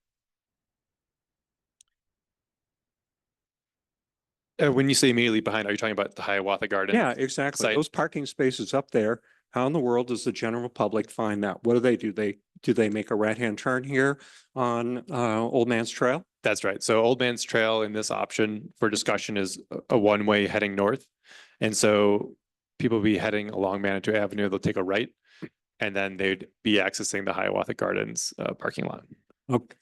M: When you say immediately behind, are you talking about the Hiawatha Garden?
I: Yeah, exactly.
M: site?
I: Those parking spaces up there, how in the world does the general public find that? What do? Do they make a right-hand turn here on Old Man's Trail?
M: That's right. So Old Man's Trail in this option for discussion is a one-way heading north. And so people will be heading along Manitou Avenue, they'll take a right, and then they'd be accessing the Hiawatha Gardens parking lot.
I: Okay.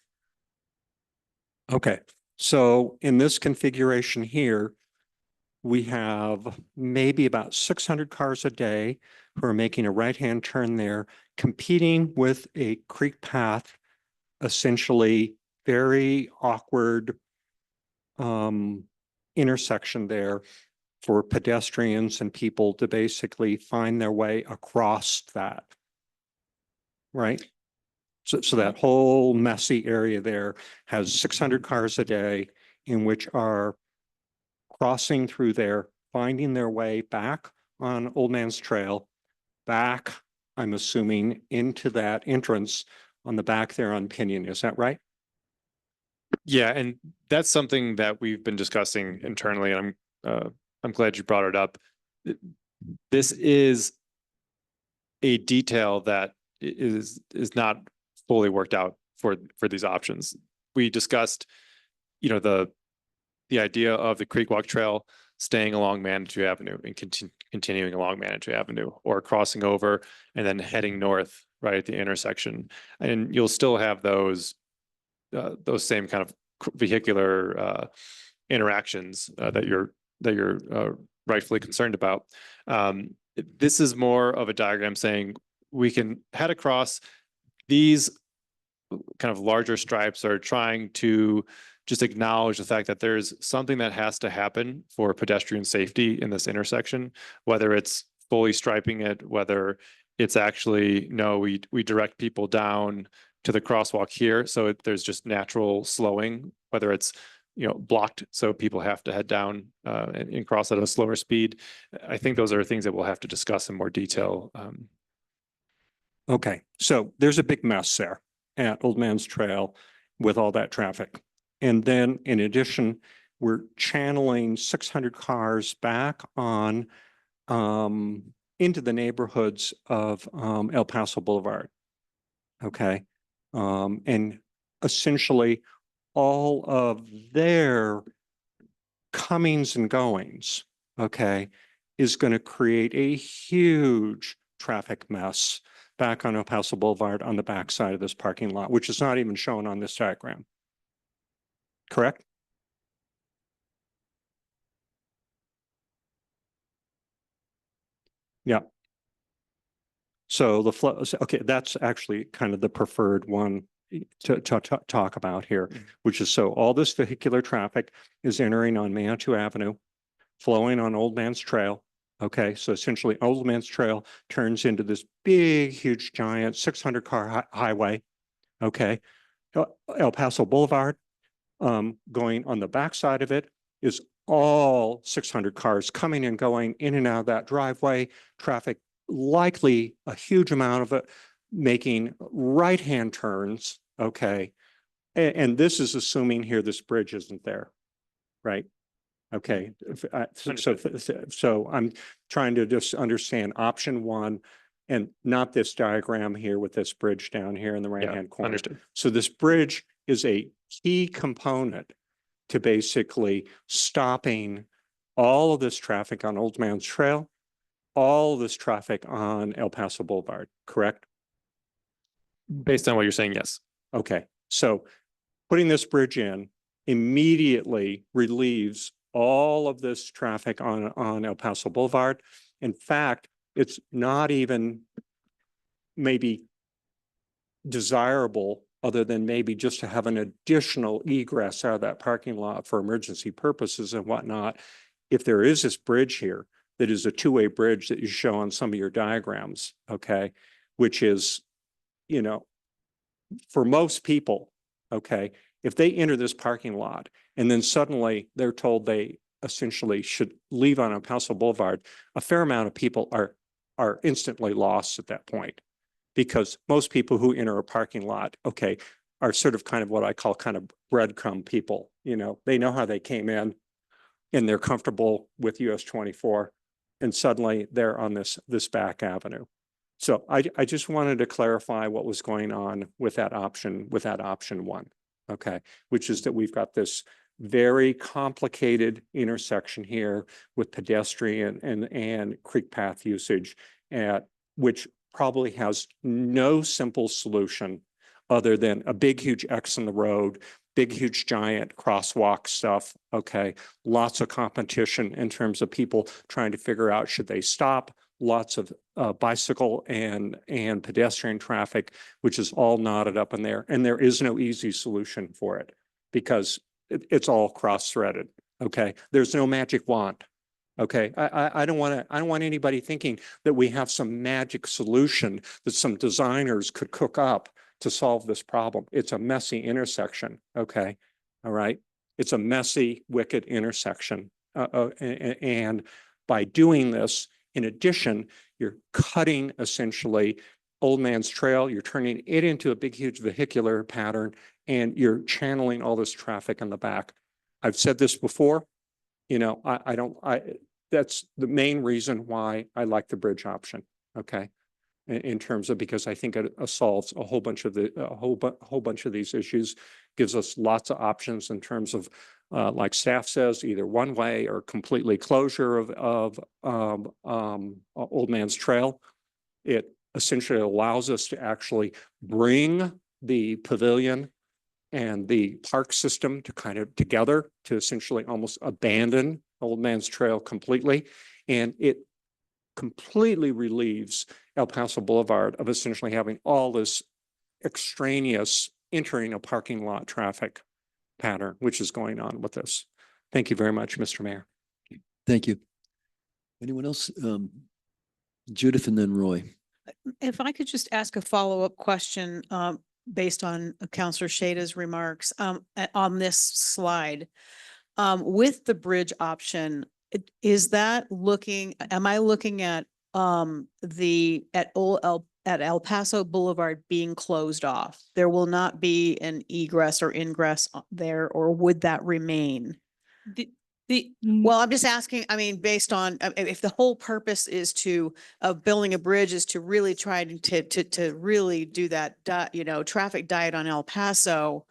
I: Okay. So in this configuration here, we have maybe about 600 cars a day who are making a right-hand turn there, competing with a creek path, essentially very awkward intersection there for pedestrians and people to basically find their way across that. Right? So that whole messy area there has 600 cars a day in which are crossing through there, finding their way back on Old Man's Trail, back, I'm assuming, into that entrance on the back there on Pinion. Is that right?
M: Yeah, and that's something that we've been discussing internally, and I'm glad you brought it up. This is a detail that is not fully worked out for these options. We discussed, the idea of the Creek Walk Trail staying along Manitou Avenue and continuing along Manitou Avenue, or crossing over and then heading north right at the intersection. And you'll still have those same kind of vehicular interactions that you're rightfully concerned about. This is more of a diagram saying we can head across. These kind of larger stripes are trying to just acknowledge the fact that there's something that has to happen for pedestrian safety in this intersection, whether it's fully striping it, whether it's actually, no, we direct people down to the crosswalk here. So there's just natural slowing, whether it's, blocked, so people have to head down and cross at a slower speed. I think those are things that we'll have to discuss in more detail.
I: Okay, so there's a big mess there at Old Man's Trail. with all that traffic. And then in addition, we're channeling 600 cars back on into the neighborhoods of El Paso Boulevard. Okay. And essentially all of their comings and goings, okay, is going to create a huge traffic mess back on El Paso Boulevard on the backside of this parking lot, which is not even shown on this diagram. Correct? Yeah. So the flow, okay, that's actually kind of the preferred one to talk about here, which is so all this vehicular traffic is entering on Manitou Avenue, flowing on Old Man's Trail. Okay, so essentially Old Man's Trail turns into this big, huge, giant 600 car highway. Okay, El Paso Boulevard, going on the backside of it is all 600 cars coming and going in and out of that driveway, traffic, likely a huge amount of it making right-hand turns, okay? And this is assuming here this bridge isn't there, right? Okay, so I'm trying to just understand option one and not this diagram here with this bridge down here in the right-hand corner.
M: Understood.
I: So this bridge is a key component to basically stopping all of this traffic on Old Man's Trail, all of this traffic on El Paso Boulevard, correct?
M: Based on what you're saying, yes.
I: Okay, so putting this bridge in immediately relieves all of this traffic on El Paso Boulevard. In fact, it's not even maybe desirable other than maybe just to have an additional egress out of that parking lot for emergency purposes and whatnot. If there is this bridge here that is a two-way bridge that you show on some of your diagrams, okay, which is, you know, for most people, okay, if they enter this parking lot and then suddenly they're told they essentially should leave on El Paso Boulevard, a fair amount of people are instantly lost at that point. Because most people who enter a parking lot, okay, are sort of kind of what I call kind of breadcrumb people. You know, they know how they came in and they're comfortable with US 24 and suddenly they're on this back avenue. So I just wanted to clarify what was going on with that option one, okay, which is that we've got this very complicated intersection here with pedestrian and creek path usage at which probably has no simple solution other than a big, huge X in the road, big, huge, giant crosswalk stuff. Okay. Lots of competition in terms of people trying to figure out, should they stop? Lots of bicycle and pedestrian traffic, which is all knotted up in there. And there is no easy solution for it because it's all cross-threaded. Okay. There's no magic wand. Okay, I don't want anybody thinking that we have some magic solution that some designers could cook up to solve this problem. It's a messy intersection. Okay, all right. It's a messy, wicked intersection. And by doing this, in addition, you're cutting essentially Old Man's Trail. You're turning it into a big, huge vehicular pattern, and you're channeling all this traffic in the back. I've said this before. You know, that's the main reason why I like the bridge option. Okay. In terms of, because I think it solves a whole bunch of whole bunch of these issues, gives us lots of options in terms of, like staff says, either one way or completely closure of Old Man's Trail. It essentially allows us to actually bring the pavilion and the park system to kind of together to essentially almost abandon Old Man's Trail completely. And it completely relieves El Paso Boulevard of essentially having all this extraneous entering a parking lot traffic pattern, which is going on with this. Thank you very much, Mr. Mayor.
A: Thank you. Anyone else? Judith and then Roy.
H: If I could just ask a follow-up question, based on Counselor Shada's remarks, on this slide. With the bridge option, am I looking at, at at El Paso Boulevard being closed off. There will not be an egress or ingress there, or would that remain?
L: The,
H: Well, I'm just asking, I mean, based on, if the whole purpose is of building a bridge is to really try to really do that, traffic diet on El Paso,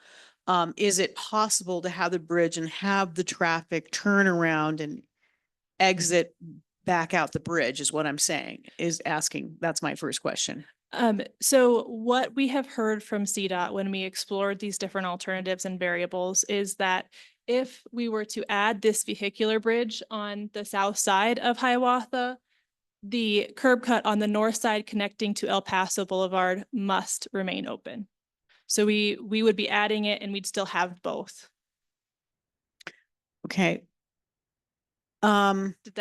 H: is it possible to have the bridge and have the traffic turn around and exit back out the bridge is what I'm saying, is asking. That's my first question.
L: So what we have heard from CDOT when we explored these different alternatives and variables is that if we were to add this vehicular bridge on the south side of Hiawatha, the curb cut on the north side connecting to El Paso Boulevard must remain open. So we would be adding it and we'd still have both.
H: Okay.
L: Did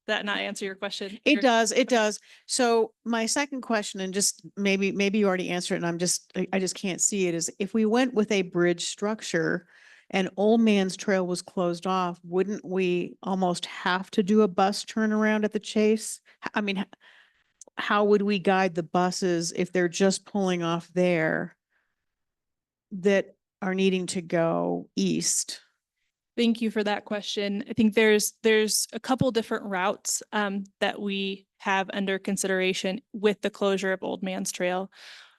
L: that not answer your question?
H: It does. It does. So my second question, and just maybe you already answered it, and I just can't see it, is if we went with a bridge structure and Old Man's Trail was closed off, wouldn't we almost have to do a bus turnaround at the Chase? I mean, how would we guide the buses if they're just pulling off there that are needing to go east?
L: Thank you for that question. I think there's a couple different routes that we have under consideration with the closure of Old Man's Trail.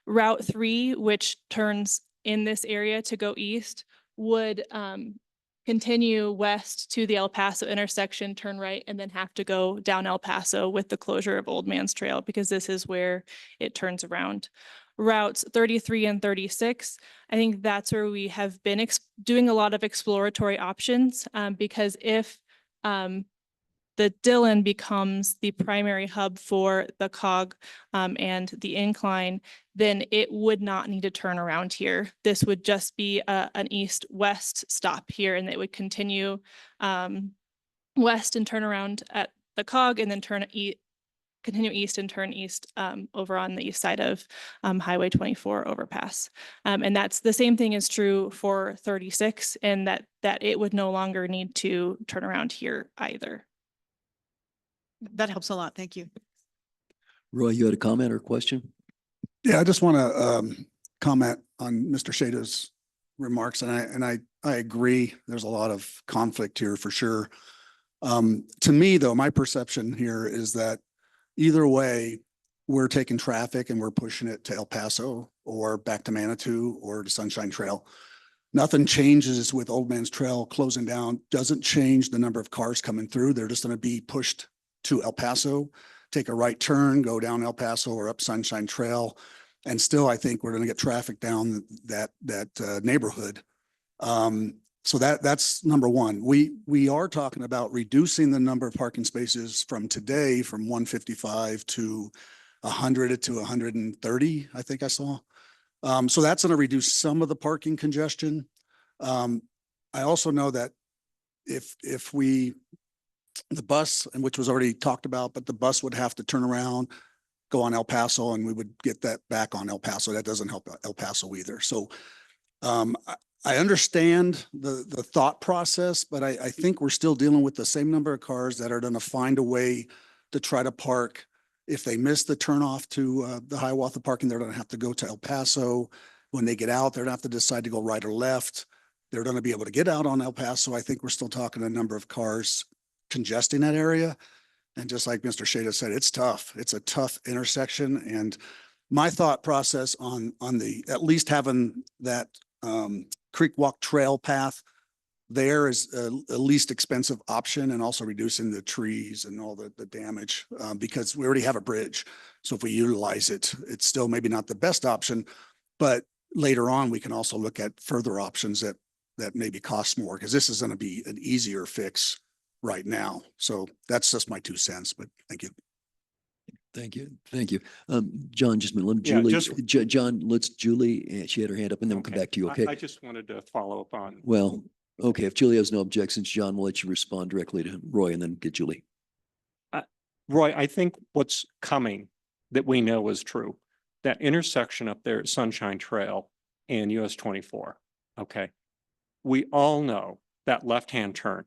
L: Route 3, which turns in this area to go east, would continue west to the El Paso intersection, turn right, and then have to go down El Paso with the closure of Old Man's Trail, because this is where it turns around. Routes 33 and 36, I think that's where we have been doing a lot of exploratory options, because if the Dillon becomes the primary hub for the COG and the incline, then it would not need to turn around here. This would just be an east-west stop here, and it would continue west and turn around at the COG, and then continue east and turn east over on the east side of Highway 24 overpass. And that's the same thing is true for 36, and that it would no longer need to turn around here either.
H: That helps a lot. Thank you.
A: Roy, you had a comment or question?
C: Yeah, I just want to comment on Mr. Shado's remarks, and I agree. There's a lot of conflict here for sure. To me, though, my perception here is that either way, we're taking traffic and we're pushing it to El Paso or back to Manitou or to Sunshine Trail. Nothing changes with Old Man's Trail closing down. Doesn't change the number of cars coming through. They're just going to be pushed to El Paso, take a right turn, go down El Paso or up Sunshine Trail. And still, I think we're going to get traffic down that neighborhood. So that's number one. We are talking about reducing the number of parking spaces from today from 155 to 100 to 130, I think I saw. So that's going to reduce some of the parking congestion. I also know that if the bus, and which was already talked about, but the bus would have to turn around, go on El Paso, and we would get that back on El Paso. That doesn't help El Paso either. So I understand the thought process, but I think we're still dealing with the same number of cars that are going to find a way to try to park. If they miss the turnoff to the Hiawatha parking, they're going to have to go to El Paso. When they get out, they're going to have to decide to go right or left. They're going to be able to get out on El Paso. I think we're still talking a number of cars congesting that area. And just like Mr. Shada said, it's tough. It's a tough intersection. And my thought process on the, at least having that Creek Walk Trail path there is a least expensive option, and also reducing the trees and all the damage because we already have a bridge. So if we utilize it, it's still maybe not the best option, but later on, we can also look at further options that maybe cost more, because this is going to be an easier fix right now. So that's just my 2 cents, but thank you.
A: Thank you. Thank you. John, just a minute.
I: Yeah,
A: Julie, John, let's Julie, she had her hand up, and then we'll come back to you. Okay.
I: I just wanted to follow up on.
A: Well, okay. If Julie has no objections, John, we'll let you respond directly to Roy and then get Julie.
I: Roy, I think what's coming that we know is true, that intersection up there at Sunshine Trail and US 24. Okay. We all know that left-hand turn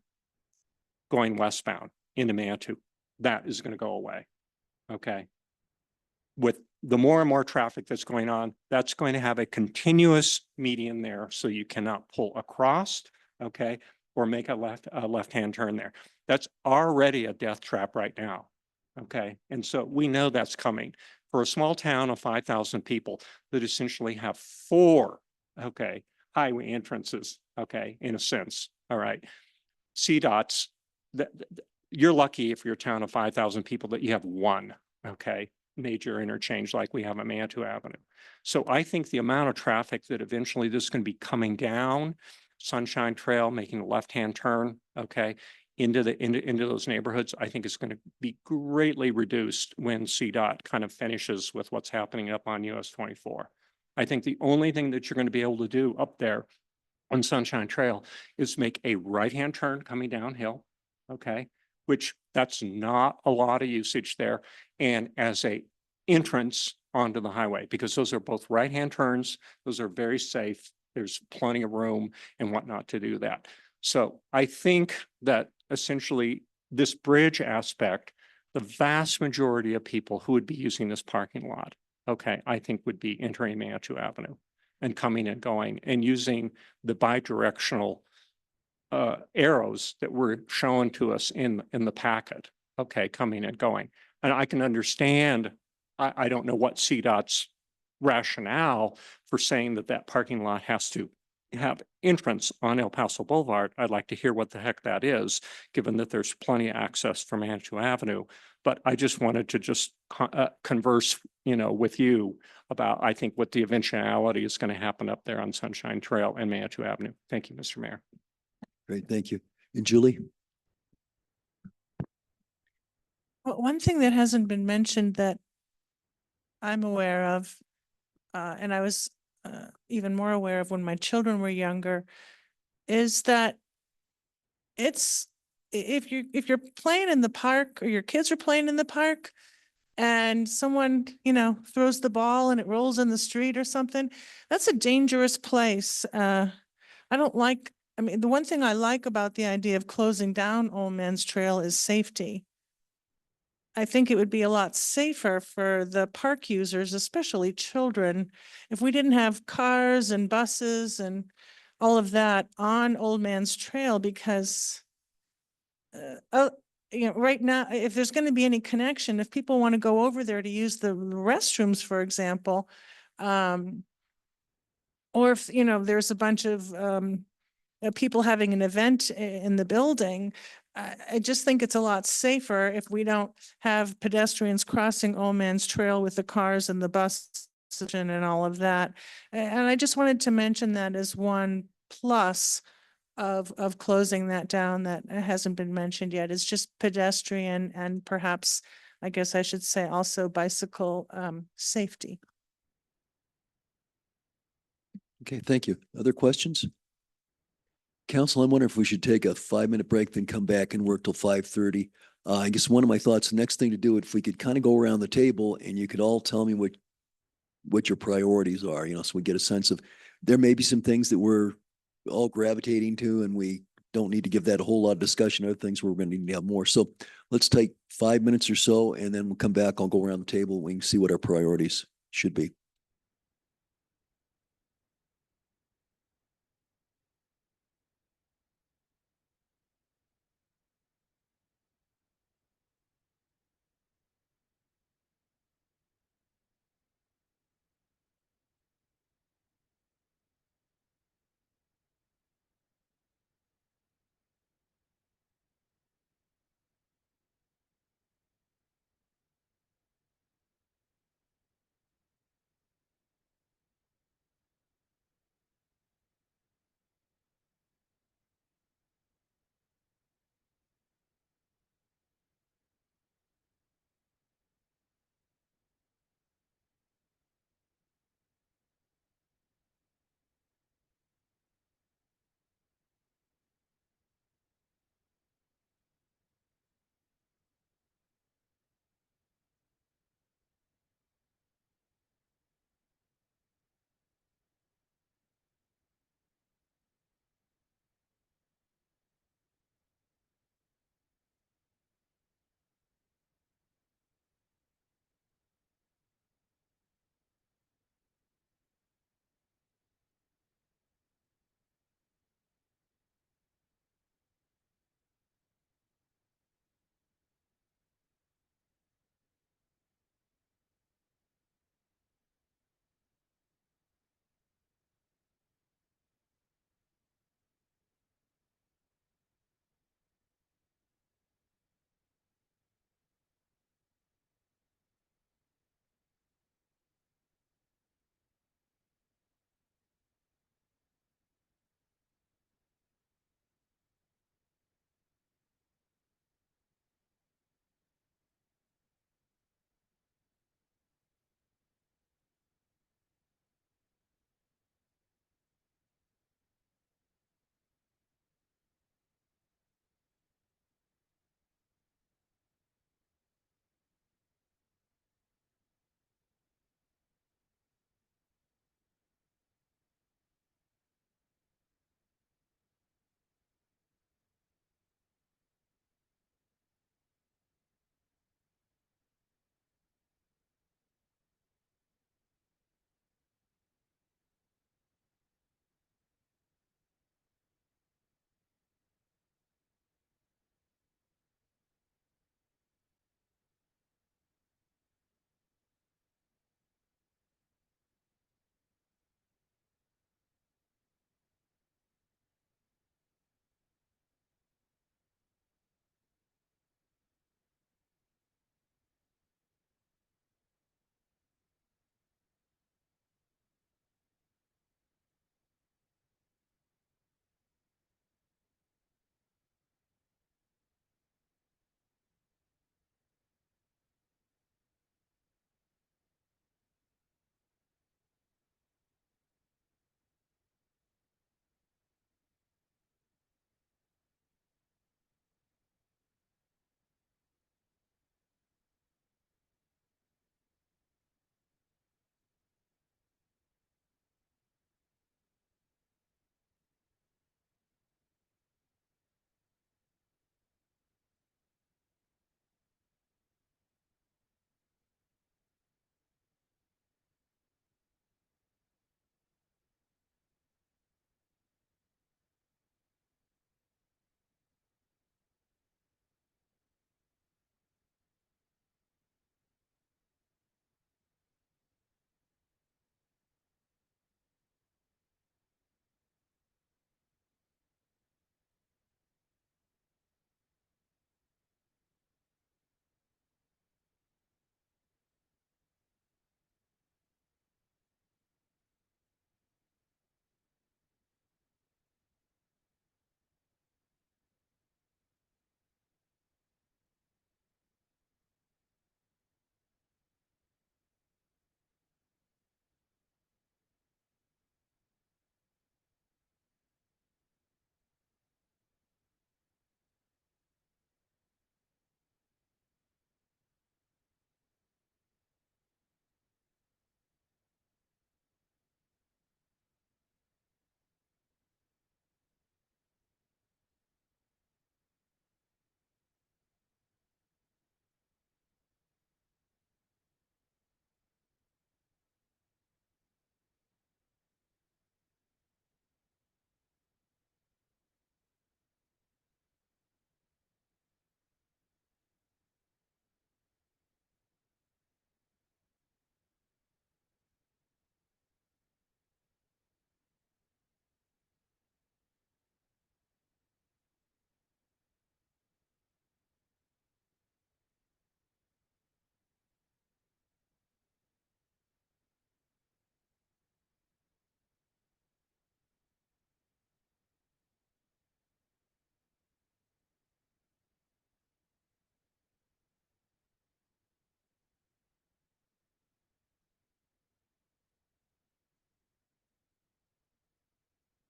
I: going westbound into Manitou, that is going to go away. Okay. with the more and more traffic that's going on, that's going to have a continuous median there. So you cannot pull across, okay, or make a left-hand turn there. That's already a death trap right now. Okay. And so we know that's coming for a small town of 5,000 people that essentially have 4, okay, highway entrances, okay, in a sense. All right. CDOTs, you're lucky if you're a town of 5,000 people that you have 1, okay, major interchange like we have at Manitou Avenue. So I think the amount of traffic that eventually this is going to be coming down Sunshine Trail, making a left-hand turn, okay, into those neighborhoods, I think is going to be greatly reduced when CDOT kind of finishes with what's happening up on US 24. I think the only thing that you're going to be able to do up there on Sunshine Trail is make a right-hand turn coming downhill, okay, which that's not a lot of usage there, and as a entrance onto the highway, because those are both right-hand turns. Those are very safe. There's plenty of room and whatnot to do that. So I think that essentially this bridge aspect, the vast majority of people who would be using this parking lot, okay, I think would be entering Manitou Avenue and coming and going and using the bidirectional arrows that were shown to us in the packet, okay, coming and going. And I can understand, I don't know what CDOT's rationale for saying that that parking lot has to have entrance on El Paso Boulevard. I'd like to hear what the heck that is, given that there's plenty of access from Manitou Avenue. But I just wanted to just converse, with you about, I think, what the eventuality is going to happen up there on Sunshine Trail and Manitou Avenue. Thank you, Mr. Mayor.
A: Great, thank you. And Julie?
E: Well, one thing that hasn't been mentioned that I'm aware of, and I was even more aware of when my children were younger, is that if you're playing in the park or your kids are playing in the park and someone, throws the ball and it rolls in the street or something, that's a dangerous place. I mean, the one thing I like about the idea of closing down Old Man's Trail is safety. I think it would be a lot safer for the park users, especially children, if we didn't have cars and buses and all of that on Old Man's Trail, because right now, if there's going to be any connection, if people want to go over there to use the restrooms, for example, or if, there's a bunch of people having an event in the building, I just think it's a lot safer if we don't have pedestrians crossing Old Man's Trail with the cars and the bus and all of that. And I just wanted to mention that as one plus of closing that down that hasn't been mentioned yet. It's just pedestrian and perhaps, I guess I should say, also bicycle safety.
A: Okay, thank you. Other questions? Council, I'm wondering if we should take a 5-minute break, then come back and work till 5:30. I guess one of my thoughts, the next thing to do, if we could kind of go around the table and you could all tell me what your priorities are, so we get a sense of, there may be some things that we're all gravitating to and we don't need to give that a whole lot of discussion. Other things we're going to need to have more. So let's take 5 minutes or so and then we'll come back. I'll go around the table. We can see what our priorities should be.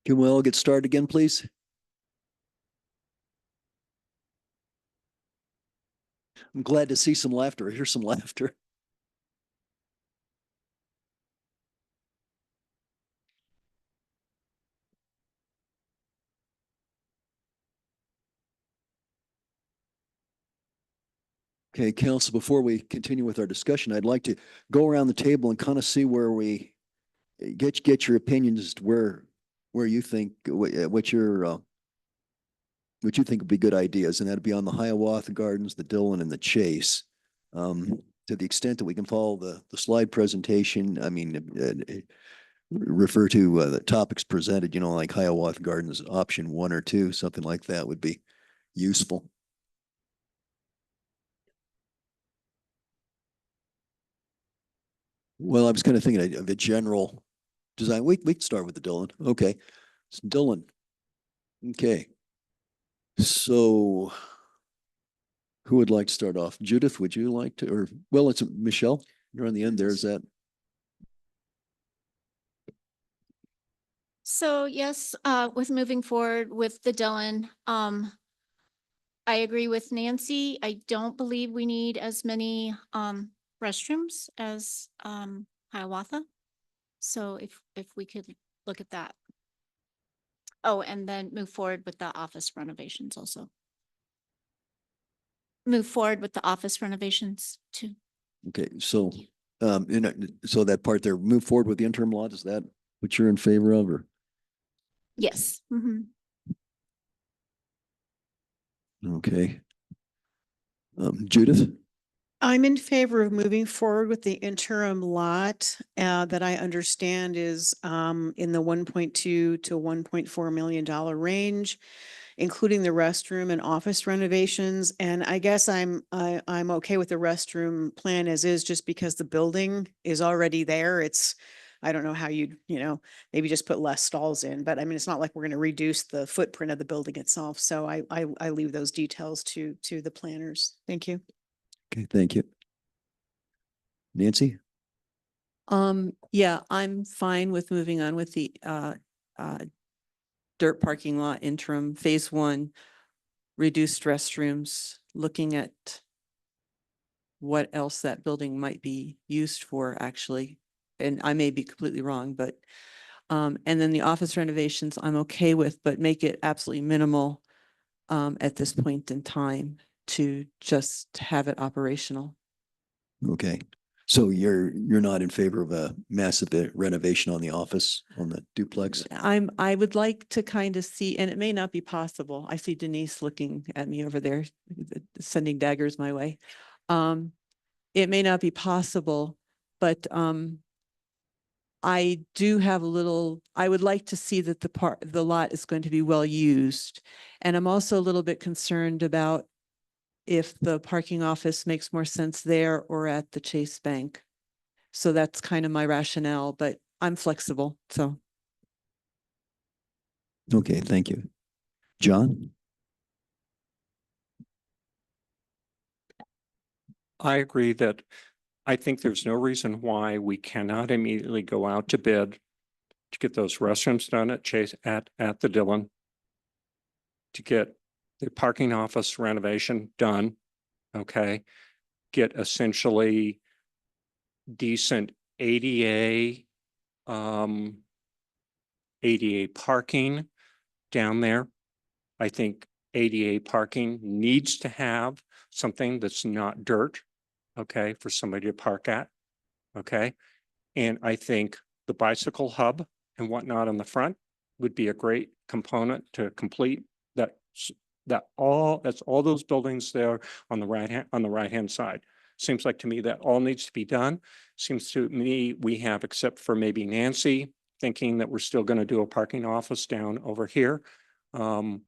A: Can we all get started again, please? I'm glad to see some laughter. I hear some laughter. Okay, council, before we continue with our discussion, I'd like to go around the table and kind of see where we get your opinions as to where you think what you think would be good ideas, and that'd be on the Hiawatha Gardens, the Dillon, and the Chase. To the extent that we can follow the slide presentation, I mean, refer to the topics presented, you know, like Hiawatha Gardens option 1 or 2, something like that would be useful. Well, I was kind of thinking of a general design. We can start with the Dillon. Okay. It's Dillon. Okay. So who would like to start off? Judith, would you like to, or, well, it's Michelle. You're on the end there. Is that?
G: So yes, with moving forward with the Dillon, I agree with Nancy. I don't believe we need as many restrooms as Hiawatha. So if we could look at that. Oh, and then move forward with the office renovations also. Move forward with the office renovations too.
A: Okay. So, so that part there, move forward with the interim lot. Is that what you're in favor of, or?
G: Yes. Mhm.
A: Okay. Judith?
H: I'm in favor of moving forward with the interim lot that I understand is in the 1.2 to $1.4 million range, including the restroom and office renovations. And I guess I'm okay with the restroom plan as is, just because the building is already there. It's, I don't know how you'd, maybe just put less stalls in, but I mean, it's not like we're going to reduce the footprint of the building itself. So I leave those details to the planners. Thank you.
A: Okay. Thank you. Nancy?
K: Yeah, I'm fine with moving on with the dirt parking lot interim phase 1, reduced restrooms, looking at what else that building might be used for, actually. And I may be completely wrong, but and then the office renovations I'm okay with, but make it absolutely minimal at this point in time to just have it operational.
A: Okay. So you're not in favor of a massive renovation on the office, on the duplex?
K: I would like to kind of see, and it may not be possible. I see Denise looking at me over there, sending daggers my way. It may not be possible, but I do have I would like to see that the lot is going to be well used. And I'm also a little bit concerned about if the parking office makes more sense there or at the Chase Bank. So that's kind of my rationale, but I'm flexible, so.
A: Okay, thank you. John?
I: I agree that I think there's no reason why we cannot immediately go out to bid to get those restrooms done at Chase at the Dillon, to get the parking office renovation done. Okay. Get essentially decent ADA parking down there. I think ADA parking needs to have something that's not dirt, okay, for somebody to park at, okay? And I think the bicycle hub and whatnot on the front would be a great component to complete that's all those buildings there on the right hand side. Seems like to me that all needs to be done. Seems to me we have, except for maybe Nancy, thinking that we're still going to do a parking office down over here. I'm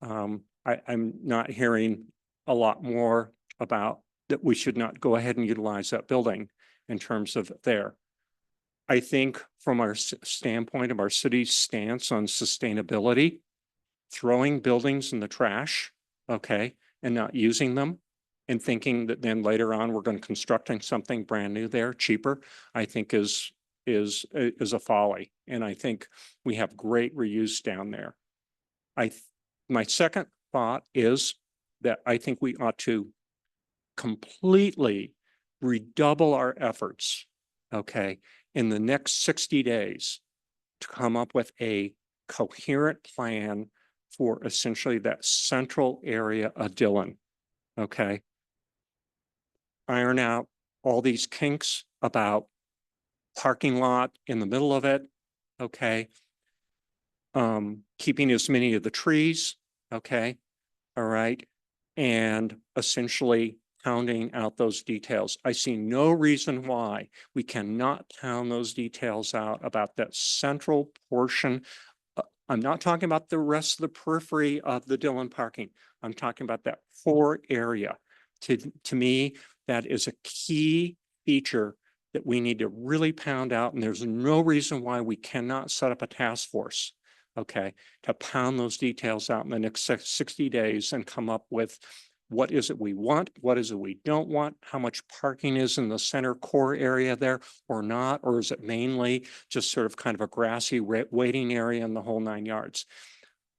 I: not hearing a lot more about that we should not go ahead and utilize that building in terms of there. I think from our standpoint of our city's stance on sustainability, throwing buildings in the trash, okay, and not using them and thinking that then later on we're going to constructing something brand new there, cheaper, I think is is a folly. And I think we have great reuse down there. My second thought is that I think we ought to completely redouble our efforts, okay, in the next 60 days to come up with a coherent plan for essentially that central area of Dillon, okay? Iron out all these kinks about parking lot in the middle of it, okay? Keeping as many of the trees, okay? All right. And essentially pounding out those details. I see no reason why we cannot pound those details out about that central portion. I'm not talking about the rest of the periphery of the Dillon parking. I'm talking about that core area. To me, that is a key feature that we need to really pound out. And there's no reason why we cannot set up a task force, okay, to pound those details out in the next 60 days and come up with what is it we want, what is it we don't want, how much parking is in the center core area there or not, or is it mainly just sort of kind of a grassy waiting area in the whole 9 yards.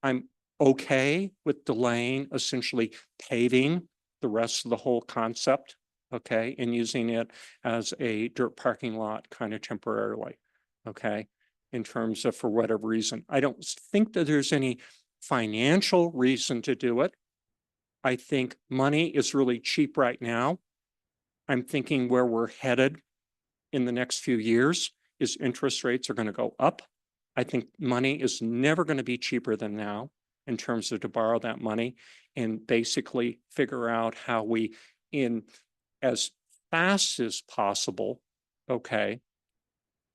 I: I'm okay with delaying essentially paving the rest of the whole concept, okay, and using it as a dirt parking lot kind of temporarily, okay, in terms of for whatever reason. I don't think that there's any financial reason to do it. I think money is really cheap right now. I'm thinking where we're headed in the next few years is interest rates are going to go up. I think money is never going to be cheaper than now in terms of to borrow that money and basically figure out how we, in as fast as possible, okay,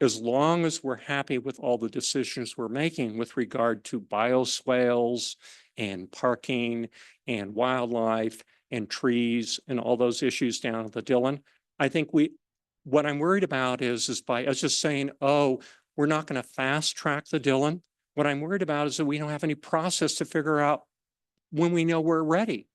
I: as long as we're happy with all the decisions we're making with regard to bioswales and parking and wildlife and trees and all those issues down at the Dillon, I think what I'm worried about is by us just saying, oh, we're not going to fast track the Dillon. What I'm worried about is that we don't have any process to figure out when we know we're ready.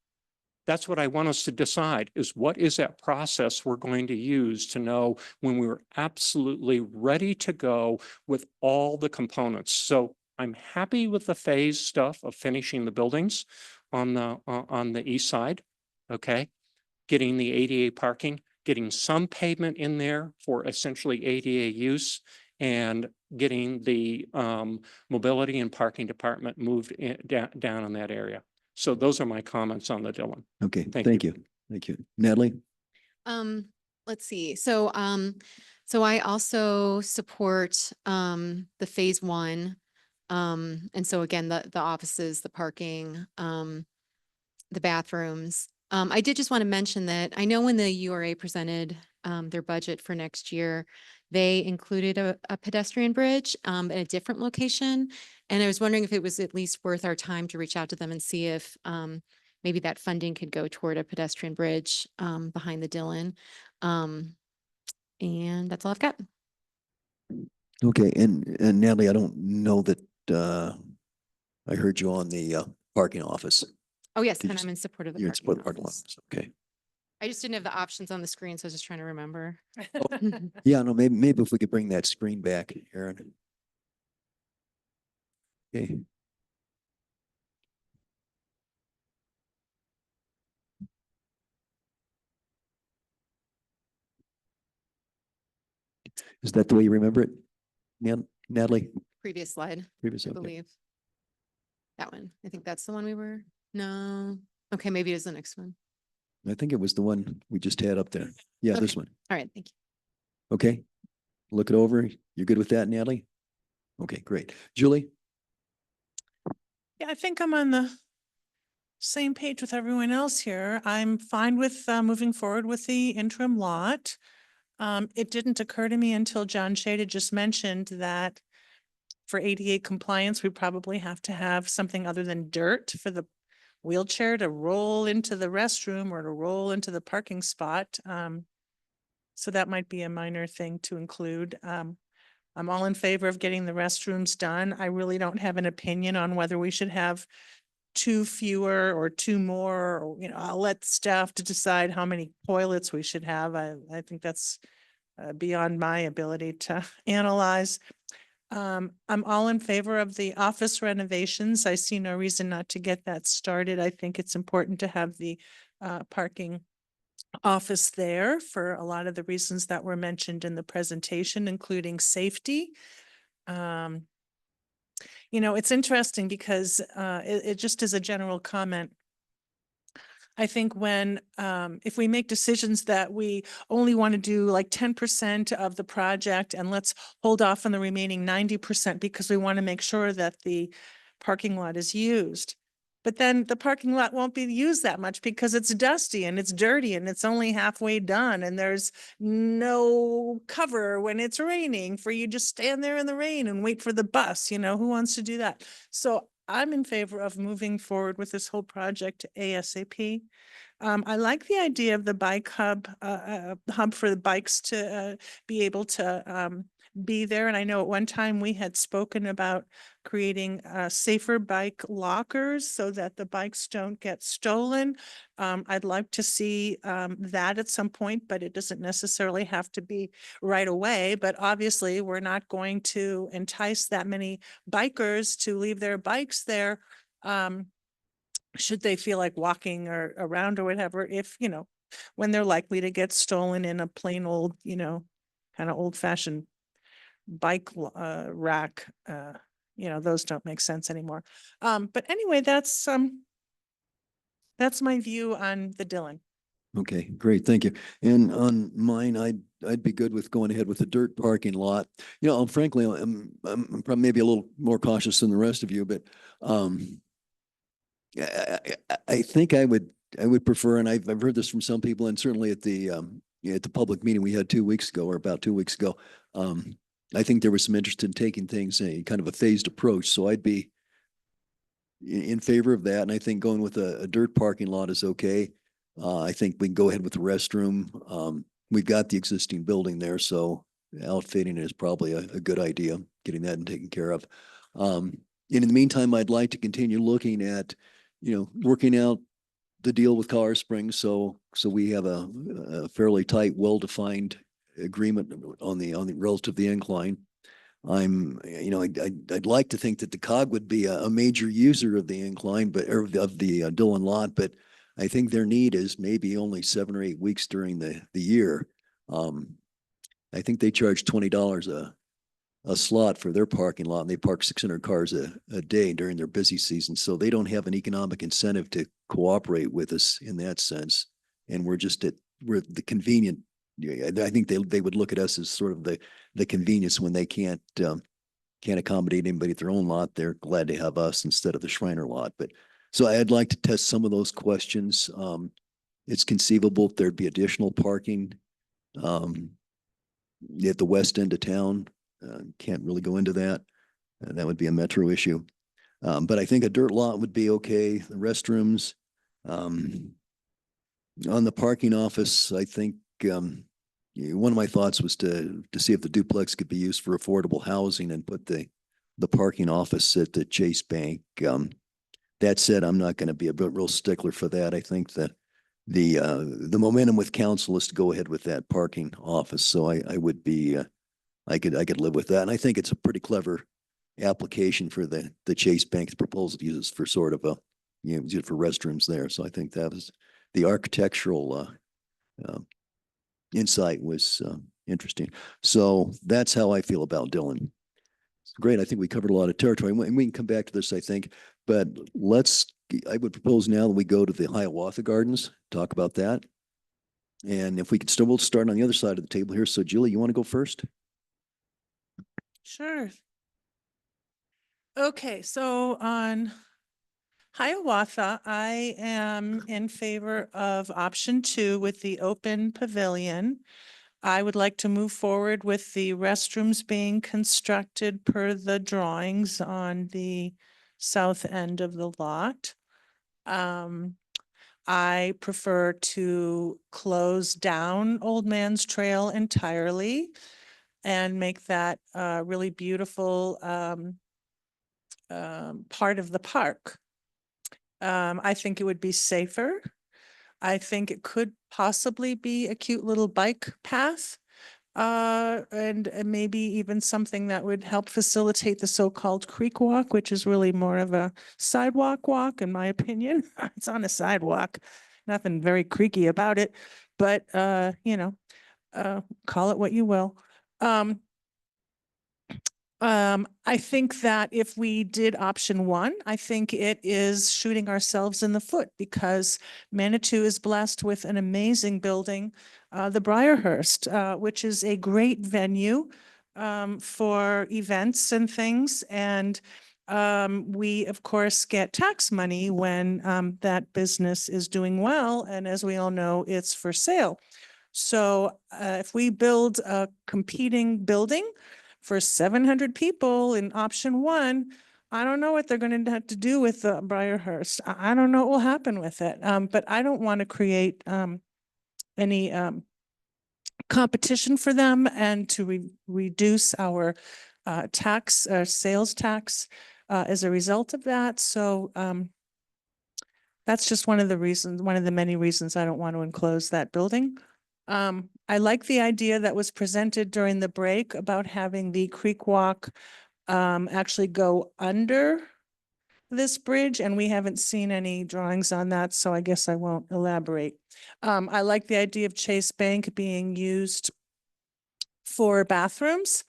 I: That's what I want us to decide is what is that process we're going to use to know when we're absolutely ready to go with all the components. So I'm happy with the phase stuff of finishing the buildings on the east side, okay? Getting the ADA parking, getting some pavement in there for essentially ADA use and getting the mobility and parking department moved down in that area. So those are my comments on the Dillon.
A: Okay,
I: Thank
A: you. Thank you. Natalie?
N: Let's see. So I also support the phase one. And so again, the offices, the parking, the bathrooms. I did just want to mention that I know when the URA presented their budget for next year, they included a pedestrian bridge at a different location. And I was wondering if it was at least worth our time to reach out to them and see if maybe that funding could go toward a pedestrian bridge behind the Dillon. And that's all I've got.
A: Okay, and Natalie, I don't know that I heard you on the parking office.
N: Oh, yes,
A: Did
N: and
A: you
N: I'm in support of the
A: You're in support of the
N: parking
A: parking
N: office.
A: lot. Okay.
N: I just didn't have the options on the screen, so I was just trying to remember.
A: Yeah, no, maybe if we could bring that screen back, Aaron. Okay. Is that the way you remember it, Natalie?
N: Previous slide,
A: Previous,
N: I
A: okay.
N: believe. That one. I think that's the one we were, no. Okay, maybe it is the next one.
A: I think it was the one we just had up there. Yeah, this
N: Okay.
A: one.
N: All right, thank you.
A: Okay. Look it over. You're good with that, Natalie? Okay, great. Julie?
E: Yeah, I think I'm on the same page with everyone else here. I'm fine with moving forward with the interim lot. It didn't occur to me until John Shada just mentioned that for ADA compliance, we probably have to have something other than dirt for the wheelchair to roll into the restroom or to roll into the parking spot. So that might be a minor thing to include. I'm all in favor of getting the restrooms done. I really don't have an opinion on whether we should have 2 fewer or 2 more, or, I'll let staff to decide how many toilets we should have. I think that's beyond my ability to analyze. I'm all in favor of the office renovations. I see no reason not to get that started. I think it's important to have the parking office there for a lot of the reasons that were mentioned in the presentation, including safety. You know, it's interesting because it just is a general comment. I think when, if we make decisions that we only want to do like 10% of the project and let's hold off on the remaining 90% because we want to make sure that the parking lot is used. But then the parking lot won't be used that much because it's dusty and it's dirty and it's only halfway done and there's no cover when it's raining for you just stand there in the rain and wait for the bus, you know, who wants to do that? So I'm in favor of moving forward with this whole project ASAP. I like the idea of the bike hub, hub for the bikes to be able to be there. And I know at one time we had spoken about creating safer bike lockers so that the bikes don't get stolen. I'd like to see that at some point, but it doesn't necessarily have to be right away. But obviously, we're not going to entice that many bikers to leave their bikes there. Should they feel like walking or around or whatever, if, you know, when they're likely to get stolen in a plain old, you know, kind of old fashioned bike rack, you know, those don't make sense anymore. But anyway, that's my view on the Dillon.
A: Okay, great, thank you. And on mine, I'd be good with going ahead with the dirt parking lot. You know, frankly, I'm probably maybe a little more cautious than the rest of you, but I think I would prefer, and I've heard this from some people, and certainly at the public meeting we had 2 weeks ago, or about 2 weeks ago, I think there was some interest in taking things a kind of a phased approach. So I'd be in favor of that, and I think going with a dirt parking lot is okay. I think we can go ahead with the restroom. We've got the existing building there, so outfitting it is probably a good idea, getting that and taken care of. And in the meantime, I'd like to continue looking at, you know, working out the deal with Colorado Springs. So we have a fairly tight, well-defined agreement on the relative to the incline. You know, I'd like to think that the COG would be a major user of the incline, but or of the Dillon lot, but I think their need is maybe only 7 or 8 weeks during the year. I think they charge $20 a slot for their parking lot, and they park 600 cars a day during their busy season. So they don't have an economic incentive to cooperate with us in that sense. And we're the convenient. I think they would look at us as sort of the convenience when they can't accommodate anybody at their own lot. They're glad to have us instead of the Shriner lot. But so I'd like to test some of those questions. It's conceivable there'd be additional parking at the west end of town. Can't really go into that. That would be a metro issue. But I think a dirt lot would be okay. The restrooms. On the parking office, I think one of my thoughts was to see if the duplex could be used for affordable housing and put the parking office at the Chase Bank. That said, I'm not going to be a real stickler for that. I think that the momentum with council is to go ahead with that parking office. So I would be I could live with that. And I think it's a pretty clever application for the Chase Bank. The proposal uses for sort of use it for restrooms there. So I think that was the architectural insight was interesting. So that's how I feel about Dillon. Great. I think we covered a lot of territory, and we can come back to this, I think. But I would propose now that we go to the Hiawatha Gardens, talk about that. And if we could we'll start on the other side of the table here. So Julie, you want to go first?
E: Sure. Okay, so on Hiawatha, I am in favor of option 2 with the open pavilion. I would like to move forward with the restrooms being constructed per the drawings on the south end of the lot. I prefer to close down Old Man's Trail entirely and make that a really beautiful part of the park. I think it would be safer. I think it could possibly be a cute little bike path. and maybe even something that would help facilitate the so-called creek walk, which is really more of a sidewalk walk, in my opinion. It's on a sidewalk, nothing very creaky about it, but, call it what you will. I think that if we did option one, I think it is shooting ourselves in the foot because Manitou is blessed with an amazing building, the Briarhurst, which is a great venue for events and things. And we, of course, get tax money when that business is doing well. And as we all know, it's for sale. So if we build a competing building for 700 people in option one, I don't know what they're going to have to do with the Briarhurst. I don't know what will happen with it. But I don't want to create any competition for them and to reduce our sales tax as a result of that. So that's just one of the reasons, one of the many reasons I don't want to enclose that building. I like the idea that was presented during the break about having the creek walk actually go under this bridge, and we haven't seen any drawings on that, so I guess I won't elaborate. I like the idea of Chase Bank being used for bathrooms.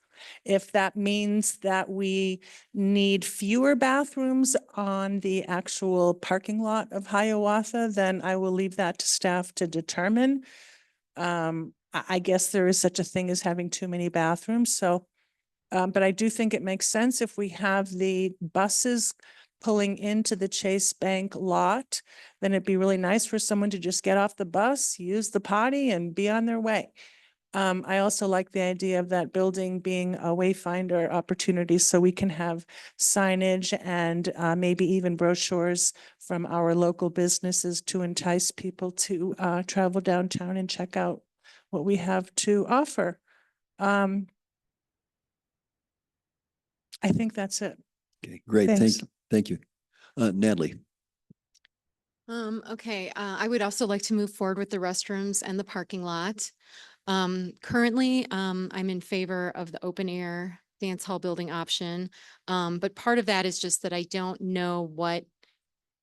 E: If that means that we need fewer bathrooms on the actual parking lot of Hiawatha, then I will leave that to staff to determine. I guess there is such a thing as having too many bathrooms, so, but I do think it makes sense if we have the buses pulling into the Chase Bank lot, then it'd be really nice for someone to just get off the bus, use the potty and be on their way. I also like the idea of that building being a wayfinder opportunity so we can have signage and maybe even brochures from our local businesses to entice people to travel downtown and check out what we have to offer. I think that's it.
A: Okay, great.
E: Thanks.
A: Thank you. Natalie.
N: Okay, I would also like to move forward with the restrooms and the parking lot. Currently, I'm in favor of the open air dance hall building option. But part of that is just that I don't know what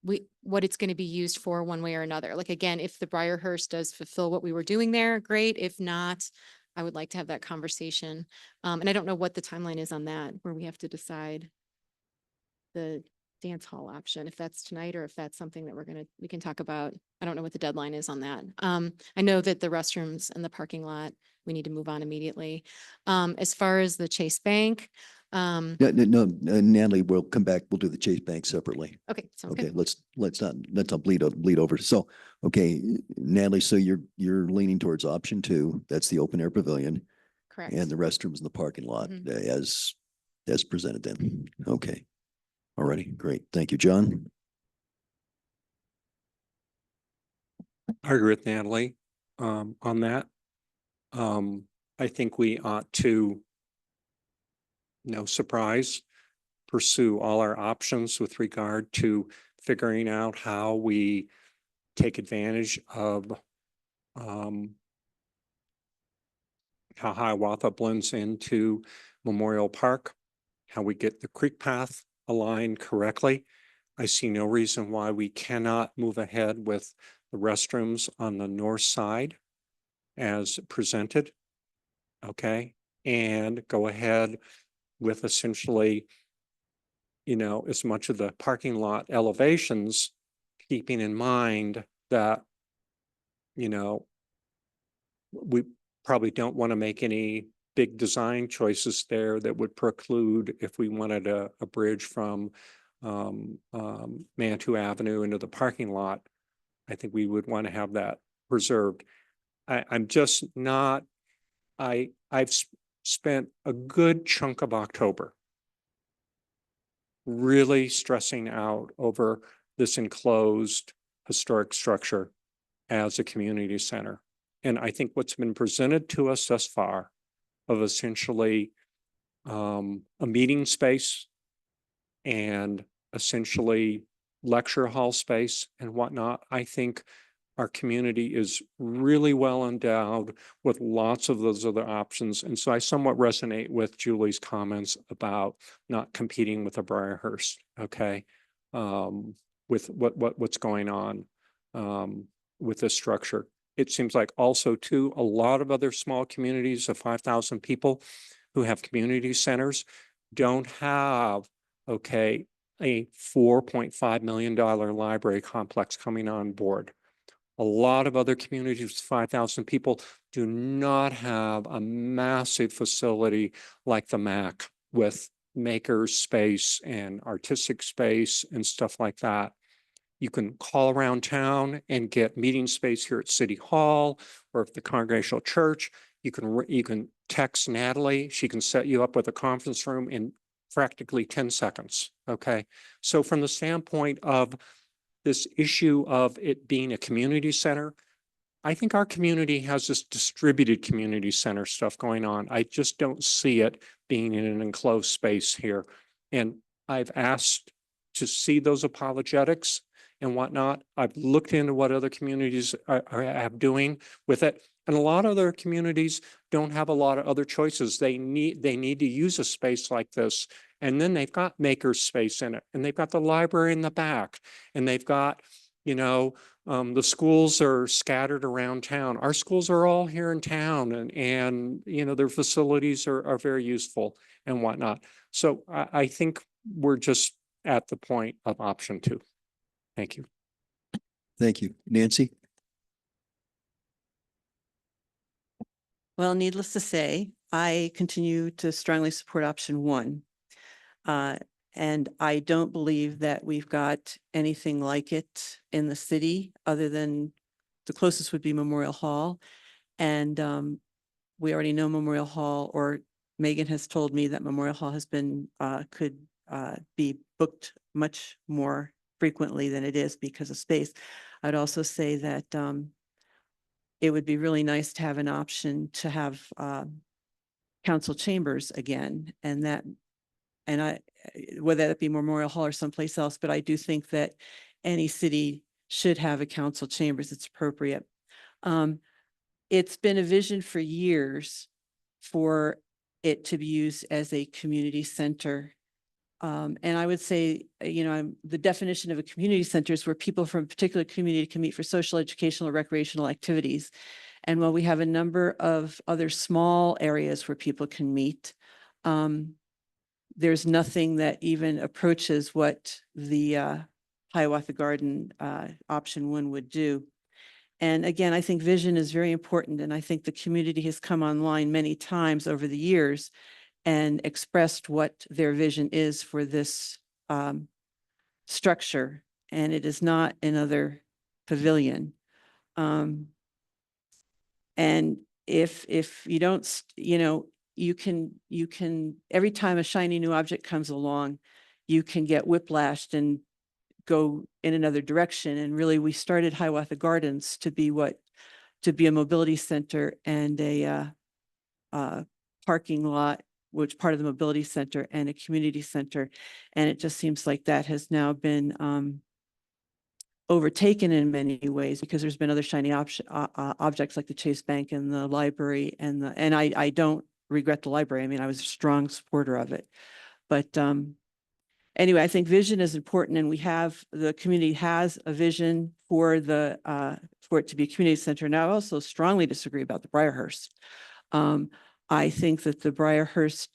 N: it's going to be used for one way or another. Like, again, if the Briarhurst does fulfill what we were doing there, great. If not, I would like to have that conversation. And I don't know what the timeline is on that, where we have to decide the dance hall option, if that's tonight or if that's something that we can talk about. I don't know what the deadline is on that. I know that the restrooms and the parking lot, we need to move on immediately. As far as the Chase Bank.
A: No, Natalie, we'll come back. We'll do the Chase Bank separately.
N: Okay, sounds
A: Okay,
N: good.
A: let's not bleed over. So, okay, Natalie, so you're leaning towards option two. That's the open air pavilion
N: Correct.
A: and the restrooms in the parking lot as presented then. Okay. All righty, great. Thank you, John.
I: I agree with Natalie on that. I think we ought to, no surprise, pursue all our options with regard to figuring out how we take advantage of how Hiawatha blends into Memorial Park, how we get the creek path aligned correctly. I see no reason why we cannot move ahead with the restrooms on the north side as presented. Okay, and go ahead with essentially, as much of the parking lot elevations, keeping in mind that, we probably don't want to make any big design choices there that would preclude if we wanted a bridge from Manitou Avenue into the parking lot. I think we would want to have that preserved. I'm just not, I've spent a good chunk of October really stressing out over this enclosed historic structure as a community center. And I think what's been presented to us thus far of essentially a meeting space and essentially lecture hall space and whatnot, I think Our community is really well endowed with lots of those other options. And so I somewhat resonate with Julie's comments about not competing with a Briarhurst, okay? With what's going on with this structure. It seems like also too, a lot of other small communities of 5,000 people who have community centers don't have, okay, a $4.5 million library complex coming on board. A lot of other communities with 5,000 people do not have a massive facility like the MAC with maker space and artistic space and stuff like that. You can call around town and get meeting space here at City Hall or at the Congregational Church. You can text Natalie. She can set you up with a conference room in practically 10 seconds. Okay. So from the standpoint of this issue of it being a community center, I think our community has this distributed community center stuff going on. I just don't see it being in an enclosed space here. And I've asked to see those apologetics and whatnot. I've looked into what other communities are doing with it. And a lot of other communities don't have a lot of other choices. They need to use a space like this. And then they've got maker space in it, and they've got the library in the back, and they've got, the schools are scattered around town. Our schools are all here in town, and their facilities are very useful and whatnot. So I think we're just at the point of option 2. Thank you.
A: Thank you. Nancy?
K: Well, needless to say, I continue to strongly support option 1. And I don't believe that we've got anything like it in the city other than the closest would be Memorial Hall. And we already know Memorial Hall, or Megan has told me that Memorial Hall has been, could be booked much more frequently than it is because of space. I'd also say that it would be really nice to have an option to have council chambers again, whether that be Memorial Hall or someplace else, but I do think that any city should have a council chambers. It's appropriate. It's been a vision for years for it to be used as a community center. And I would say, the definition of a community center is where people from a particular community can meet for social, educational, or recreational activities. And while we have a number of other small areas where people can meet, there's nothing that even approaches what the Hiawatha Garden option 1 would do. And again, I think vision is very important. And I think the community has come online many times over the years and expressed what their vision is for this structure. And it is not another pavilion. And if you don't, you can, every time a shiny new object comes along, you can get whiplashed and go in another direction. And really, we started Hiawatha Gardens to be a mobility center and a parking lot, which part of the mobility center, and a community center. And it just seems like that has now been overtaken in many ways because there's been other shiny objects like the Chase Bank and the library and I don't regret the library. I mean, I was a strong supporter of it, but anyway, I think vision is important, and the community has a vision for it to be a community center. And I also strongly disagree about the Briarhurst. I think that the Briarhurst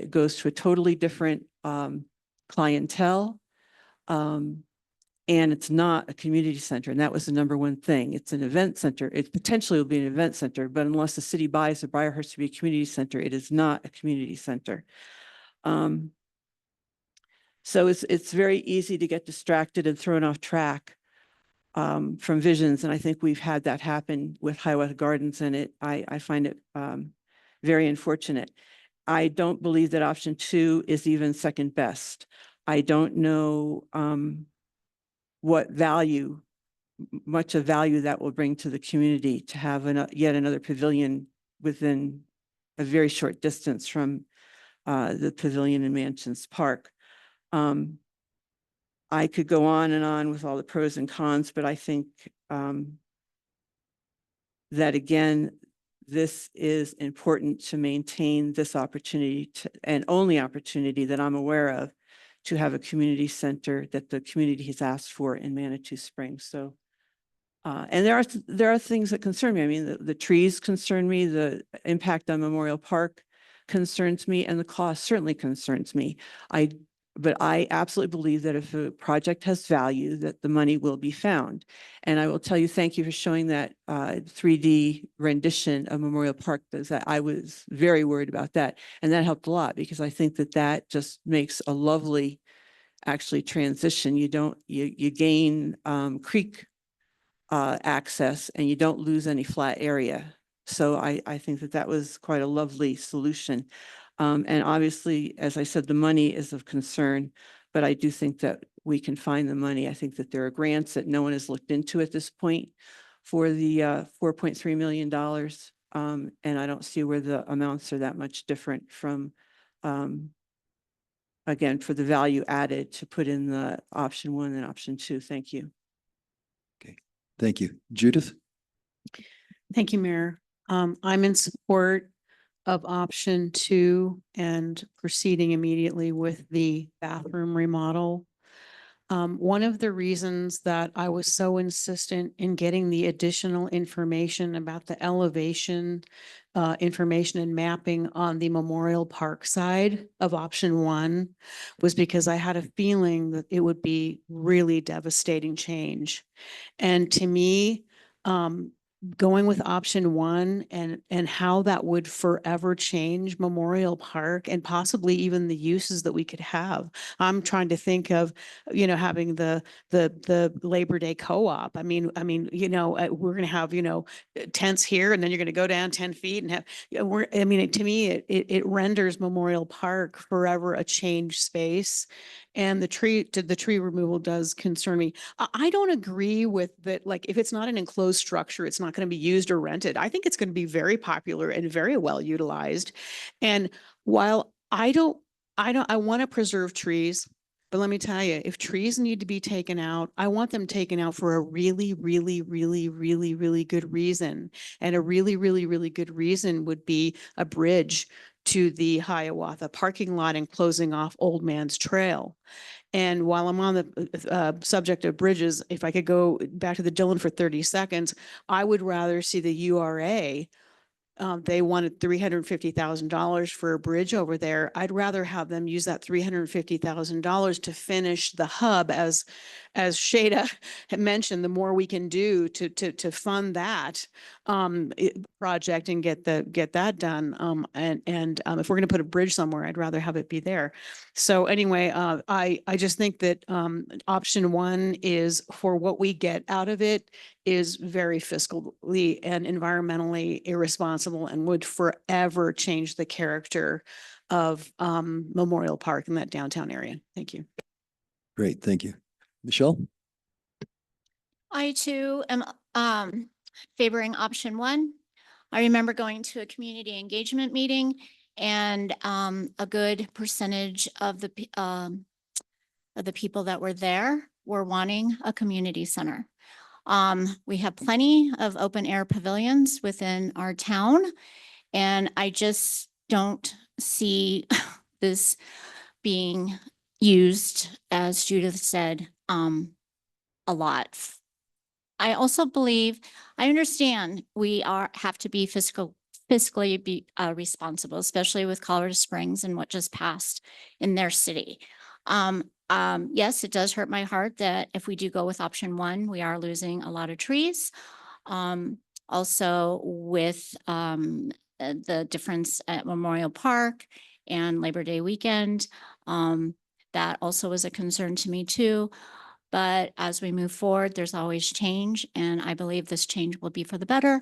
K: goes to a totally different clientele. And it's not a community center. And that was the number one thing. It's an event center. It potentially will be an event center, but unless the city buys the Briarhurst to be a community center, it is not a community center. So it's very easy to get distracted and thrown off track from visions. And I think we've had that happen with Hiawatha Gardens, and I find it very unfortunate. I don't believe that option 2 is even second best. I don't know what much of value that will bring to the community to have yet another pavilion within a very short distance from the pavilion in Mansions Park. I could go on and on with all the pros and cons, but I think that again, this is important to maintain this opportunity to, and only opportunity that I'm aware of, to have a community center that the community has asked for in Manitou Springs. So, and there are things that concern me. I mean, the trees concern me, the impact on Memorial Park concerns me, and the cost certainly concerns me. But I absolutely believe that if a project has value, that the money will be found. And I will tell you, thank you for showing that 3D rendition of Memorial Park, because that I was very worried about that. And that helped a lot, because I think that that just makes a lovely, actually, transition. You gain creek access, and you don't lose any flat area. So I think that that was quite a lovely solution. And obviously, as I said, the money is of concern, but I do think that we can find the money. I think that there are grants that no one has looked into at this point for the $4.3 million. And I don't see where the amounts are that much different from, again, for the value added to put in the option 1 and option 2. Thank you.
A: Okay, thank you. Judith?
H: Thank you, Mayor. I'm in support of option 2 and proceeding immediately with the bathroom remodel. One of the reasons that I was so insistent in getting the additional information about the elevation, information and mapping on the Memorial Park side of option 1 was because I had a feeling that it would be really devastating change. And to me, going with option 1 and how that would forever change Memorial Park and possibly even the uses that we could have. I'm trying to think of, having the Labor Day co-op. I mean, we're going to have, tents here, and then you're going to go down 10 feet and have, to me, it renders Memorial Park forever a changed space. And the tree removal does concern me. I don't agree with that. Like, if it's not an enclosed structure, it's not going to be used or rented. I think it's going to be very popular and very well utilized. And while I want to preserve trees, but let me tell you, if trees need to be taken out, I want them taken out for a really, really, really, really, really good reason. And a really, really, really good reason would be a bridge to the Hiawatha parking lot and closing off Old Man's Trail. And while I'm on the subject of bridges, if I could go back to the Dillon for 30 seconds, I would rather see the URA. They wanted $350,000 for a bridge over there. I'd rather have them use that $350,000 to finish the hub, as Shada had mentioned. The more we can do to fund that project and get that done. And if we're going to put a bridge somewhere, I'd rather have it be there. So anyway, I just think that option 1 is, for what we get out of it, is very fiscally and environmentally irresponsible and would forever change the character of Memorial Park in that downtown area. Thank you.
A: Great, thank you. Michelle?
G: I too am favoring option 1. I remember going to a community engagement meeting, and a good percentage of the people that were there were wanting a community center. We have plenty of open air pavilions within our town, and I just don't see this being used, as Judith said, a lot. I also believe, I understand we have to be fiscally responsible, especially with Colorado Springs and what just passed in their city. Yes, it does hurt my heart that if we do go with option 1, we are losing a lot of trees. Also with the difference at Memorial Park and Labor Day weekend, that also is a concern to me too. But as we move forward, there's always change, and I believe this change will be for the better.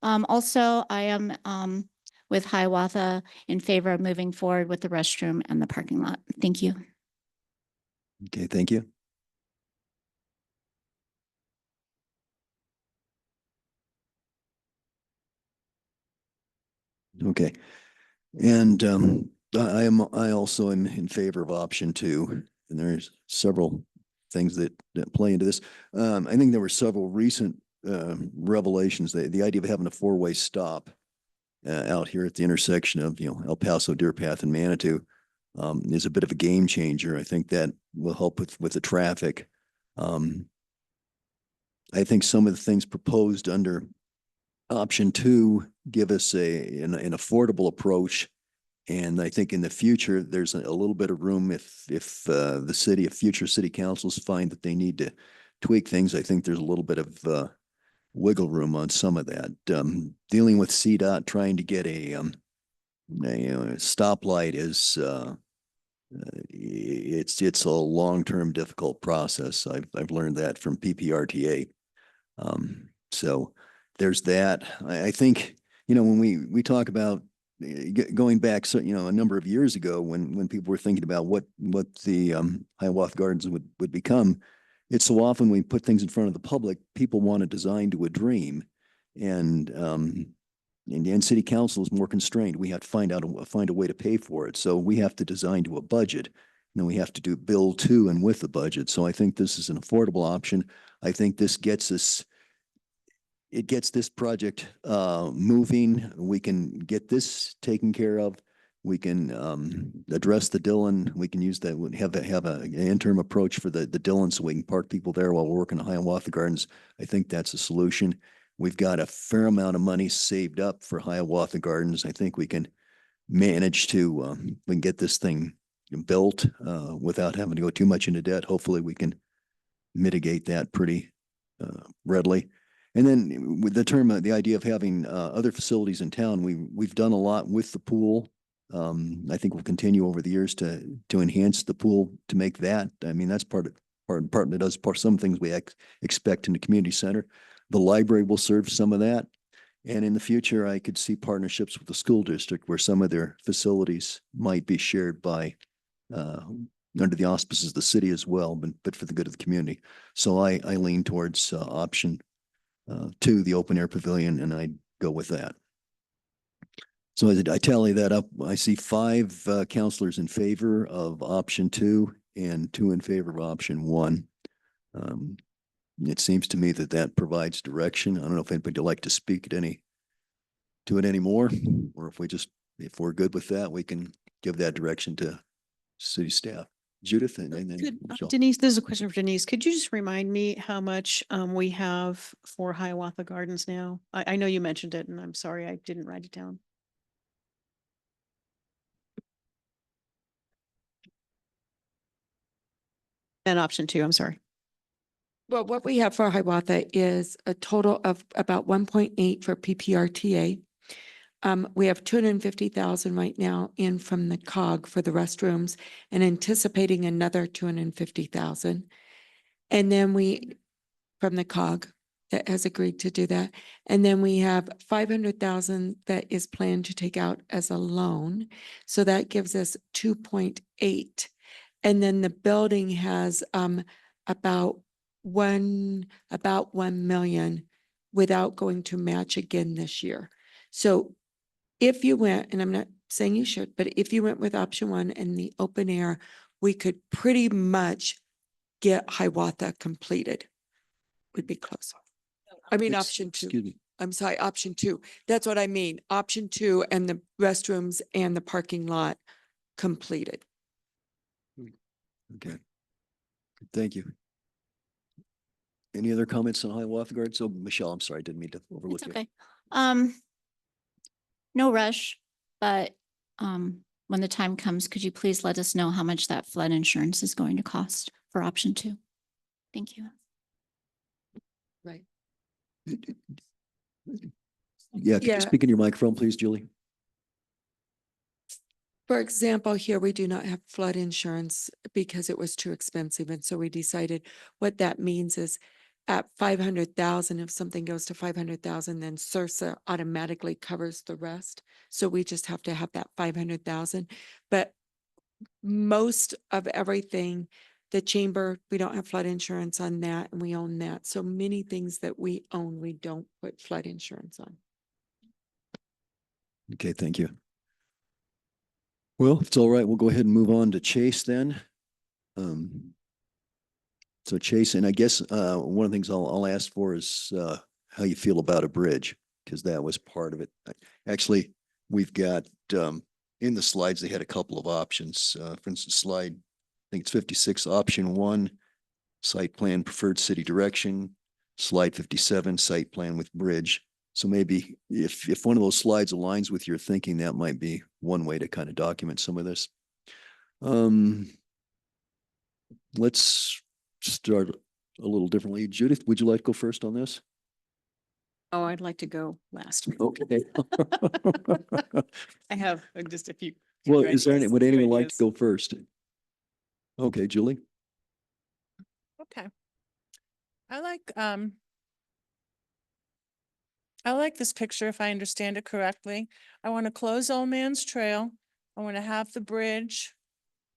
G: Also, I am with Hiawatha in favor of moving forward with the restroom and the parking lot. Thank you.
A: Okay, thank you. Okay. And I also am in favor of option 2, and there's several things that play into this. I think there were several recent revelations. The idea of having a four-way stop out here at the intersection of, El Paso, Deer Path, and Manitou is a bit of a game changer. I think that will help with the traffic. I think some of the things proposed under option 2 give us an affordable approach. And I think in the future, there's a little bit of room if future city councils find that they need to tweak things. I think there's a little bit of wiggle room on some of that. Dealing with CDOT, trying to get a stoplight is it's a long-term difficult process. I've learned that from PPRTA. So there's that. I think, when we talk about going back, so, a number of years ago when people were thinking about what the Hiawatha Gardens would become, it's so often we put things in front of the public, people want a design to a dream. And city council is more constrained. We have to find a way to pay for it. So we have to design to a budget. And then we have to build to and with the budget. So I think this is an affordable option. I think this gets this project moving. We can get this taken care of. We can address the Dillon. We can use that, have an interim approach for the Dillon so we can park people there while we're working on Hiawatha Gardens. I think that's a solution. We've got a fair amount of money saved up for Hiawatha Gardens. I think we can manage to, we can get this thing built without having to go too much into debt. Hopefully we can mitigate that pretty readily. And then with the idea of having other facilities in town, we've done a lot with the pool. I think we'll continue over the years to enhance the pool to make that. I mean, that's part that does some things we expect in the community center. The library will serve some of that. And in the future, I could see partnerships with the school district where some of their facilities might be shared by under the auspices of the city as well, but for the good of the community. So I lean towards option 2, the open air pavilion, and I'd go with that. So as I tally that up, I see 5 counselors in favor of option 2 and 2 in favor of option 1. It seems to me that provides direction. I don't know if anybody would like to speak to it anymore, or if we're good with that, we can give that direction to city staff. Judith and then Michelle.
H: Denise, this is a question for Denise. Could you just remind me how much we have for Hiawatha Gardens now? I know you mentioned it and I'm sorry, I didn't write it down. And option 2, I'm sorry.
B: Well, what we have for Hiawatha is a total of about 1.8 for PPRTA. We have 250,000 right now in from the COG for the restrooms and anticipating another 250,000. And then from the COG that has agreed to do that. And then we have 500,000 that is planned to take out as a loan. So that gives us 2.8. And then the building has about 1 million without going to match again this year. So if you went, and I'm not saying you should, but if you went with option 1 and the open air, we could pretty much get Hiawatha completed. Would be close. I mean, option 2.
A: Excuse me.
B: I'm sorry, option 2. That's what I mean. Option 2 and the restrooms and the parking lot completed.
A: Okay. Thank you. Any other comments on Hiawatha Gardens? So Michelle, I'm sorry, I didn't mean to overlook
G: It's
A: you.
G: okay. No rush, but when the time comes, could you please let us know how much that flood insurance is going to cost for option 2? Thank you.
B: Right.
A: Yeah, can you speak in your microphone, please, Julie?
B: For example, here we do not have flood insurance because it was too expensive. And so we decided what that means is at 500,000, if something goes to 500,000, then CIRSA automatically covers the rest. So we just have to have that 500,000. But most of everything, the chamber, we don't have flood insurance on that and we own that. So many things that we own, we don't put flood insurance on.
A: Okay, thank you. Well, if it's all right, we'll go ahead and move on to Chase then. So Chase, and I guess one of the things I'll ask for is how you feel about a bridge, because that was part of it. Actually, we've got, in the slides, they had a couple of options. For instance, slide, I think it's 56, option 1, site plan preferred city direction, slide 57, site plan with bridge. So maybe if one of those slides aligns with your thinking, that might be one way to kind of document some of this. Let's start a little differently. Judith, would you like to go first on this?
H: Oh, I'd like to go last.
A: Okay.
H: I have just a few.
A: Well,
H: few
A: is there any,
H: ideas,
A: would
H: few
A: anyone like to
H: ideas.
A: go first? Okay, Julie?
E: Okay. I like this picture, if I understand it correctly. I want to close Old Man's Trail. I want to have the bridge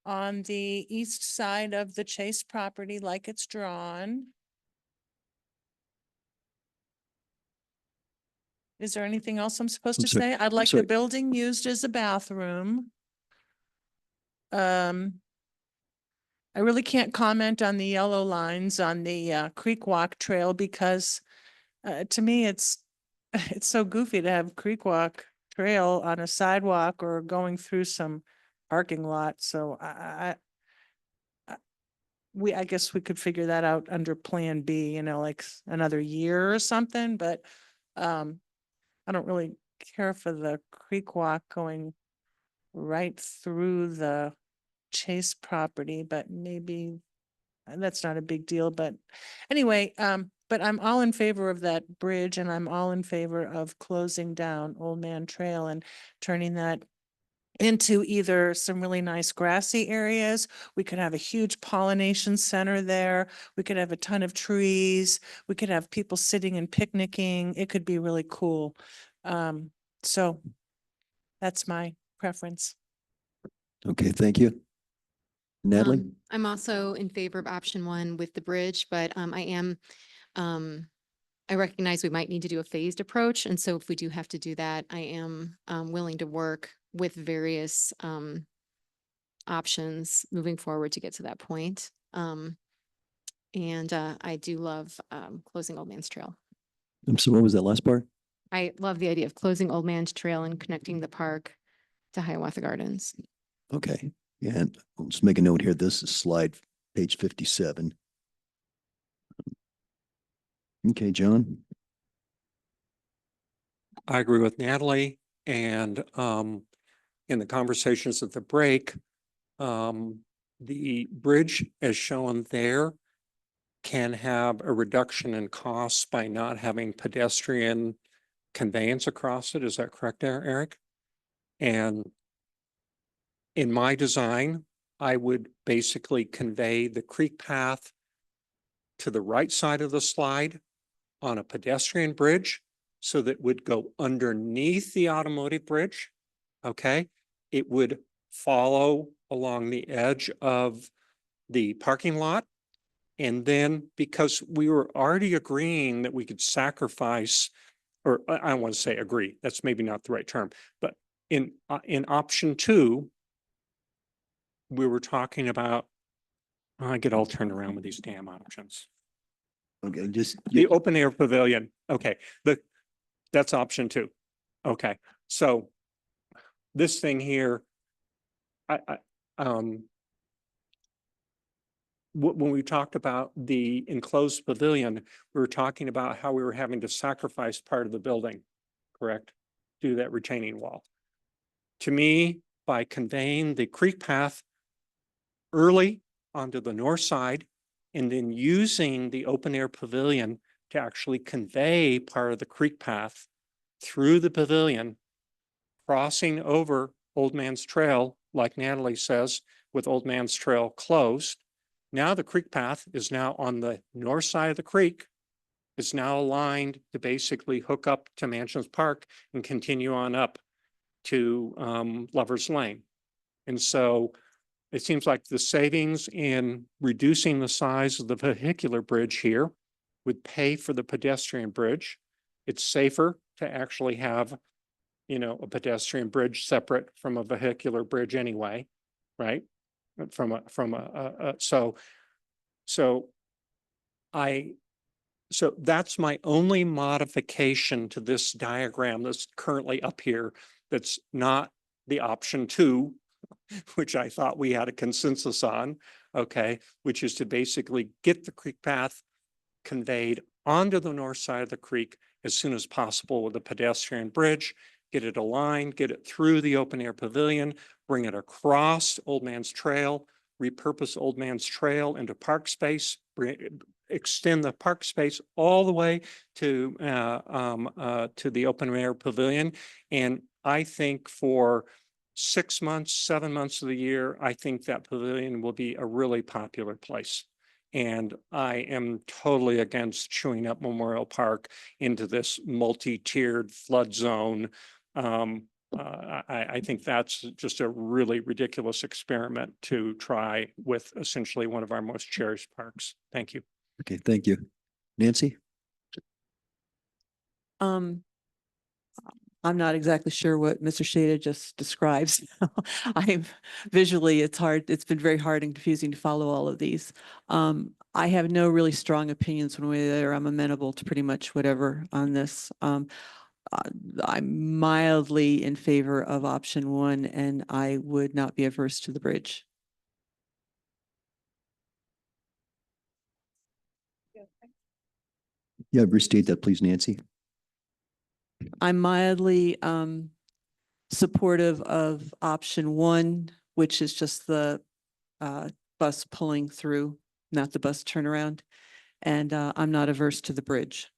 E: on the east side of the Chase property like it's drawn. Is there anything else I'm supposed
A: I'm
E: to
A: sorry,
E: say? I'd like
A: sorry.
E: the building used as a bathroom. I really can't comment on the yellow lines on the Creek Walk Trail because to me, it's it's so goofy to have Creek Walk Trail on a sidewalk or going through some parking lot. So I guess we could figure that out under Plan B, you know, like another year or something, but I don't really care for the Creek Walk going right through the Chase property, but maybe that's not a big deal, but anyway, but I'm all in favor of that bridge and I'm all in favor of closing down Old Man Trail and turning that into either some really nice grassy areas. We could have a huge pollination center there. We could have a ton of trees. We could have people sitting and picnicking. It could be really cool. So that's my preference.
A: Okay, thank you. Natalie?
N: I'm also in favor of option 1 with the bridge, but I recognize we might need to do a phased approach. And so if we do have to do that, I am willing to work with various options moving forward to get to that point. And I do love closing Old Man's Trail.
A: So what was that last part?
N: I love the idea of closing Old Man's Trail and connecting the park to Hiawatha Gardens.
A: Okay, yeah, and I'll just make a note here. This is slide page 57. Okay, John?
I: I agree with Natalie, and in the conversations at the break, the bridge as shown there can have a reduction in costs by not having pedestrian conveyance across it. Is that correct, Eric? And in my design, I would basically convey the creek path to the right side of the slide on a pedestrian bridge so that would go underneath the automotive bridge. Okay. It would follow along the edge of the parking lot. And then because we were already agreeing that we could sacrifice, or I don't want to say agree, that's maybe not the right term, but in option 2, we were talking about, I get all turned around with these damn options.
A: Okay, just.
I: The open air pavilion. Okay, that's option 2. Okay, so this thing here, when we talked about the enclosed pavilion, we were talking about how we were having to sacrifice part of the building, correct? Do that retaining wall. To me, by conveying the creek path early onto the north side and then using the open air pavilion to actually convey part of the creek path through the pavilion, crossing over Old Man's Trail, like Natalie says, with Old Man's Trail closed. Now the creek path is now on the north side of the creek. It's now aligned to basically hook up to Mansions Park and continue on up to Lover's Lane. And so it seems like the savings in reducing the size of the vehicular bridge here would pay for the pedestrian bridge. It's safer to actually have, you know, a pedestrian bridge separate from a vehicular bridge anyway, right? So I So that's my only modification to this diagram that's currently up here. That's not the option 2, which I thought we had a consensus on, okay, which is to basically get the creek path conveyed onto the north side of the creek as soon as possible with a pedestrian bridge, get it aligned, get it through the open air pavilion, bring it across Old Man's Trail, repurpose Old Man's Trail into park space, extend the park space all the way to the open air pavilion. And I think for 6 months, 7 months of the year, I think that pavilion will be a really popular place. And I am totally against chewing up Memorial Park into this multi-tiered flood zone. I think that's just a really ridiculous experiment to try with essentially one of our most cherished parks. Thank you.
A: Okay, thank you. Nancy?
K: I'm not exactly sure what Mr. Shada just describes. I'm visually, it's been very hard and confusing to follow all of these. I have no really strong opinions one way or the other. I'm amenable to pretty much whatever on this. I'm mildly in favor of option 1, and I would not be averse to the bridge.
A: Yeah, restate that, please, Nancy.
K: I'm mildly supportive of option 1, which is just the bus pulling through, not the bus turnaround. And I'm not averse to the bridge.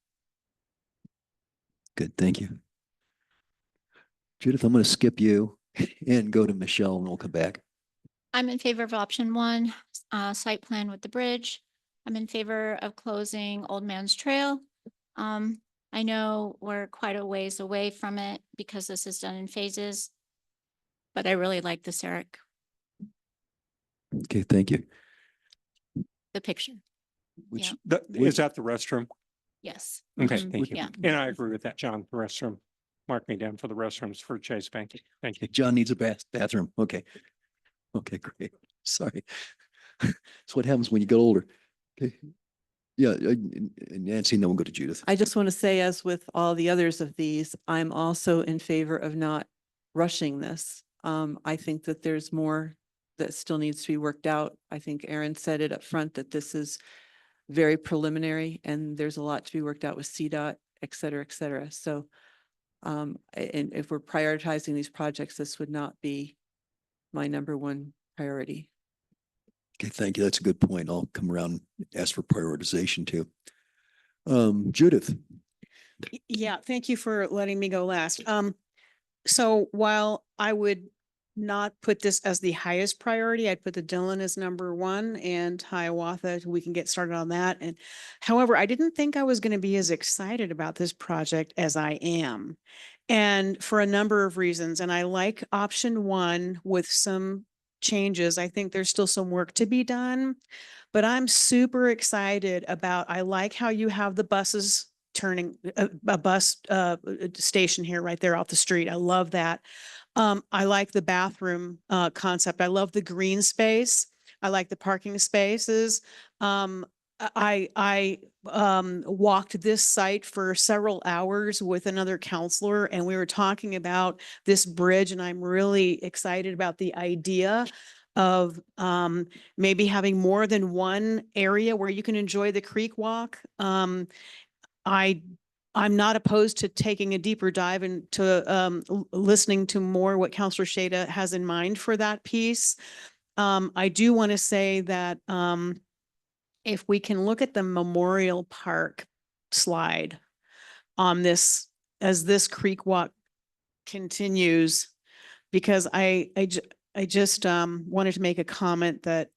A: Good, thank you. Judith, I'm going to skip you and go to Michelle and we'll come back.
G: I'm in favor of option 1, site plan with the bridge. I'm in favor of closing Old Man's Trail. I know we're quite a ways away from it because this is done in phases, but I really like this, Eric,
A: Okay, thank you.
G: the picture.
A: Which,
I: Is that the restroom?
G: Yes.
I: Okay,
G: Mhm.
I: thank you.
G: Yeah.
I: And I agree with that, John, the restroom. Mark me down for the restrooms for Chase Bank. Thank you.
A: John needs a bathroom. Okay. Okay, great. Sorry. That's what happens when you get older. Okay. Yeah, Nancy, and then we'll go to Judith.
K: I just want to say, as with all the others of these, I'm also in favor of not rushing this. I think that there's more that still needs to be worked out. I think Aaron said it up front that this is very preliminary and there's a lot to be worked out with CDOT, et cetera, et cetera. So, and if we're prioritizing these projects, this would not be my number 1 priority.
A: Okay, thank you. That's a good point. I'll come around and ask for prioritization too. Judith.
H: Yeah, thank you for letting me go last. So while I would not put this as the highest priority, I'd put the Dillon as number 1 and Hiawatha, we can get started on that. And however, I didn't think I was going to be as excited about this project as I am. And for a number of reasons, and I like option 1 with some changes. I think there's still some work to be done, but I'm super excited about, I like how you have the buses turning a bus station here right there off the street. I love that. I like the bathroom concept. I love the green space. I like the parking spaces. I walked this site for several hours with another counselor and we were talking about this bridge, and I'm really excited about the idea of maybe having more than one area where you can enjoy the creek walk. I'm not opposed to taking a deeper dive into listening to more what Counselor Shada has in mind for that piece. I do want to say that if we can look at the Memorial Park slide on this, as this creek walk continues, because I just wanted to make a comment that,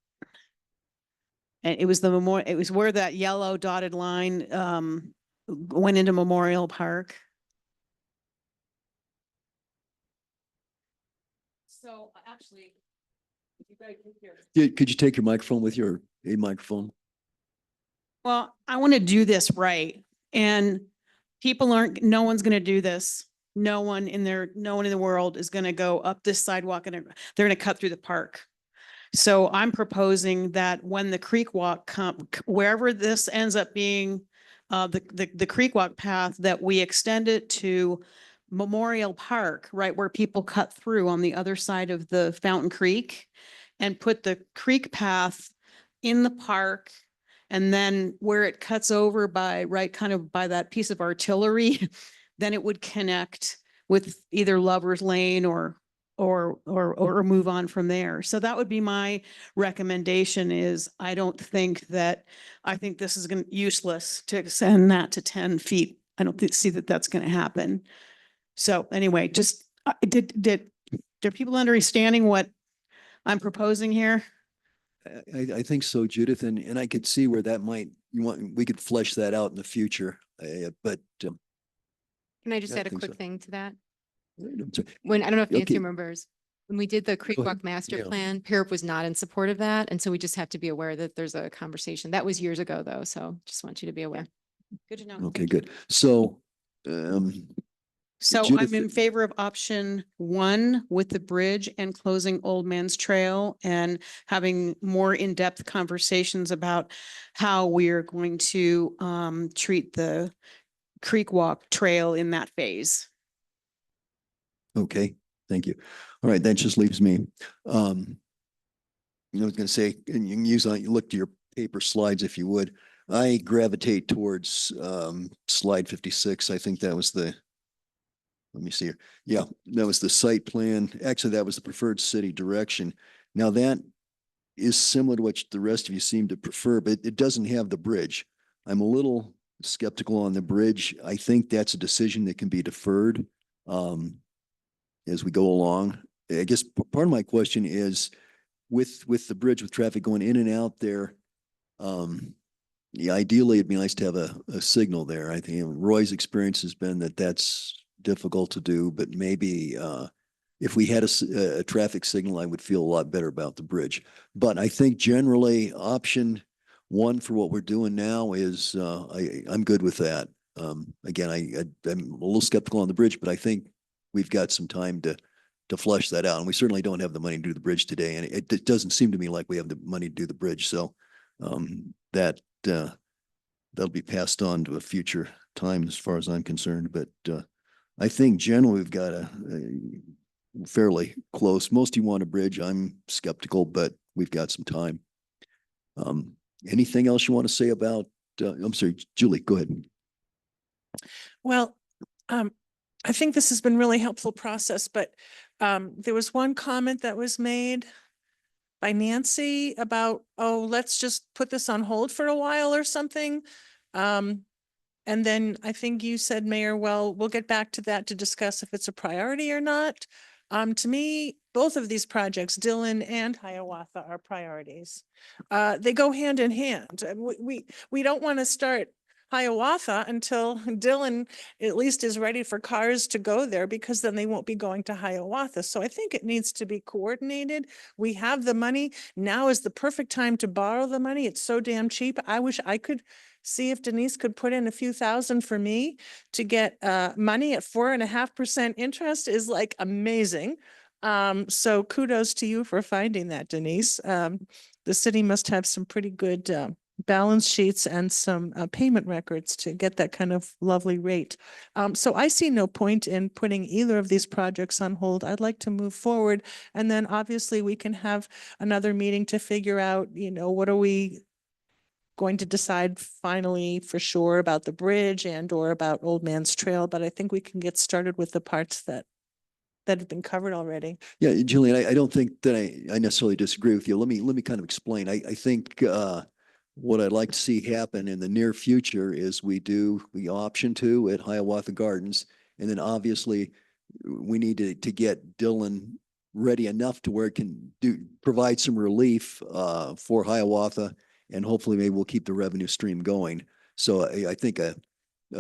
H: and it was the memorial, it was where that yellow dotted line went into Memorial Park. So actually, if you guys look here.
A: Yeah, could you take your microphone with you, or a microphone?
H: Well, I want to do this right. And no one's going to do this. No one in the world is going to go up this sidewalk and they're going to cut through the park. So I'm proposing that when the creek walk wherever this ends up being the creek walk path, that we extend it to Memorial Park, right where people cut through on the other side of the Fountain Creek, and put the creek path in the park. And then where it cuts over by, right, kind of by that piece of artillery, then it would connect with either Lover's Lane or move on from there. So that would be my recommendation. Is I think this is useless to extend that to 10 feet. I don't see that that's going to happen. So anyway, just did people understanding what I'm proposing here?
A: I think so, Judith, and I could see where that we could flesh that out in the future. But
N: Can I just
A: Yeah, I
N: add a
A: think
N: quick
A: so.
N: thing to that?
A: I'm sorry.
N: When, I don't know if Nancy
A: Okay.
N: remembers, when we did the Creek
A: Go ahead.
N: Walk Master
A: Yeah.
N: Plan, PIRP was not in support of that. And so we just have to be aware that there's a conversation. That was years ago, though. So just want you to be aware.
H: Good to know.
A: Okay, good. So,
H: So
A: Judith-
H: I'm in favor of option 1 with the bridge and closing Old Man's Trail and having more in-depth conversations about how we are going to treat the Creek Walk Trail in that phase.
A: okay, thank you. All right, that just leaves me. I was going to say, and you can you look to your paper slides if you would. I gravitate towards slide 56. I think that was let me see here. Yeah, that was the site plan. Actually, that was the preferred city direction. Now that is similar to what the rest of you seem to prefer, but it doesn't have the bridge. I'm a little skeptical on the bridge. I think that's a decision that can be deferred as we go along. I guess part of my question is with the bridge, with traffic going in and out there, yeah, ideally it'd be nice to have a signal there. I think Roy's experience has been that that's difficult to do, but maybe if we had a traffic signal, I would feel a lot better about the bridge. But I think generally option 1 for what we're doing now is I'm good with that. Again, I'm a little skeptical on the bridge, but I think we've got some time to flush that out. And we certainly don't have the money to do the bridge today. And it doesn't seem to me like we have the money to do the bridge. So that'll be passed on to a future time as far as I'm concerned. But I think generally we've got a fairly close. Most of you want a bridge. I'm skeptical, but we've got some time. Anything else you want to say about, I'm sorry, Julie, go ahead.
E: Well, I think this has been really helpful process, but there was one comment that was made by Nancy about, oh, let's just put this on hold for a while or something. And then I think you said, Mayor, well, we'll get back to that to discuss if it's a priority or not. To me, both of these projects, Dillon and Hiawatha, are priorities. They go hand in hand. We don't want to start Hiawatha until Dillon at least is ready for cars to go there, because then they won't be going to Hiawatha. So I think it needs to be coordinated. We have the money. Now is the perfect time to borrow the money. It's so damn cheap. I wish I could see if Denise could put in a few thousand for me to get money at 4.5% interest is like amazing. So kudos to you for finding that, Denise. The city must have some pretty good balance sheets and some payment records to get that kind of lovely rate. So I see no point in putting either of these projects on hold. I'd like to move forward. And then obviously we can have another meeting to figure out, what are we going to decide finally for sure about the bridge and or about Old Man's Trail. But I think we can get started with the parts that have been covered already.
A: Yeah, Julian, I don't think that I necessarily disagree with you. Let me kind of explain. I think what I'd like to see happen in the near future is we do the option 2 at Hiawatha Gardens. And then obviously we need to get Dillon ready enough to where it can provide some relief for Hiawatha. And hopefully maybe we'll keep the revenue stream going. So I think a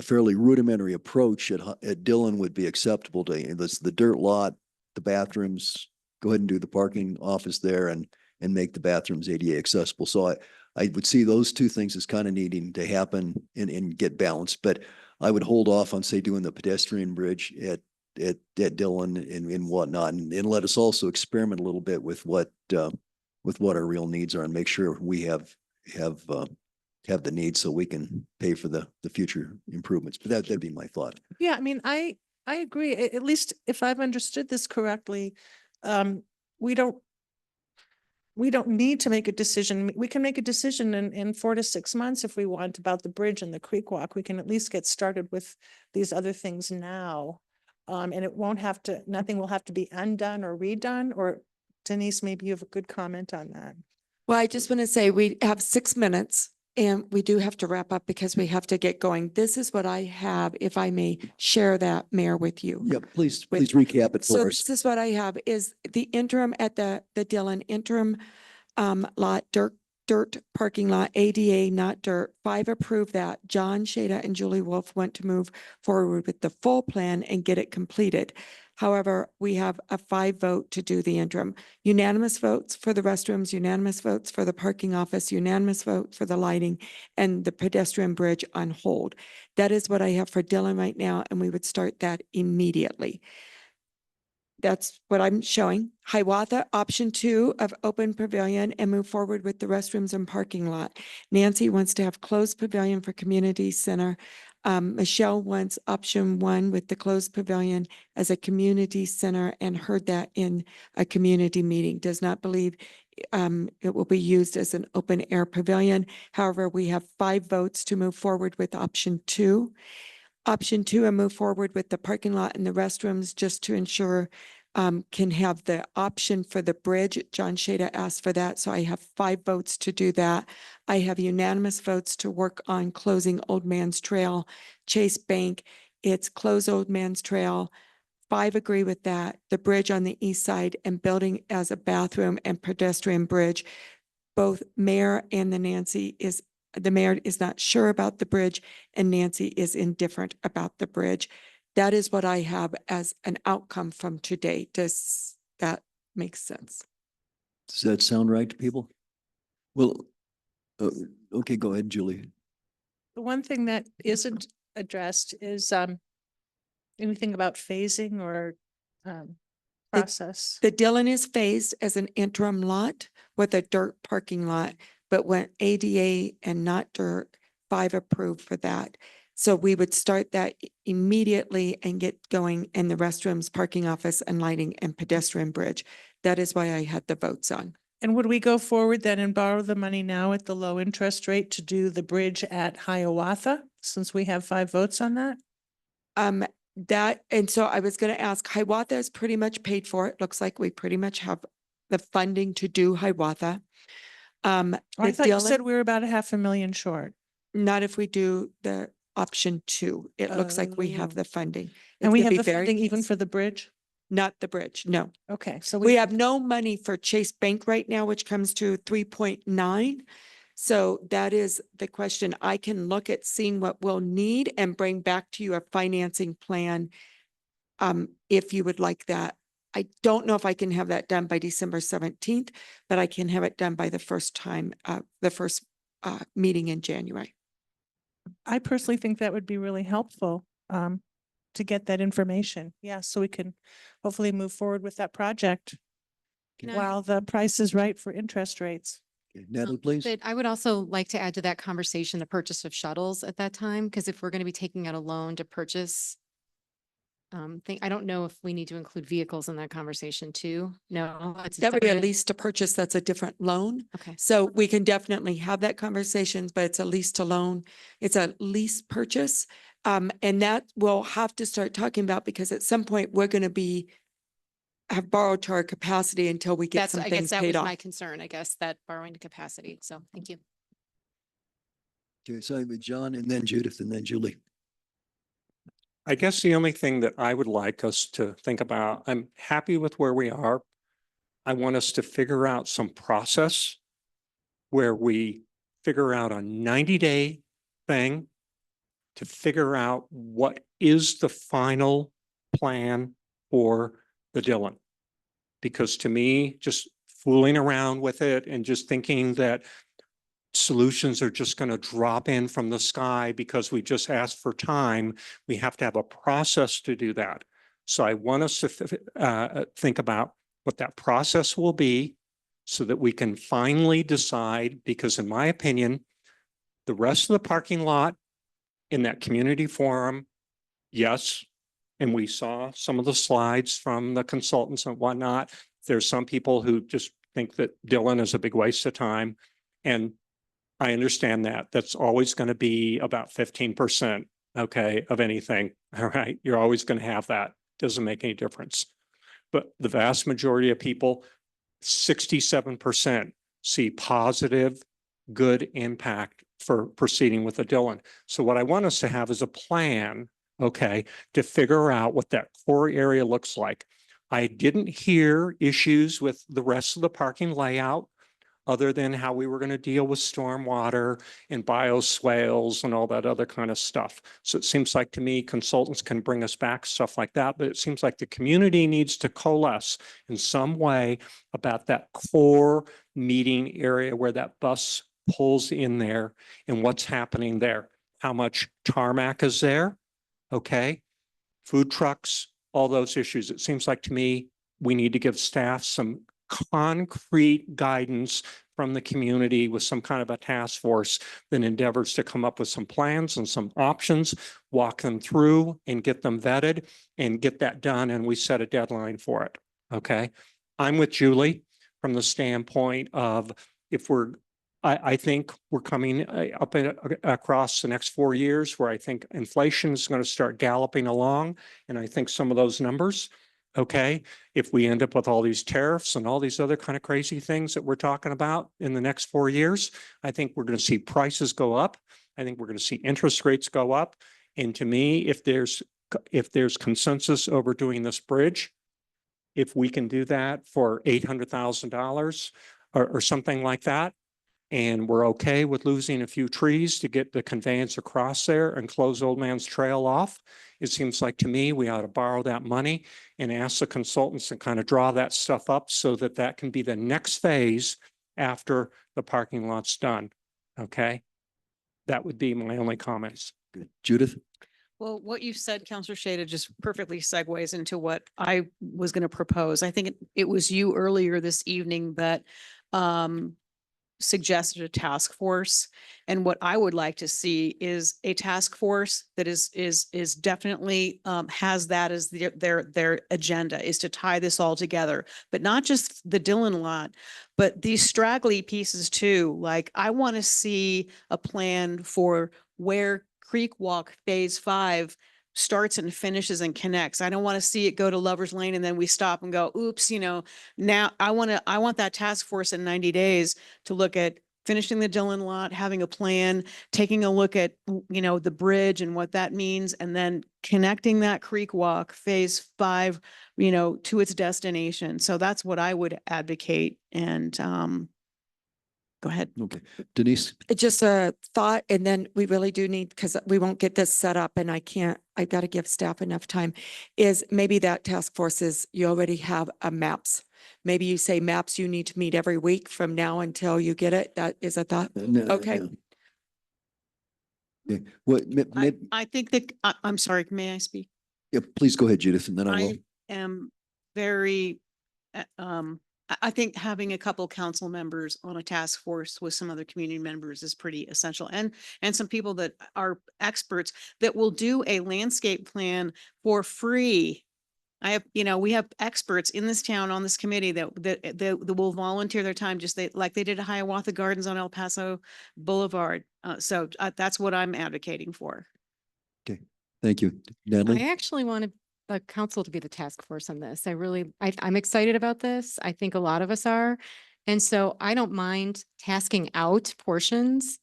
A: fairly rudimentary approach at Dillon would be acceptable to the dirt lot, the bathrooms, go ahead and do the parking office there and make the bathrooms ADA accessible. So I would see those 2 things as kind of needing to happen and get balanced. But I would hold off on, say, doing the pedestrian bridge at Dillon and whatnot, and let us also experiment a little bit with what our real needs are and make sure we have have the need so we can pay for the future improvements. But that'd be my thought.
E: Yeah, I mean, I agree. At least if I've understood this correctly, we don't need to make a decision. We can make a decision in 4 to 6 months if we want about the bridge and the creek walk. We can at least get started with these other things now. And it won't have to, nothing will have to be undone or redone, or Denise, maybe you have a good comment on that.
B: Well, I just want to say we have 6 minutes and we do have to wrap up because we have to get going. This is what I have, if I may share that, Mayor, with you.
A: Yeah, please
B: With-
A: recap it
B: So
A: for us.
B: this is what I have is the interim at the Dillon interim lot, dirt parking lot, ADA, not dirt. 5 approved that. John Shada and Julie Wolf went to move forward with the full plan and get it completed. However, we have a 5 vote to do the interim. Unanimous votes for the restrooms, unanimous votes for the parking office, unanimous vote for the lighting and the pedestrian bridge on hold. That is what I have for Dillon right now, and we would start that immediately. That's what I'm showing. Hiawatha, option 2 of open pavilion and move forward with the restrooms and parking lot. Nancy wants to have closed pavilion for community center. Michelle wants option 1 with the closed pavilion as a community center and heard that in a community meeting. Does not believe it will be used as an open air pavilion. However, we have 5 votes to move forward with option 2. Option 2 and move forward with the parking lot and the restrooms just to ensure can have the option for the bridge. John Shada asked for that, so I have 5 votes to do that. I have unanimous votes to work on closing Old Man's Trail, Chase Bank. It's close Old Man's Trail. 5 agree with that. The bridge on the east side and building as a bathroom and pedestrian bridge. Both Mayor and the mayor is not sure about the bridge and Nancy is indifferent about the bridge. That is what I have as an outcome from today. Does that make sense?
A: Does that sound right to people? Well, okay, go ahead, Julie.
E: The one thing that isn't addressed is anything about phasing or process.
B: The Dillon is phased as an interim lot with a dirt parking lot, but when ADA and not dirt, 5 approved for that. So we would start that immediately and get going in the restrooms, parking office and lighting and pedestrian bridge. That is why I had the votes on.
E: And would we go forward then and borrow the money now at the low interest rate to do the bridge at Hiawatha, since we have 5 votes on that?
B: And so I was going to ask, Hiawatha is pretty much paid for. It looks like we pretty much have the funding to do Hiawatha.
E: I
B: The
E: thought you said
B: Dillon-
E: we were about $500,000 short.
B: Not if we do the option 2. It looks like we have
E: Oh.
B: the funding.
E: And
B: It's
E: we
B: gonna
E: have
B: be
E: the
B: very
E: funding even
B: cons-
E: for the bridge?
B: Not the bridge, no.
E: Okay, so
B: We have no money for Chase Bank right now, which comes to 3.9. So that is the question. I can look at seeing what we'll need and bring back to you a financing plan. If you would like that. I don't know if I can have that done by December 17th, but I can have it done by the first meeting in January.
E: I personally think that would be really helpful to get that information. Yeah, so we can hopefully move forward with that project
N: Can I-
E: while the price is right for interest rates.
A: Okay, Natalie, please.
N: But I would also like to add to that conversation, the purchase of shuttles at that time, because if we're going to be taking out a loan to purchase, I don't know if we need to include vehicles in that conversation too. No, it's a
B: That would be a
N: separate-
B: lease to purchase. That's a different loan.
N: Okay.
B: So we can definitely have that conversation, but it's a lease to loan. It's a lease purchase. And that we'll have to start talking about because at some point we're going to have borrowed to our capacity until we get
N: That's,
B: some
N: I guess
B: things
N: that was
B: paid off.
N: my concern, I guess, that borrowing to capacity. So thank you.
A: Okay, so with John and then Judith and then Julie.
I: I guess the only thing that I would like us to think about, I'm happy with where we are. I want us to figure out some process where we figure out a 90-day thing to figure out what is the final plan for the Dillon. Because to me, just fooling around with it and just thinking that solutions are just going to drop in from the sky because we just asked for time. We have to have a process to do that. So I want us to think about what that process will be so that we can finally decide, because in my opinion, The rest of the parking lot in that community forum, yes. And we saw some of the slides from the consultants and whatnot. There's some people who just think that Dillon is a big waste of time. And I understand that. That's always going to be about 15%, okay, of anything. All right. You're always going to have that. Doesn't make any difference. But the vast majority of people, 67%, see positive, good impact for proceeding with the Dillon. So what I want us to have is a plan, okay, to figure out what that core area looks like. I didn't hear issues with the rest of the parking layout, other than how we were going to deal with stormwater and bioswales and all that other kind of stuff. So it seems like to me, consultants can bring us back stuff like that, but it seems like the community needs to coalesce in some way about that core meeting area where that bus pulls in there and what's happening there. How much tarmac is there? Okay. Food trucks, all those issues. It seems like to me, we need to give staff some concrete guidance from the community with some kind of a task force that endeavors to come up with some plans and some options, walk them through and get them vetted and get that done. And we set a deadline for it. Okay. I'm with Julie from the standpoint of if I think we're coming up across the next 4 years where I think inflation is going to start galloping along. And I think some of those numbers, okay, if we end up with all these tariffs and all these other kind of crazy things that we're talking about in the next 4 years, I think we're going to see prices go up. I think we're going to see interest rates go up. And to me, if there's consensus over doing this bridge, if we can do that for $800,000 or something like that, and we're okay with losing a few trees to get the conveyance across there and close Old Man's Trail off, it seems like to me, we ought to borrow that money and ask the consultants to kind of draw that stuff up so that that can be the next phase after the parking lot's done. Okay. That would be my only comments.
A: Good. Judith?
H: Well, what you said, Counselor Shada, just perfectly segues into what I was going to propose. I think it was you earlier this evening that suggested a task force. And what I would like to see is a task force that is definitely has that as their agenda, is to tie this all together, but not just the Dillon lot, but these straggly pieces too. Like I want to see a plan for where Creek Walk Phase 5 starts and finishes and connects. I don't want to see it go to Lover's Lane and then we stop and go, oops, now I want that task force in 90 days to look at finishing the Dillon lot, having a plan, taking a look at, the bridge and what that means, and then connecting that Creek Walk Phase 5, to its destination. So that's what I would advocate. And go ahead.
A: Okay. Denise?
B: Just a thought, and then we really do need, because we won't get this set up and I've got to give staff enough time, is maybe that task force is, you already have a maps. Maybe you say maps, you need to meet every week from now until you get it. That is a thought.
A: No,
B: Okay.
A: no. Okay. What,
H: I think that, I'm sorry, may I speak?
A: yeah, please go ahead, Judith, and then I will.
H: I am very, I think having a couple council members on a task force with some other community members is pretty essential, and some people that are experts that will do a landscape plan for free. We have experts in this town on this committee that will volunteer their time, just like they did at Hiawatha Gardens on El Paso Boulevard. So that's what I'm advocating for.
A: Okay, thank you. Natalie?
N: I actually wanted the council to be the task force on this. I'm excited about this. I think a lot of us are. And so I don't mind tasking out portions,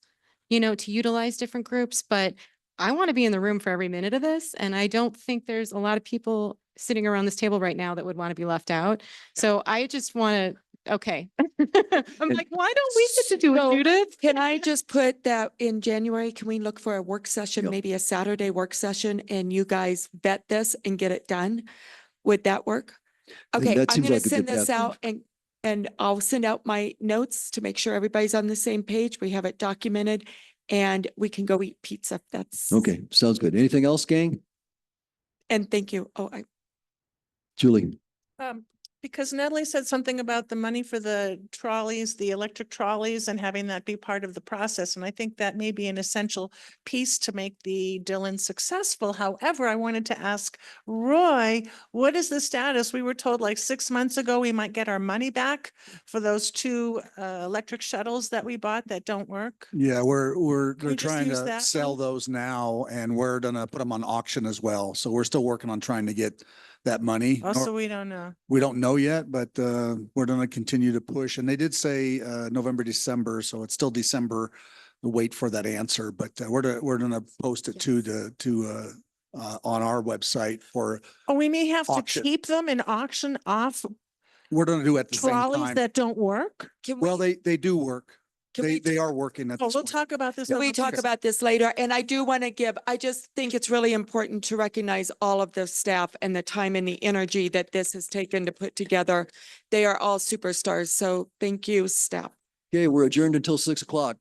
N: to utilize different groups, but I want to be in the room for every minute of this. And I don't think there's a lot of people sitting around this table right now that would want to be left out. So I just want to, okay. I'm like, why don't we get to do it, Judith?
B: Can I just put that in January? Can we look for a work session,
A: Yeah.
B: maybe a Saturday work session, and you guys vet this and get it done? Would that work? Okay,
A: that
B: I'm
A: seems
B: going
A: like
B: to
A: a
B: send
A: good
B: this
A: path.
B: out and I'll send out my notes to make sure everybody's on the same page. We have it documented and we can go eat pizza. That's
A: Okay, sounds good. Anything else, gang?
B: And thank you.
A: Julie?
E: Because Natalie said something about the money for the trolleys, the electric trolleys, and having that be part of the process. And I think that may be an essential piece to make the Dillon successful. However, I wanted to ask Roy, what is the status? We were told like 6 months ago, we might get our money back for those two electric shuttles that we bought that don't work.
C: Yeah,
E: Can
C: they're
E: we just
C: trying
E: use
C: to
E: that
C: sell
E: money?
C: those now and we're gonna put them on auction as well. So we're still working on trying to get that money.
E: Also, we don't know.
C: We don't know yet, but we're gonna continue to push. And they did say November, December, so it's still December. To wait for that answer, but we're gonna post it on our website for,
E: Oh, we may have to
C: Auction.
E: keep them and auction off
C: we're gonna do it at the same
E: trolleys
C: time.
E: that don't work?
B: Can
C: Well,
B: we,
C: they do work.
B: can we
C: They are working at
E: Oh,
C: this
E: we'll
C: point.
E: talk about this.
B: Can we
E: over
B: talk
E: here.
B: about this later? And I do want to give, I just think it's really important to recognize all of the staff and the time and the energy that this has taken to put together. They are all superstars. So thank you, staff.
A: Okay, we're adjourned until 6 o'clock.